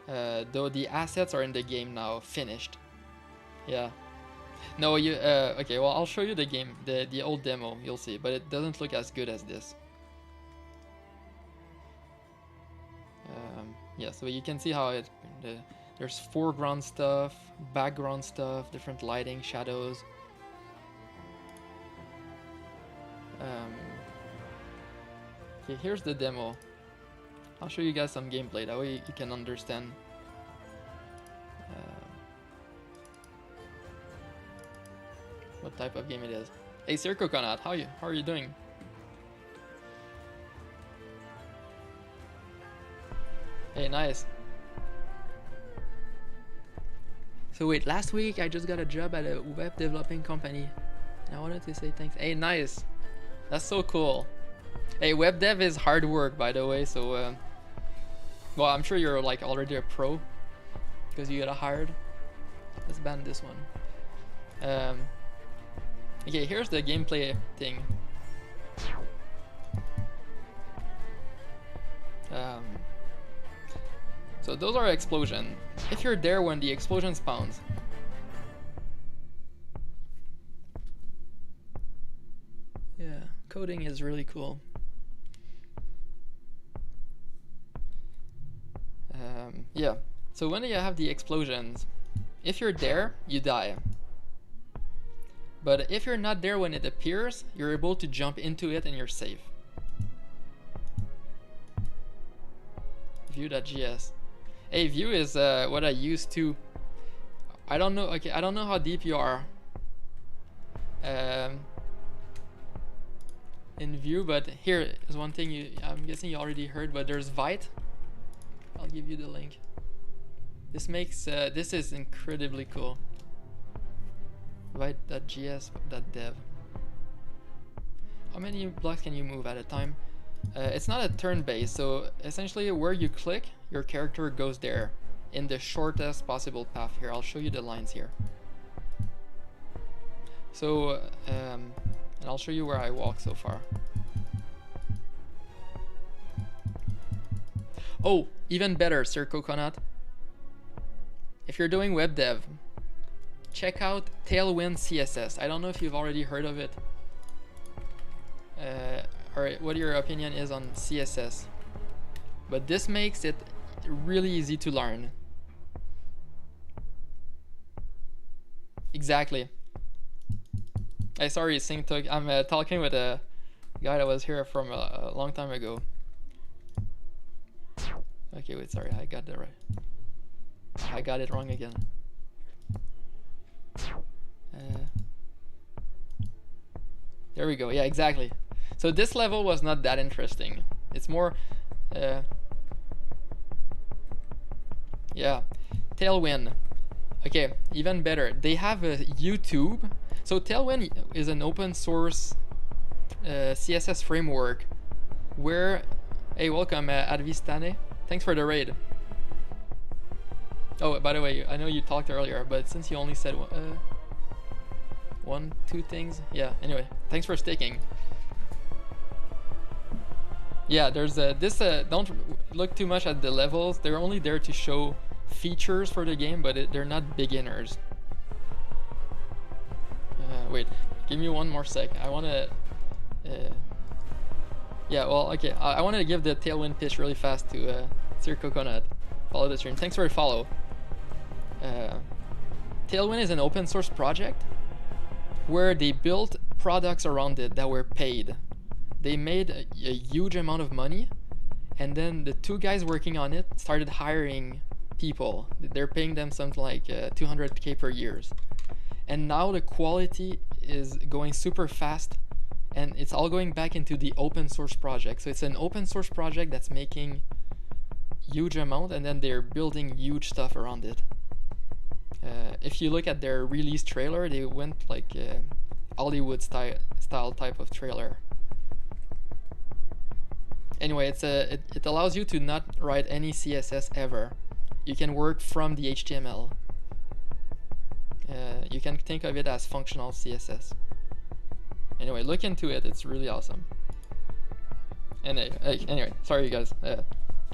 Speaker 1: Though the assets are in the game now, finished. Yeah. No, you. Okay, well, I'll show you the game, the old demo. You'll see, but it doesn't look as good as this. Yeah, so you can see how there's foreground stuff, background stuff, different lighting, shadows. Okay, here's the demo. I'll show you guys some gameplay, that way you can understand. What type of game it is. Hey, Sir Coconut, how are you doing? Hey, nice. So wait, last week I just got a job at a web developing company. I wanted to say thanks. Hey, nice. That's so cool. Hey, web dev is hard work, by the way. So, well, I'm sure you're like already a pro because you got hired. Let's ban this one. Okay, here's the gameplay thing. So those are explosions. If you're there when the explosion spawns. Yeah, coding is really cool. Yeah, so when you have the explosions, if you're there, you die. But if you're not there when it appears, you're able to jump into it and you're safe. Vue.js. Hey, Vue is what I use to. I don't know. Okay, I don't know how deep you are in Vue, but here is one thing I'm guessing you already heard. But there's Vite. I'll give you the link. This makes this is incredibly cool. Vite.js.dev. How many blocks can you move at a time? It's not a turn-based, so essentially where you click, your character goes there in the shortest possible path. Here, I'll show you the lines here. So, and I'll show you where I walk so far. Oh, even better, Sir Coconut. If you're doing web dev, check out Tailwind CSS. I don't know if you've already heard of it. Or what your opinion is on CSS. But this makes it really easy to learn. Exactly. Hey, sorry, I'm talking with a guy that was here from a long time ago. Okay, wait, sorry, I got that right. I got it wrong again. There we go. Yeah, exactly. So this level was not that interesting. It's more, yeah, Tailwind. Okay, even better. They have a YouTube. So Tailwind is an open source CSS framework where, hey, welcome Advistane. Thanks for the raid. Oh, by the way, I know you talked earlier, but since you only said two things, yeah. Anyway, thanks for sticking. Yeah, there's this. Don't look too much at the levels. They're only there to show features for the game, but they're not beginners. Wait, give me one more sec. I want to. Yeah, well, okay. I wanted to give the Tailwind pitch really fast to Sir Coconut. Follow the stream. Thanks for the follow. Tailwind is an open source project where they built products around it that were paid. They made a huge amount of money, and then the 2 guys working on it started hiring people. They're paying them something like 200k per year. And now the quality is going super fast, and it's all going back into the open source project. So it's an open source project that's making huge amount, and then they're building huge stuff around it. If you look at their release trailer, they went like Hollywood style type of trailer. Anyway, it allows you to not write any CSS ever. You can work from the HTML. You can think of it as functional CSS. Anyway, look into it. It's really awesome. And anyway, sorry you guys.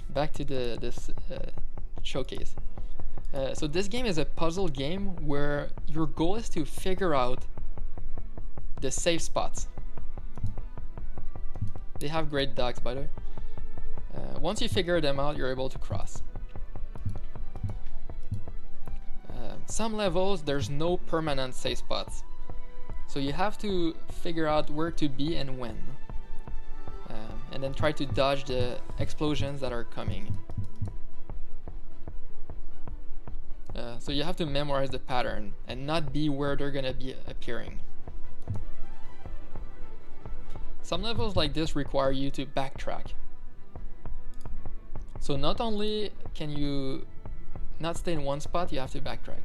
Speaker 1: Back to this showcase. So this game is a puzzle game where your goal is to figure out the safe spots. They have great dogs, by the way. Once you figure them out, you're able to cross. Some levels, there's no permanent safe spots. So you have to figure out where to be and when. And then try to dodge the explosions that are coming. So you have to memorize the pattern and not be where they're gonna be appearing. Some levels like this require you to backtrack. So not only can you not stay in one spot, you have to backtrack.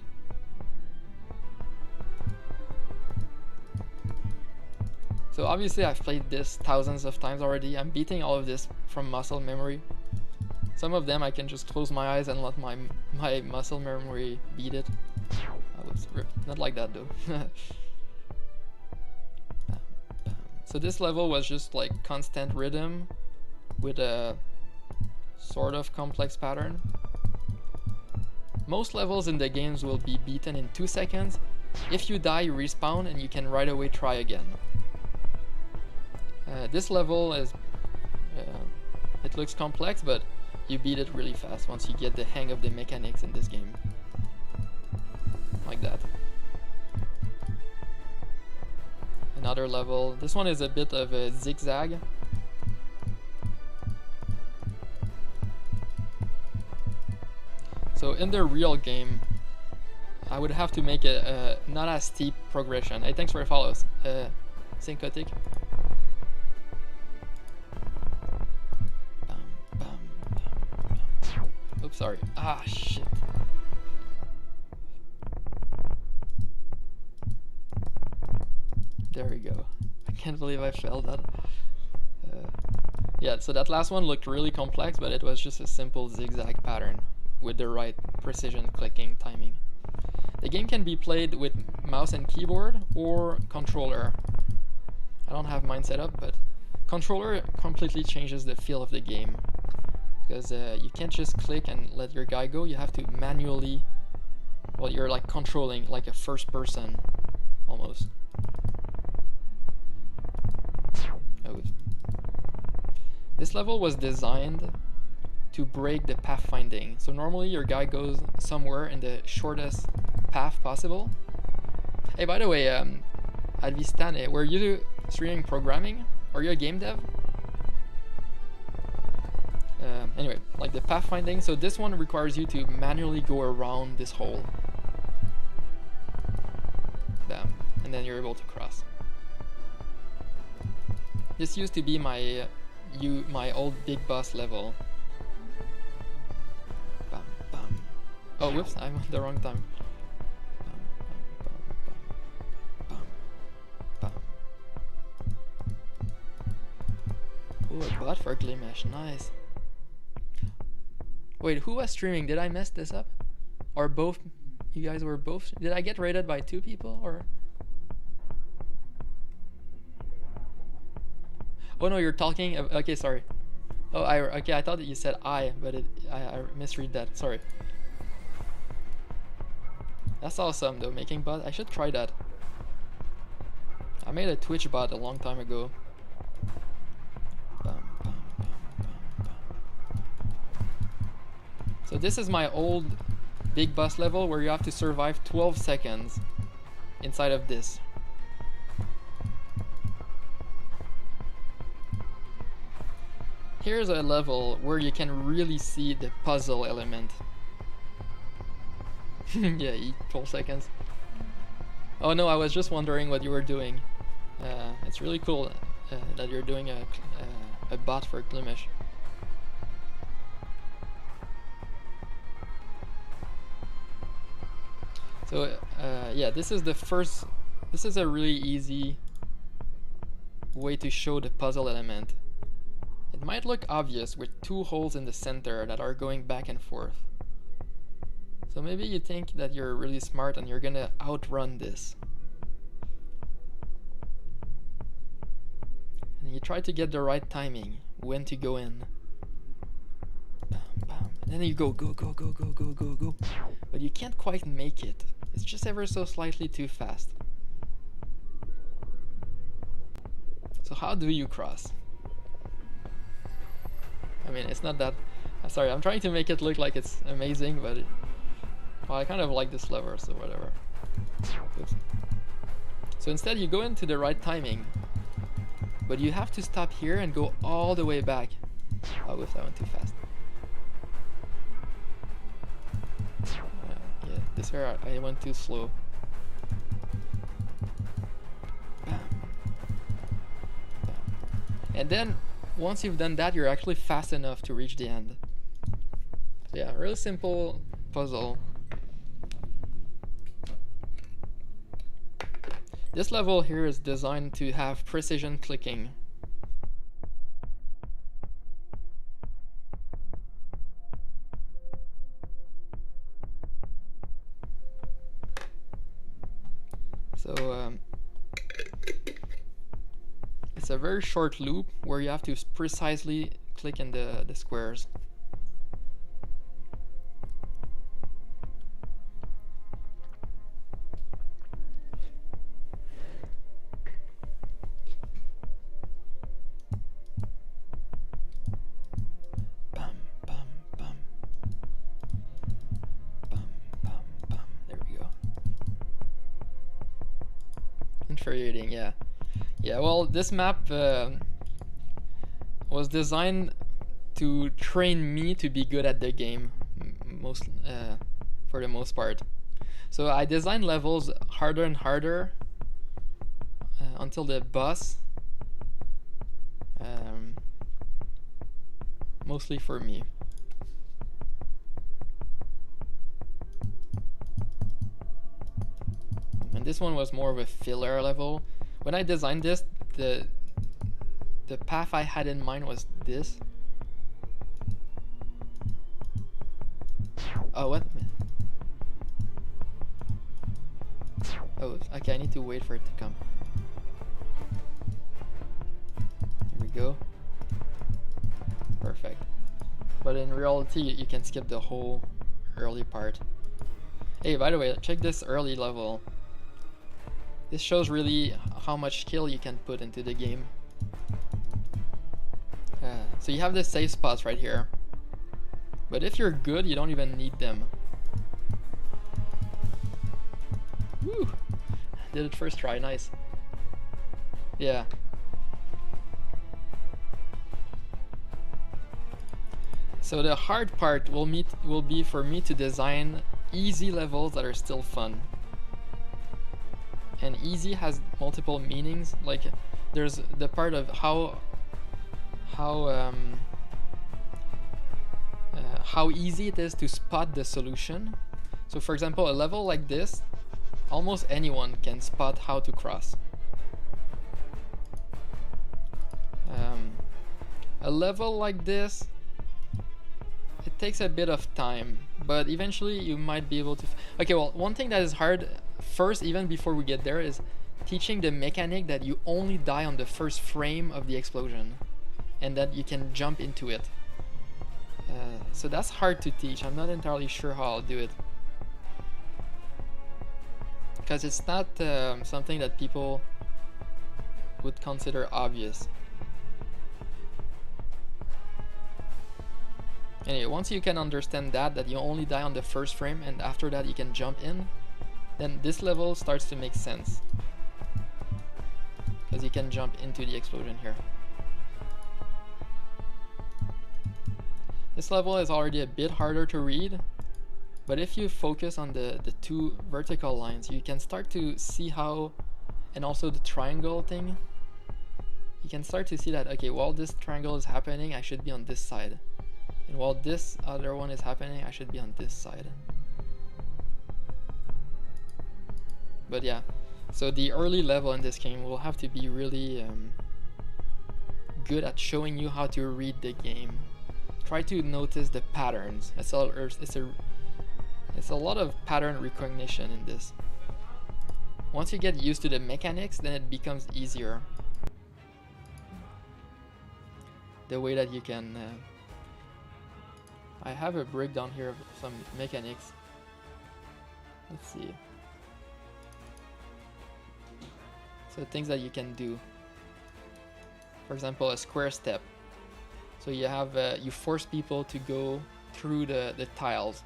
Speaker 1: So obviously I've played this thousands of times already. I'm beating all of this from muscle memory. Some of them I can just close my eyes and let my muscle memory beat it. Whoops, not like that though. So this level was just like constant rhythm with a sort of complex pattern. Most levels in the games will be beaten in 2 seconds. If you die, you respawn and you can right away try again. This level is, it looks complex, but you beat it really fast once you get the hang of the mechanics in this game. Like that. Another level. This one is a bit of a zigzag. So in the real game, I would have to make a not as steep progression. Hey, thanks for the follows, Syncotic. Oops, sorry. Ah, shit. There we go. I can't believe I failed that. Yeah, so that last one looked really complex, but it was just a simple zigzag pattern with the right precision clicking timing. The game can be played with mouse and keyboard or controller. I don't have mine set up, but controller completely changes the feel of the game. Because you can't just click and let your guy go, you have to manually, well, you're like controlling like a first person almost. Oh. This level was designed to break the pathfinding. So normally your guy goes somewhere in the shortest path possible. Hey, by the way, Advistane, were you streaming programming? Are you a game dev? Anyway, like the pathfinding, so this one requires you to manually go around this hole. Bam, and then you're able to cross. This used to be my old big boss level. Bam, bam. Oh, whoops, I went the wrong time. Bam, bam, bam, bam. Oh, a bot for Glimesh, nice. Wait, who was streaming? Did I mess this up? Or both? You guys were both? Did I get raided by 2 people or? Oh no, you're talking. Okay, sorry. Oh, okay. I thought that you said I, but I misread that. Sorry. That's awesome though. Making bot. I should try that. I made a Twitch bot a long time ago. So this is my old big boss level where you have to survive 12 seconds inside of this. Here's a level where you can really see the puzzle element. Yeah, 12 seconds. Oh no, I was just wondering what you were doing. It's really cool that you're doing a bot for Glimish. So yeah, this is a really easy way to show the puzzle element. It might look obvious with two holes in the center that are going back and forth. So maybe you think that you're really smart and you're gonna outrun this. And you try to get the right timing, when to go in. Bam, bam. And then you go. But you can't quite make it. It's just ever so slightly too fast. So how do you cross? I mean, it's not that... sorry, I'm trying to make it look like it's amazing, but... well, I kind of like this lever, so whatever. Oops. So instead, you go into the right timing. But you have to stop here and go all the way back. Oh, whoops, I went too fast. Yeah, this here, I went too slow. Bam. Bam. And then... once you've done that, you're actually fast enough to reach the end. So yeah, really simple puzzle. This level here is designed to have precision clicking. So it's a very short loop where you have to precisely click in the squares. Bam, bam, bam. Bam, bam, bam. There we go. Infuriating, yeah. Yeah, well, this map was designed to train me to be good at the game, for the most part. So I designed levels harder and harder until the boss, mostly for me. And this one was more of a filler level. When I designed this, the path I had in mind was this. Oh, what? Oh, okay, I need to wait for it to come. Here we go. Perfect. But in reality, you can skip the whole early part. Hey, by the way, check this early level. This shows really how much skill you can put into the game. So you have the safe spots right here. But if you're good, you don't even need them. Woo! Did it first try, nice. Yeah. So the hard part will be for me to design easy levels that are still fun. And easy has multiple meanings. Like there's the part of how easy it is to spot the solution. So for example, a level like this, almost anyone can spot how to cross. A level like this, it takes a bit of time, but eventually you might be able to... Okay, well, one thing that is hard first, even before we get there, is teaching the mechanic that you only die on the first frame of the explosion and that you can jump into it. So that's hard to teach. I'm not entirely sure how I'll do it, because it's not something that people would consider obvious. Anyway, once you can understand that you only die on the first frame and after that you can jump in, then this level starts to make sense. Because you can jump into the explosion here. This level is already a bit harder to read, but if you focus on the two vertical lines, you can start to see how, and also the triangle thing, you can start to see that, okay, while this triangle is happening, I should be on this side. And while this other one is happening, I should be on this side. But yeah, so the early level in this game will have to be really good at showing you how to read the game. Try to notice the patterns. It's a lot of pattern recognition in this. Once you get used to the mechanics, then it becomes easier. The way that you can... I have a breakdown here of some mechanics. Let's see. So things that you can do. For example, a square step. So you have you force people to go through the tiles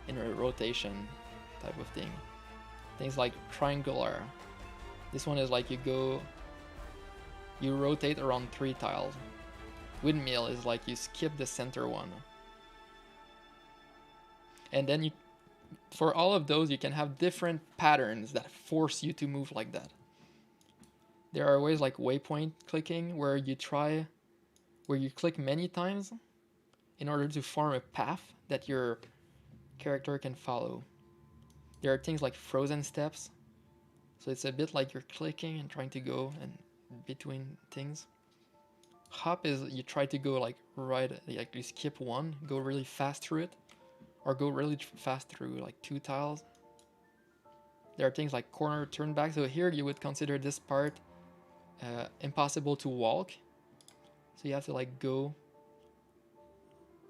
Speaker 1: in a rotation type of thing. Things like triangular. This one is like you rotate around 3 tiles. Windmill is like you skip the center one. And then you, for all of those, you can have different patterns that force you to move like that. There are ways like waypoint clicking where you click many times in order to form a path that your character can follow. There are things like frozen steps. So it's a bit like you're clicking and trying to go and between things. Hop is you try to go like like you skip one, go really fast through it, or go really fast through like 2 tiles. There are things like corner turn back. So here you would consider this part impossible to walk. So you have to like go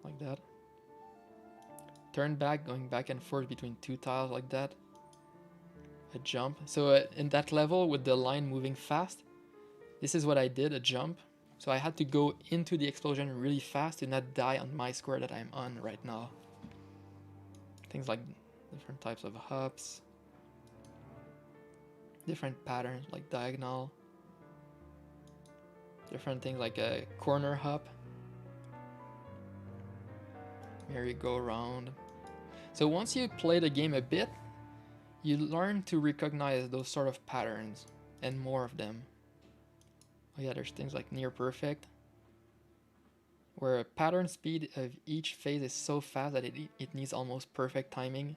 Speaker 1: like that. Turn back, going back and forth between 2 tiles like that. A jump. So in that level with the line moving fast, this is what I did, a jump. So I had to go into the explosion really fast to not die on my square that I'm on right now. Things like different types of hops. Different patterns like diagonal. Different things like a corner hop. Merry-go-round. So once you play the game a bit, you learn to recognize those sort of patterns and more of them. Oh yeah, there's things like near perfect, where a pattern speed of each phase is so fast that it needs almost perfect timing.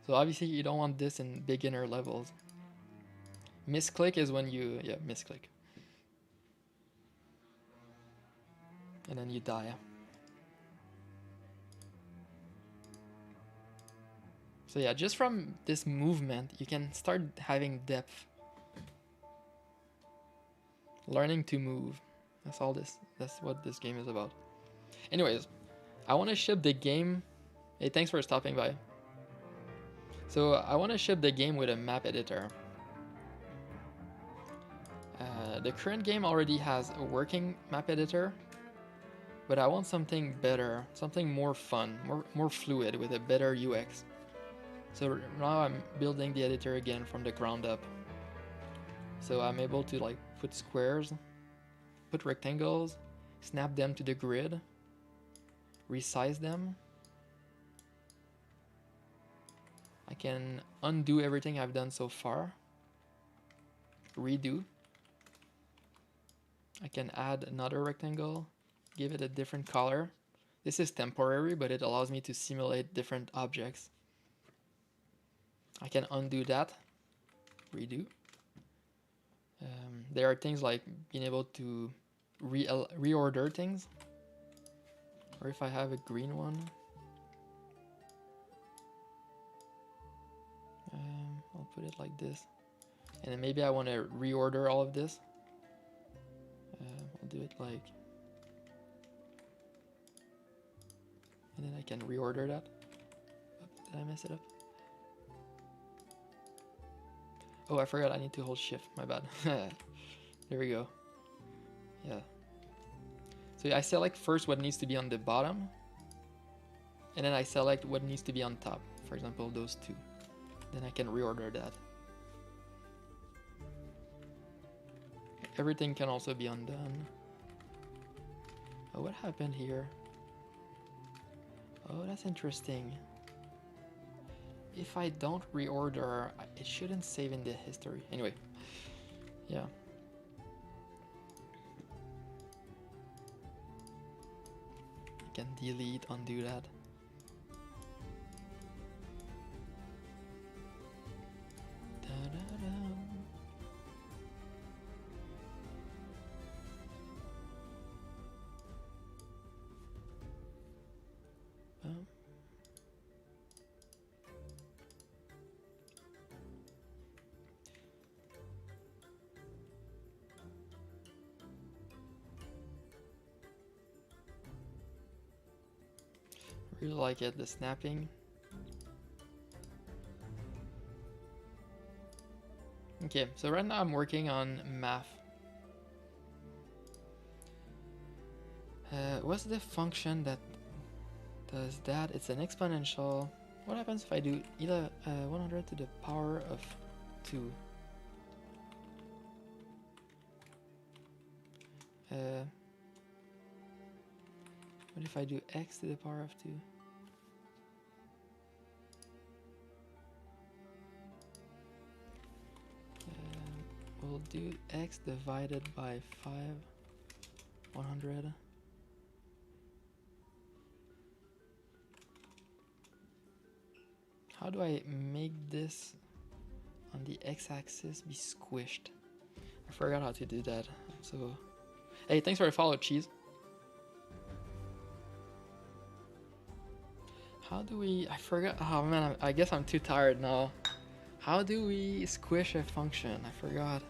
Speaker 1: So obviously you don't want this in beginner levels. Misclick is when you, misclick. And then you die. So yeah, just from this movement, you can start having depth. Learning to move. That's what this game is about. Anyways, I want to ship the game. Hey, thanks for stopping by. So I want to ship the game with a map editor. The current game already has a working map editor, but I want something better, something more fun, more fluid with a better UX. So now I'm building the editor again from the ground up. So I'm able to like put squares, put rectangles, snap them to the grid, resize them. I can undo everything I've done so far, redo. I can add another rectangle, give it a different color. This is temporary, but it allows me to simulate different objects. I can undo that, redo. There are things like being able to reorder things. Or if I have a green one, I'll put it like this. And then maybe I want to reorder all of this. I'll do it like... And then I can reorder that. Oops, did I mess it up? Oh, I forgot I need to hold shift, my bad. There we go. Yeah. So I select first what needs to be on the bottom. and then I select what needs to be on top. For example, those two. Then I can reorder that. Everything can also be undone. Oh, what happened here? Oh, that's interesting. If I don't reorder, it shouldn't save in the history. Anyway, yeah. I can delete, undo that. Really like it, the snapping. Okay, so right now I'm working on math. What's the function that does that? It's an exponential. What happens if I do 100 to the power of 2? What if I do x to the power of 2? We'll do x divided by 5, 100. How do I make this on the x-axis be squished? I forgot how to do that. So, hey, thanks for the follow, Cheese. How do we... I forgot... Oh man, I guess I'm too tired now. How do we squish a function? I forgot.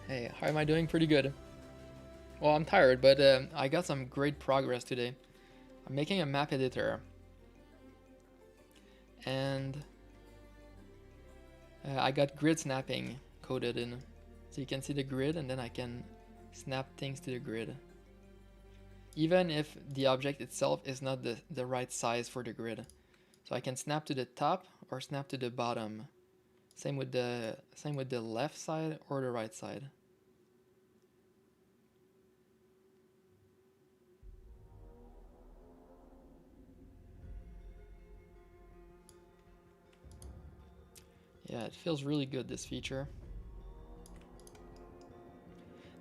Speaker 1: Hey, how am I doing? Pretty good. Well, I'm tired, but I got some great progress today. I'm making a map editor. And I got grid snapping coded in. So you can see the grid, and then I can snap things to the grid. Even if the object itself is not the right size for the grid. So I can snap to the top or snap to the bottom. Same with the left side or the right side. Yeah, it feels really good, this feature.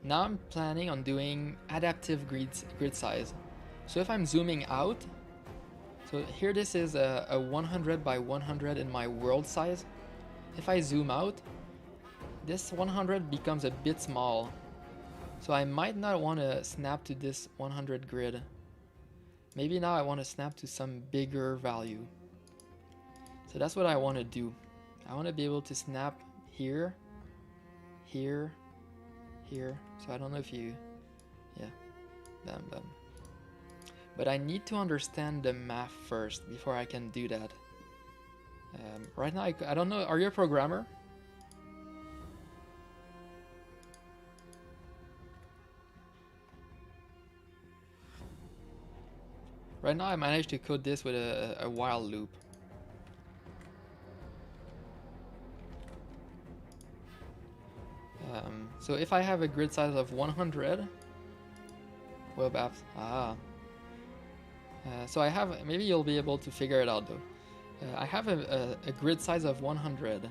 Speaker 1: Now I'm planning on doing adaptive grid size. So if I'm zooming out, so here this is a 100 by 100 in my world size. If I zoom out, this 100 becomes a bit small. So I might not want to snap to this 100 grid. Maybe now I want to snap to some bigger value. So that's what I want to do. I want to be able to snap here, here, here. So I don't know if you, yeah, bam, bam. But I need to understand the math first before I can do that. Right now, I don't know, are you a programmer? Right now I managed to code this with a while loop. So if I have a grid size of 100, web apps, so I have, maybe you'll be able to figure it out though. I have a grid size of 100.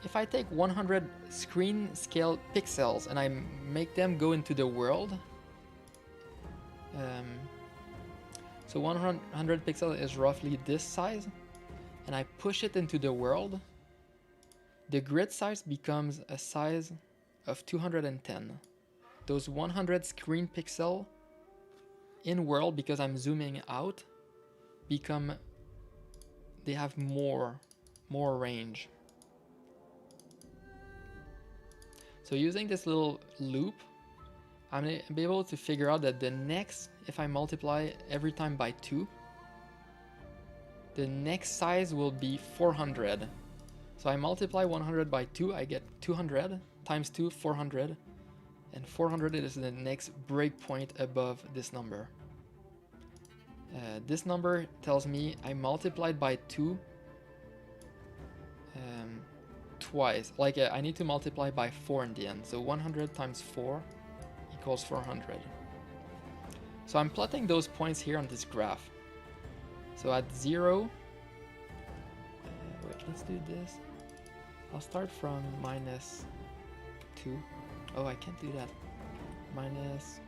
Speaker 1: If I take 100 screen scale pixels and I make them go into the world, so 100 pixels is roughly this size, and I push it into the world, the grid size becomes a size of 210. Those 100 screen pixel in world, because I'm zooming out, they have more range. So using this little loop, I'm going to be able to figure out that the next, if I multiply every time by 2, the next size will be 400. So I multiply 100 by 2, I get 200 times 2, 400. and 400 is the next breakpoint above this number. This number tells me I multiplied by 2 twice. Like I need to multiply by 4 in the end. So 100 times 4 equals 400. So I'm plotting those points here on this graph. So at 0, wait, let's do this. I'll start from minus 2. Oh, I can't do that. Minus.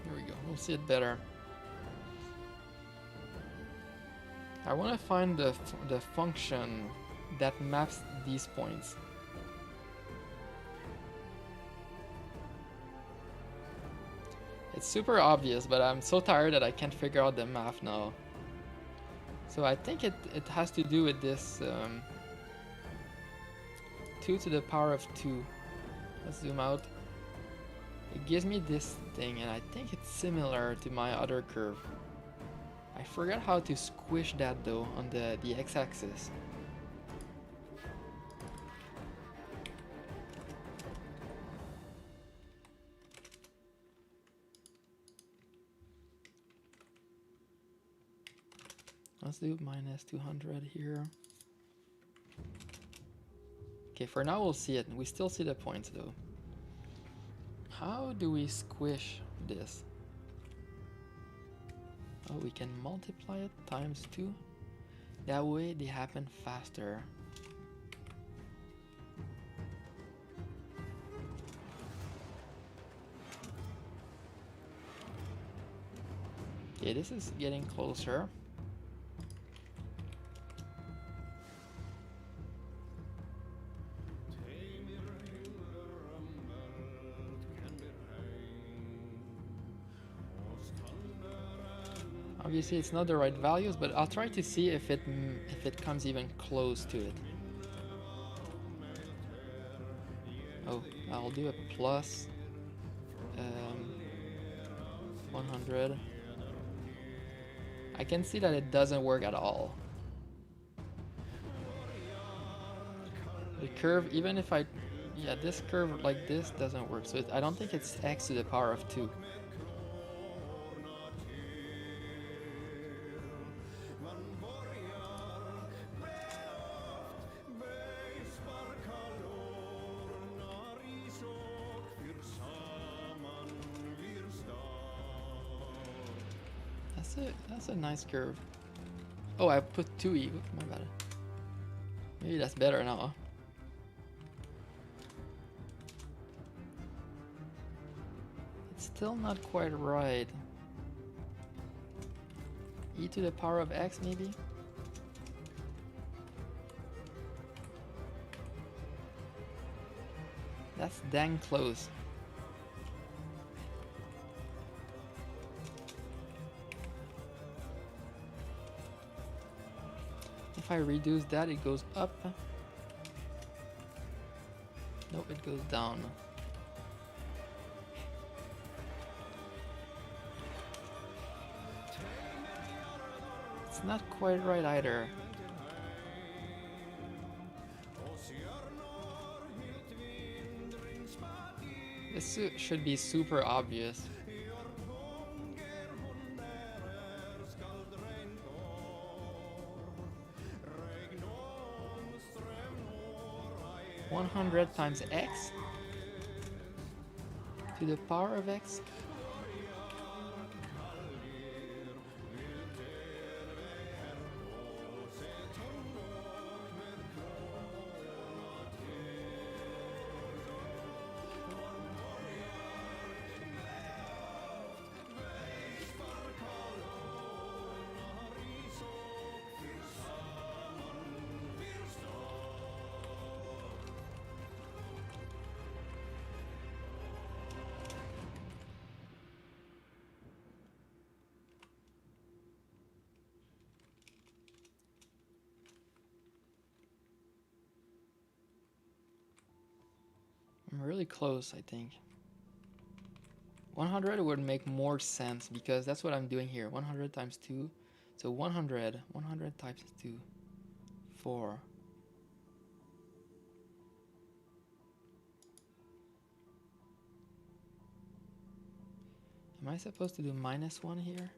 Speaker 1: There we go. We'll see it better. I want to find the function that maps these points. It's super obvious, but I'm so tired that I can't figure out the math now. So I think it has to do with this 2 to the power of 2. Let's zoom out. It gives me this thing, and I think it's similar to my other curve. I forgot how to squish that though on the x-axis. Let's do minus 200 here. Okay, for now we'll see it. We still see the points though. How do we squish this? Oh, we can multiply it times 2. That way they happen faster. Okay, this is getting closer. Obviously it's not the right values, but I'll try to see if it comes even close to it. Oh, I'll do a plus 100. I can see that it doesn't work at all. The curve, even if yeah, this curve like this doesn't work. So I don't think it's x to the power of 2. That's a nice curve. Oh, I put 2e. My bad. Maybe that's better now. It's still not quite right. E to the power of x, maybe? That's dang close. If I reduce that, it goes up. Nope, it goes down. It's not quite right either. This should be super obvious. $100 times x to the power of x. I'm really close, I think. 100 would make more sense because that's what I'm doing here. 100 times 2. So 100 times 2. 4. Am I supposed to do -1 here?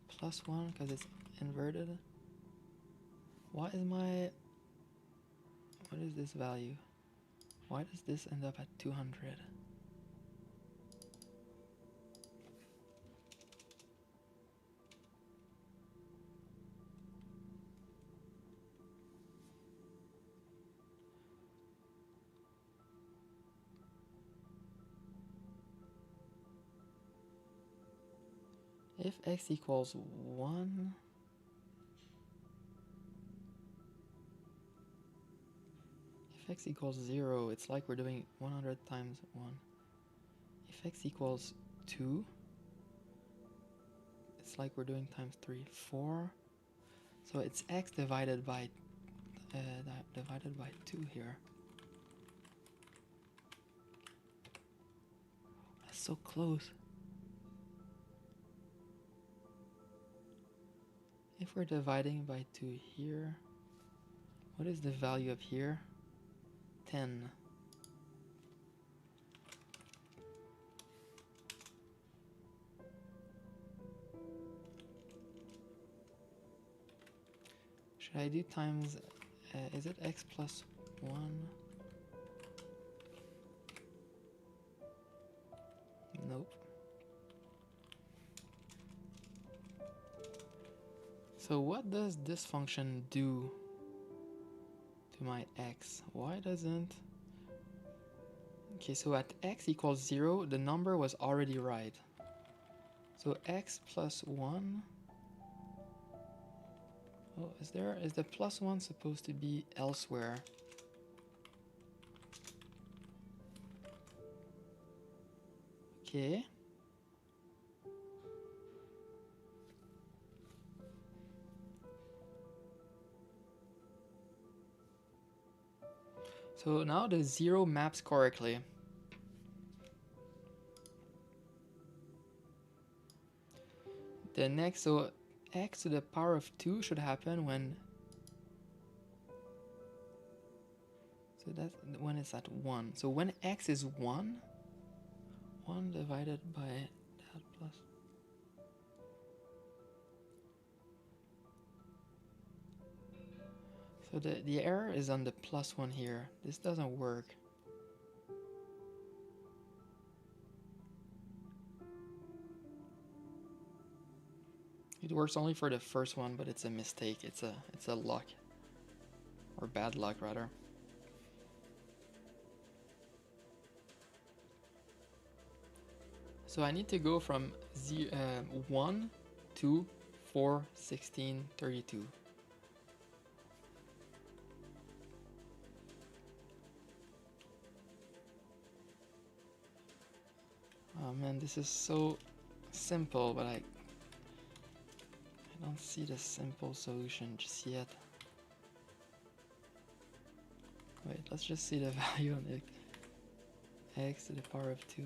Speaker 1: +1 because it's inverted. What is this value? Why does this end up at 200? If x equals 1, if x equals 0, it's like we're doing 100 times 1. If x equals 2, it's like we're doing times 3, 4. So it's x divided by 2 here. That's so close. If we're dividing by 2 here, what is the value of here? 10. Should I do times, is it x plus 1? Nope. So what does this function do to my x? Why doesn't... Okay, so at x equals 0, the number was already right. So x plus 1... Oh, is the plus 1 supposed to be elsewhere? Okay. So now the 0 maps correctly. The next, so x to the power of 2 should happen when... So that's when it's at 1. So when x is 1, 1 divided by that plus... So the error is on the plus 1 here. This doesn't work. It works only for the first one, but it's a mistake. It's a luck. Or bad luck, rather. So I need to go from 1 to 4, 16, 32. Oh man, this is so simple, but I don't see the simple solution just yet. Wait, let's just see the value on it. X to the power of 2.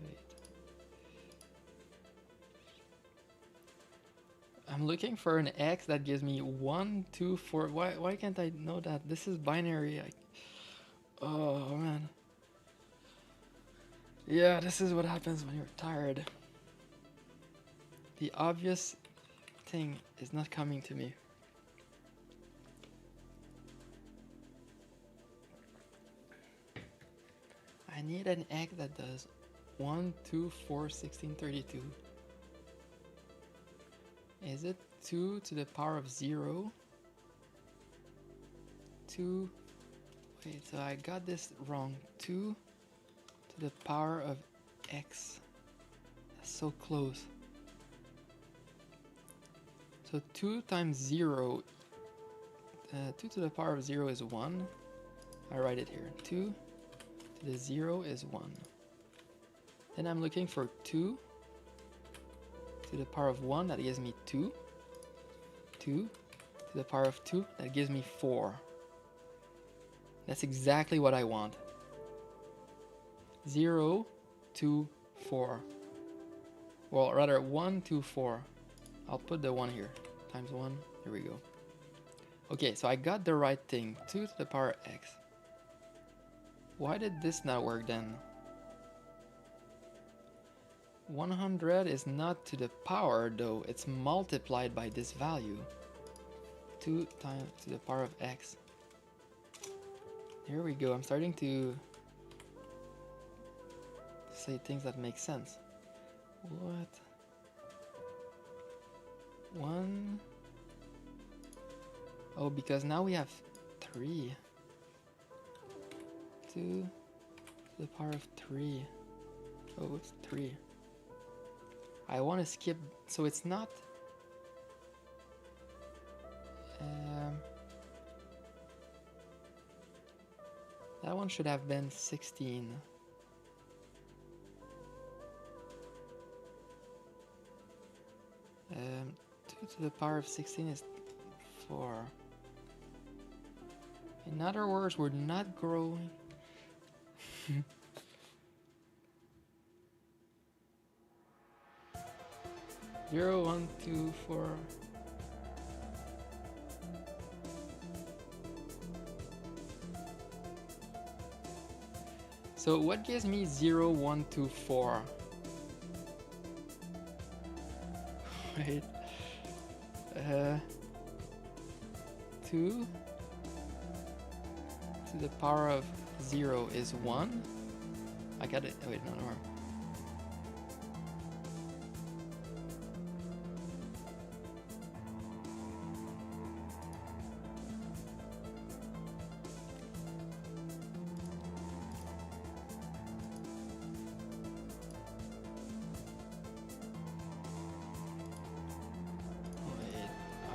Speaker 1: Wait. I'm looking for an X that gives me 1, 2, 4. Why can't I know that? This is binary. Oh man. Yeah, this is what happens when you're tired. The obvious thing is not coming to me. I need an egg that does 1, 2, 4, 16, 32. Is it 2 to the power of 0? 2. Wait, so I got this wrong. 2 to the power of x. That's so close. So 2 times 0. 2 to the power of 0 is 1. I write it here. 2 to the 0 is 1. Then I'm looking for 2 to the power of 1. That gives me 2. 2 to the power of 2. That gives me 4. That's exactly what I want. 0, 2, 4. Well, rather 1, 2, 4. I'll put the 1 here. Times 1. Here we go. Okay, so I got the right thing. 2 to the power x. Why did this not work then? 100 is not to the power though, it's multiplied by this value. 2 times to the power of x. Here we go, I'm starting to say things that make sense. What? 1. Oh, because now we have 3. 2 to the power of 3. Oh, it's 3. I want to skip, so it's not... that one should have been 16. 2 to the power of 16 is 4. In other words, we're not growing. 0, 1, 2, 4. So what gives me 0, 1, 2, 4? Wait. 2 to the power of 0 is 1. I got it. Oh, wait, no more.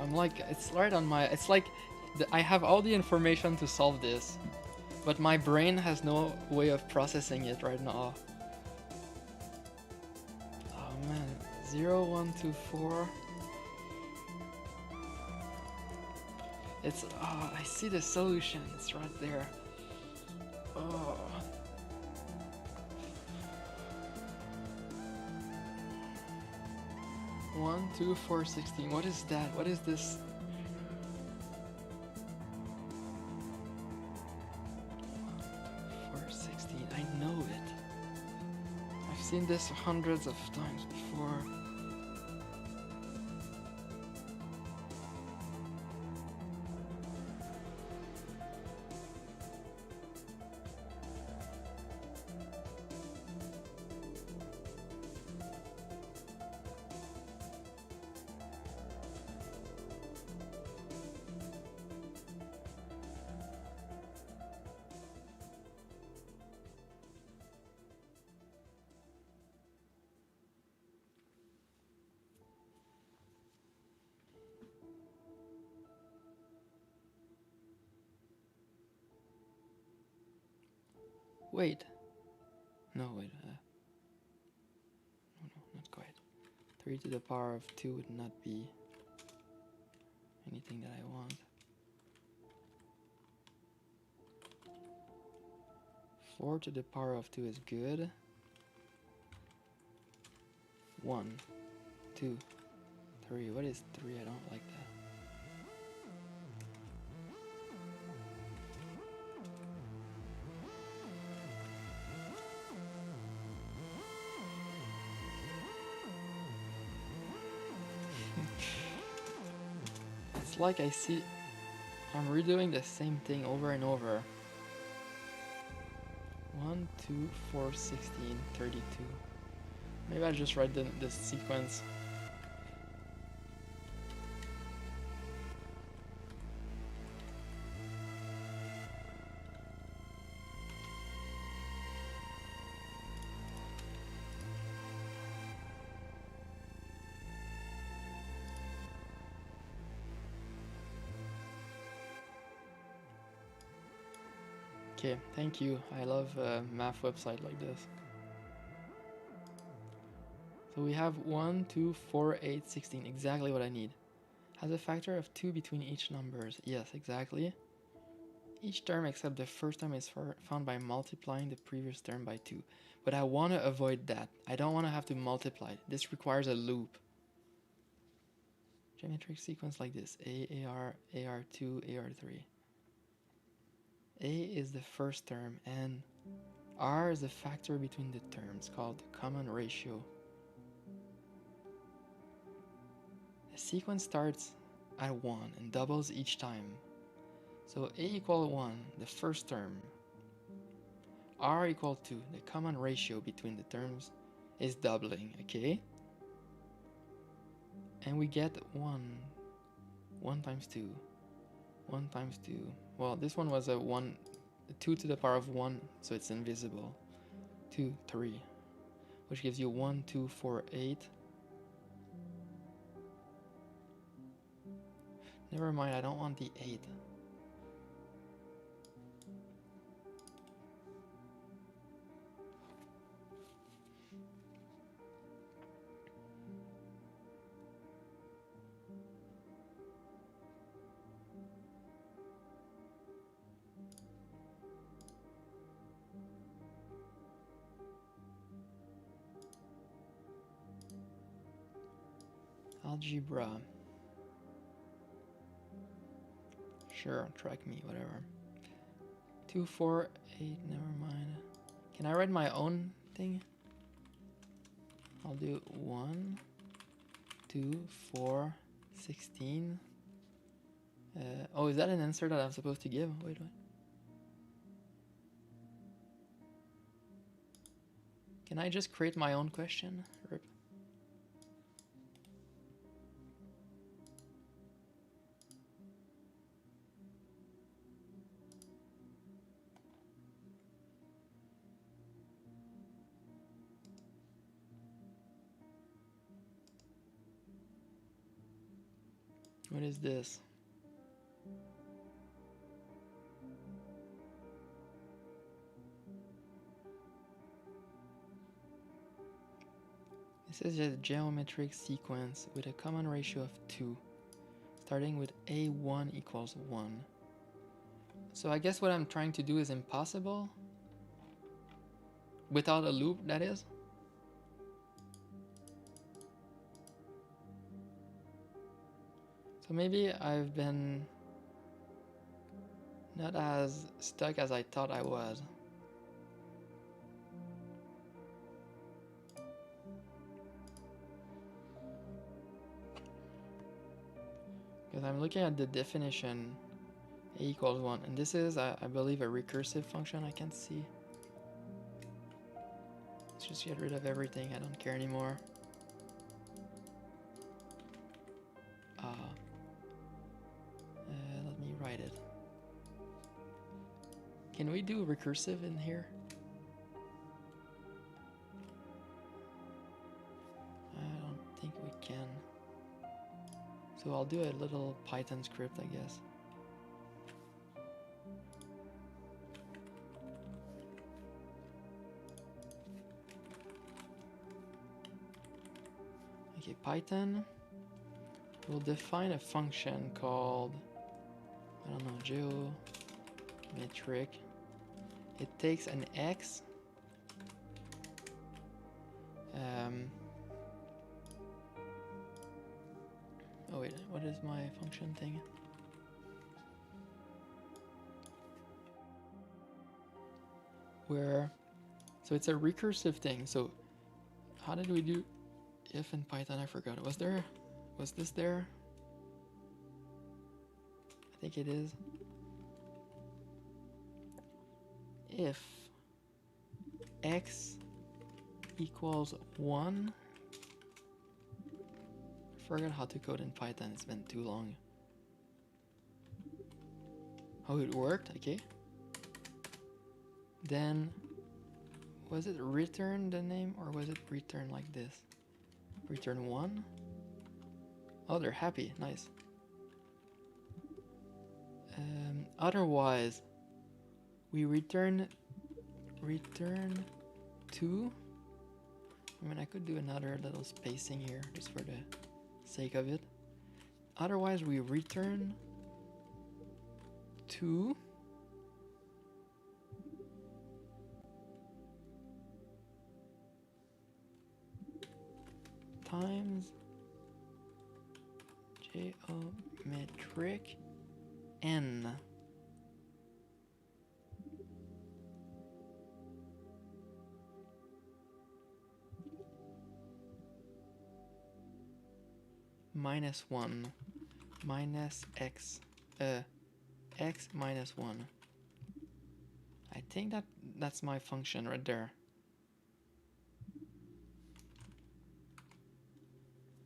Speaker 1: I'm like, it's right on my, it's like, I have all the information to solve this, but my brain has no way of processing it right now. Oh man, 0, 1, 2, 4. It's, oh, I see the solution, it's right there. Oh. One, 2, 4, 16. What is that? What is this? 1, 2, 4, 16. I know it. I've seen this hundreds of times before. Wait. No, wait. No, not quite. 3 to the power of 2 would not be anything that I want. 4 to the power of 2 is good. 1, 2, 3. What is 3? I don't like that. It's like I see, I'm redoing the same thing over and over. 1, 2, 4, 16, 32. Maybe I just write the sequence. Okay, thank you. I love math website like this. So we have 1, 2, 4, 8, 16. Exactly what I need. Has a factor of 2 between each numbers. Yes, exactly. Each term except the first term is found by multiplying the previous term by 2. But I want to avoid that. I don't want to have to multiply. This requires a loop. geometric sequence like this: A, AR, AR2, AR3. A is the first term, and R is the factor between the terms called the common ratio. The sequence starts at 1 and doubles each time. So A equal 1, the first term. R equal 2, the common ratio between the terms is doubling, okay? And we get 1 times 2, 1 times 2. Well, this one was a 2 to the power of 1, so it's invisible. 2, 3, which gives you 1, 2, 4, 8. Never mind, I don't want the 8. Algebra. Sure, track me, whatever. 2, 4, 8, never mind. Can I write my own thing? I'll do 1, 2, 4, 16. Oh, is that an answer that I'm supposed to give? Wait. Can I just create my own question? Rip. What is this? This is a geometric sequence with a common ratio of 2, starting with A1 equals 1. So I guess what I'm trying to do is impossible. Without a loop, that is. So maybe I've been not as stuck as I thought I was. Because I'm looking at the definition, A equals 1, and this is, I believe, a recursive function. I can't see. Let's just get rid of everything. I don't care anymore. Let me write it. Can we do recursive in here? I don't think we can. So I'll do a little Python script, I guess. Okay, Python will define a function called, I don't know, geometric. It takes an x, oh wait, what is my function thing? So it's a recursive thing. So how did we do if in Python? I forgot. Was this there? I think it is. If x equals 1, I forgot how to code in Python, it's been too long. Oh, it worked, okay. Then, was it return the name, or was it return like this? Return 1? Oh, they're happy, nice. Otherwise, we return 2. I mean, I could do another little spacing here just for the sake of it. Otherwise, we return 2 times metric n. Minus 1 minus x x minus 1. I think that's my function right there.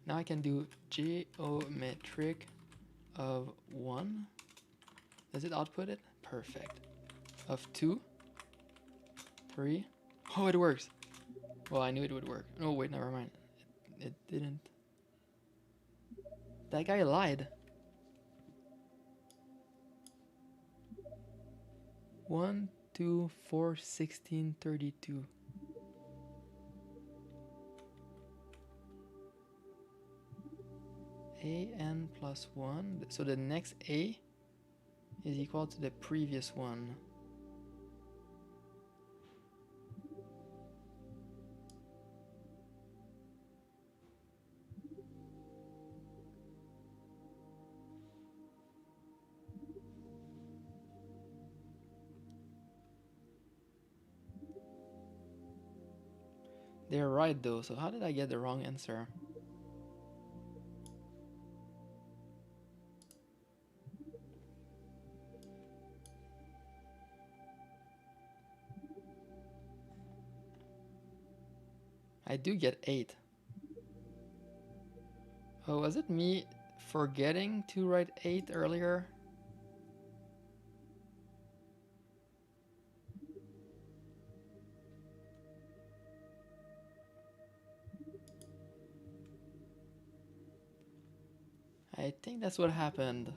Speaker 1: Now I can do geometric of 1. Does it output it? Perfect. Of 2, 3. Oh, it works. Well, I knew it would work. Oh wait, never mind. It didn't. That guy lied. 1, 2, 4, 16, 32. an plus 1. So the next a is equal to the previous one. They're right though, so how did I get the wrong answer? I do get 8. Oh, was it me forgetting to write 8 earlier? I think that's what happened.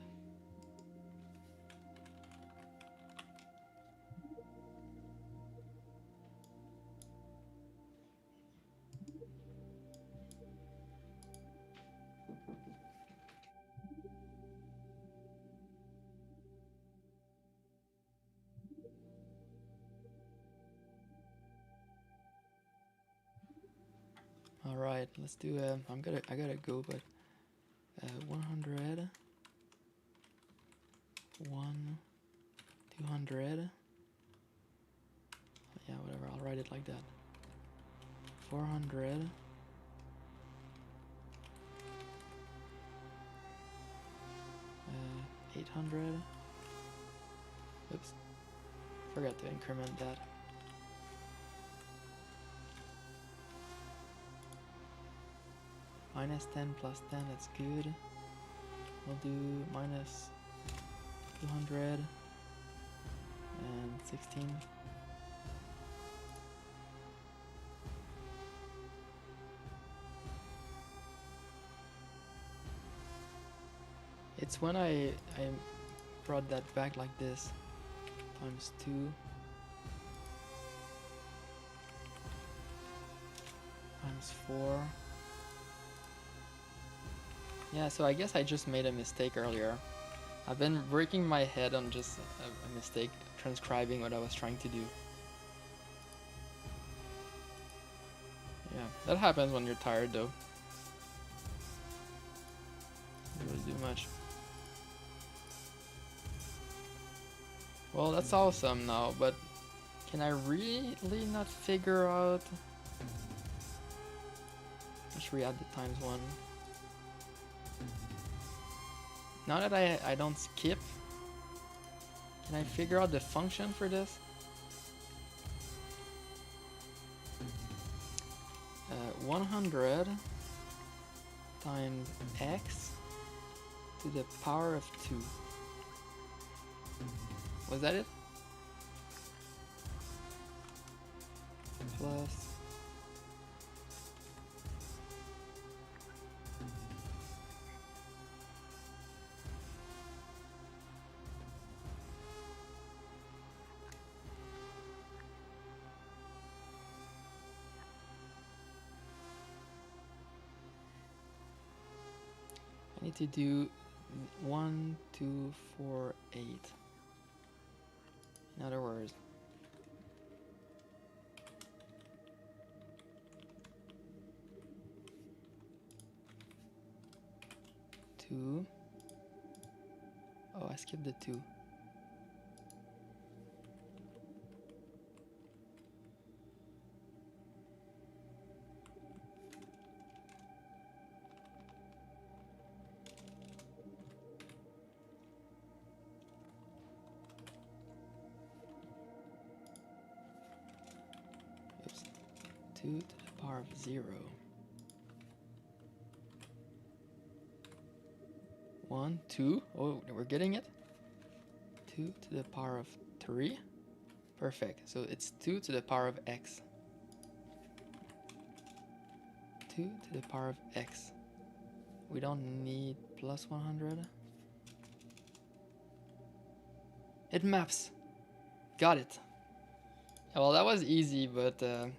Speaker 1: All right, let's do. I gotta go, but 100, 1, 200. Yeah, whatever. I'll write it like that. 400. 800. Oops. Forgot to increment that. Minus 10 plus 10, that's good. We'll do minus 200 and 16. It's when I brought that back like this, times 2. Times 4. Yeah, so I guess I just made a mistake earlier. I've been breaking my head on just a mistake transcribing what I was trying to do. Yeah, that happens when you're tired though. Doesn't really do much. Well, that's awesome now, but can I really not figure out? Let's re-add the times 1. Now that I don't skip, can I figure out the function for this? 100 times x to the power of 2. Was that it? Plus I need to do 1, 2, 4, 8. In other words, 2, skip the 2. Oops. 2 to the power of 0. 1, 2. Oh, we're getting it. 2 to the power of 3. Perfect. So it's 2 to the power of x. 2 to the power of x. We don't need plus 100. It maps. Got it. Yeah, well, that was easy, but I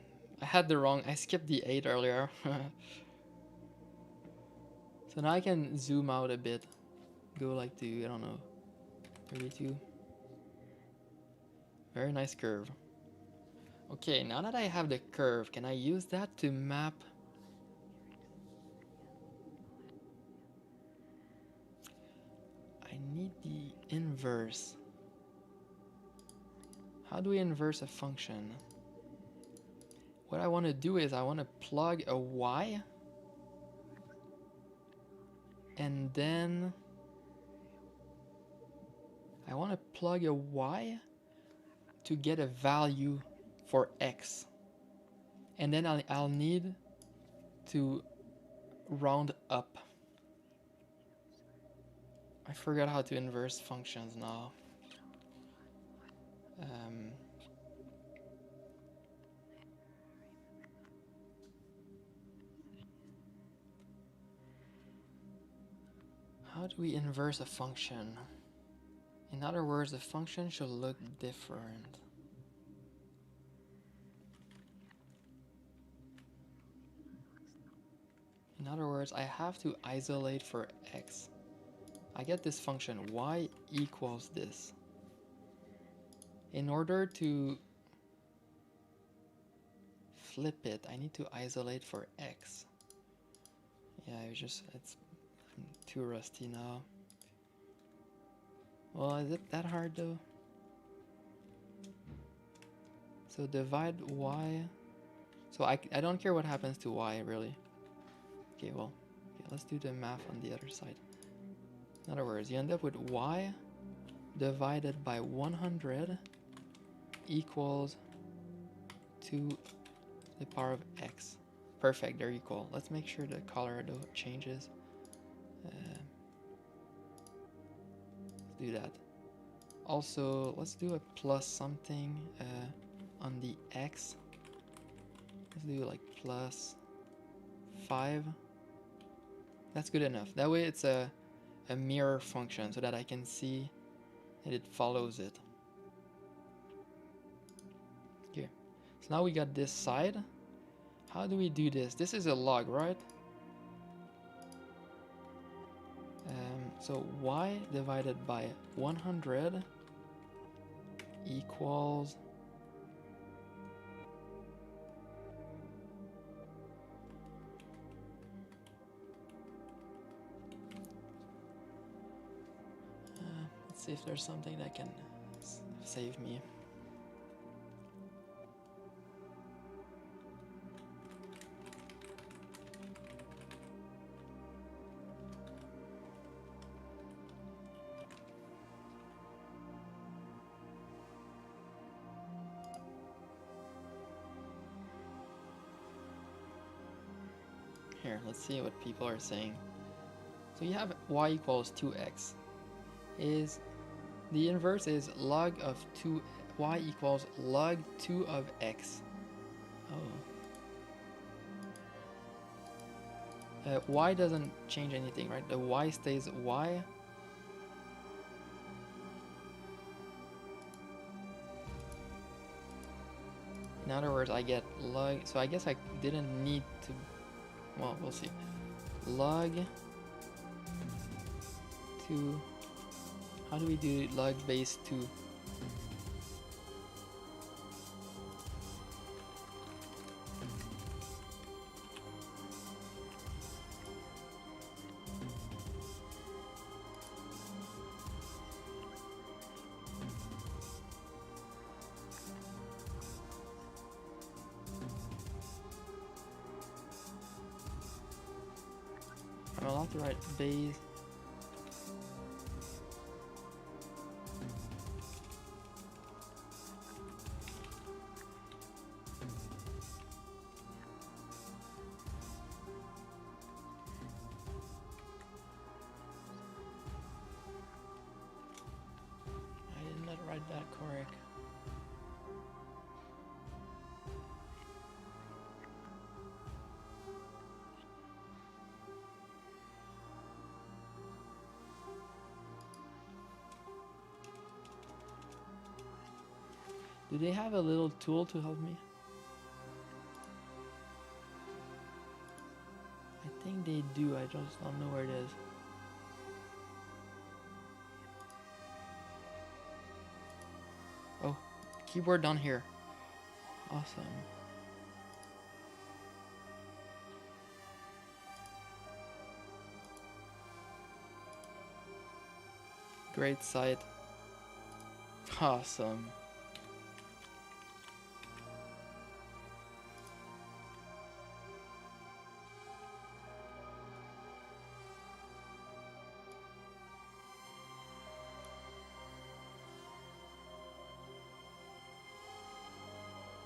Speaker 1: had the wrong. I skipped the 8 earlier. So now I can zoom out a bit. Go like to, I don't know, 32. Very nice curve. Okay, now that I have the curve, can I use that to map? I need the inverse. How do we inverse a function? What I want to do is I want to plug a y, and then I want to plug a y to get a value for x, and then I'll need to round up. I forgot how to inverse functions now. How do we inverse a function? In other words, the function should look different. In other words, I have to isolate for x. I get this function y equals this. In order to flip it, I need to isolate for x. Yeah, I'm too rusty now. Well, is it that hard though? So divide y. So I don't care what happens to y really. Okay, well, okay, let's do the math on the other side. In other words, you end up with y divided by 100 equals 2 to the power of x. Perfect, they're equal. Let's make sure the color though changes. Let's do that. Also, let's do a plus something on the x. Let's do like plus 5. That's good enough. That way it's a mirror function so that I can see that it follows it. Okay, so now we got this side. How do we do this? This is a log, right? So y divided by 100 equals let's see if there's something that can save me. Here, let's see what people are saying. So you have y equals 2x. Is the inverse is log of 2, y equals log 2 of x. Oh. Y doesn't change anything, right? The y stays y. In other words, I get log, so I guess I didn't need to, well, we'll see. Log 2, how do we do log base 2? have to write base. I did not write that correct. Do they have a little tool to help me? I think they do, I just don't know where it is. Oh, keyboard down here. Awesome. Great site. Awesome.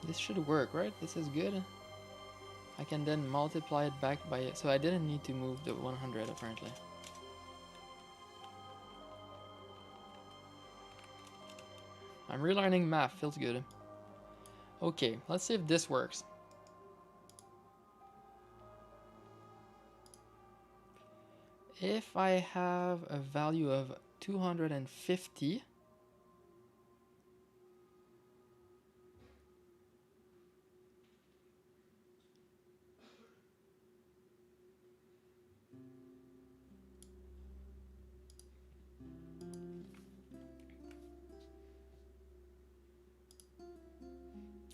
Speaker 1: This should work, right? This is good. I can then multiply it back by it. So I didn't need to move the 100 apparently. I'm relearning math, feels good. Okay, let's see if this works. If I have a value of 250,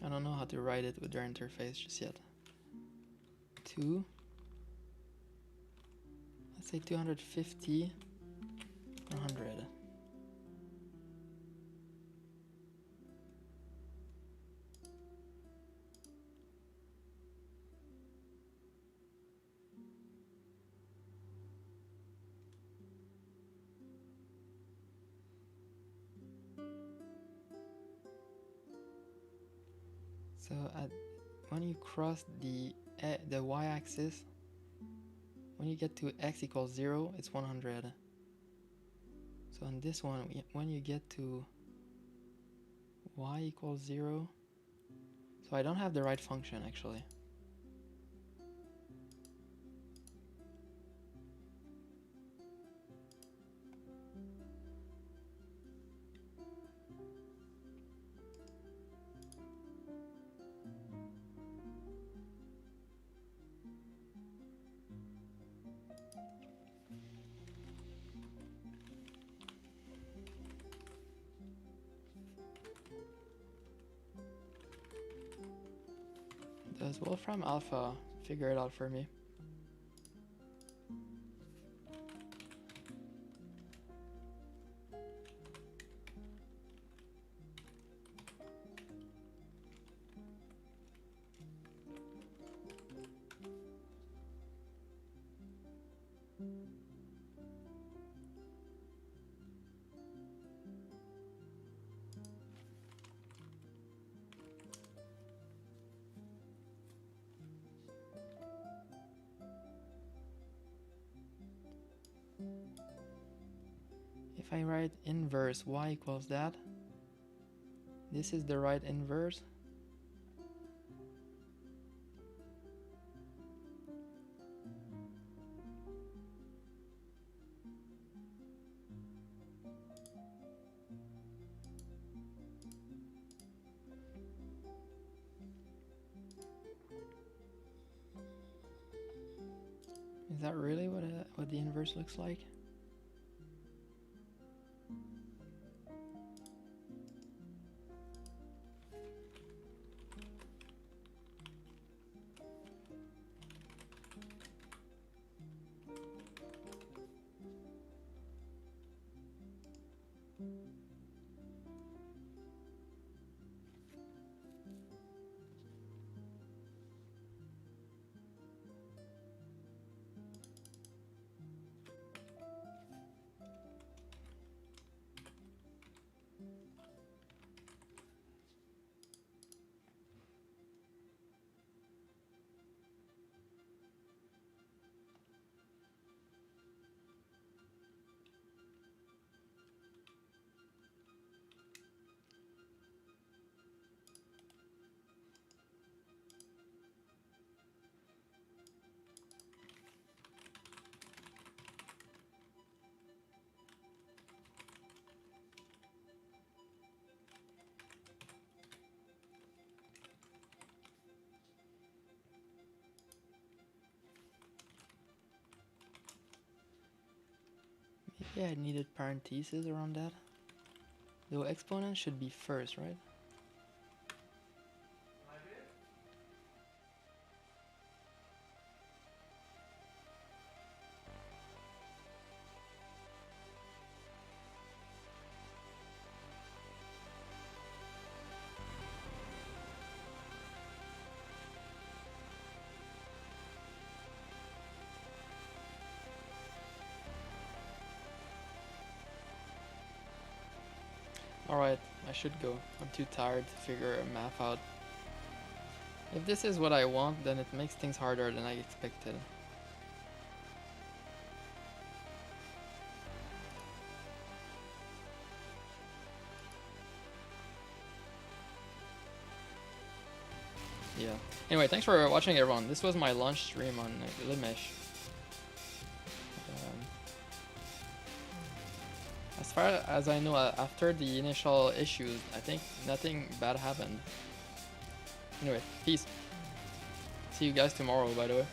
Speaker 1: I don't know how to write it with their interface just yet. 2, let's say 250, 100. So when you cross the y-axis, when you get to x equals 0, it's 100. So on this one, when you get to y equals 0, so I don't have the right function actually. Does Wolfram Alpha figure it out for me? If I write inverse y equals that, this is the right inverse. Is that really what the inverse looks like? Yeah, I needed parentheses around that. The exponent should be first, right? Alright, I should go. I'm too tired to figure math out. If this is what I want, then it makes things harder than I expected. Yeah. Anyway, thanks for watching, everyone. This was my launch stream on Limesh. As far as I know, after the initial issues, I think nothing bad happened. Anyway, peace. See you guys tomorrow, by the way.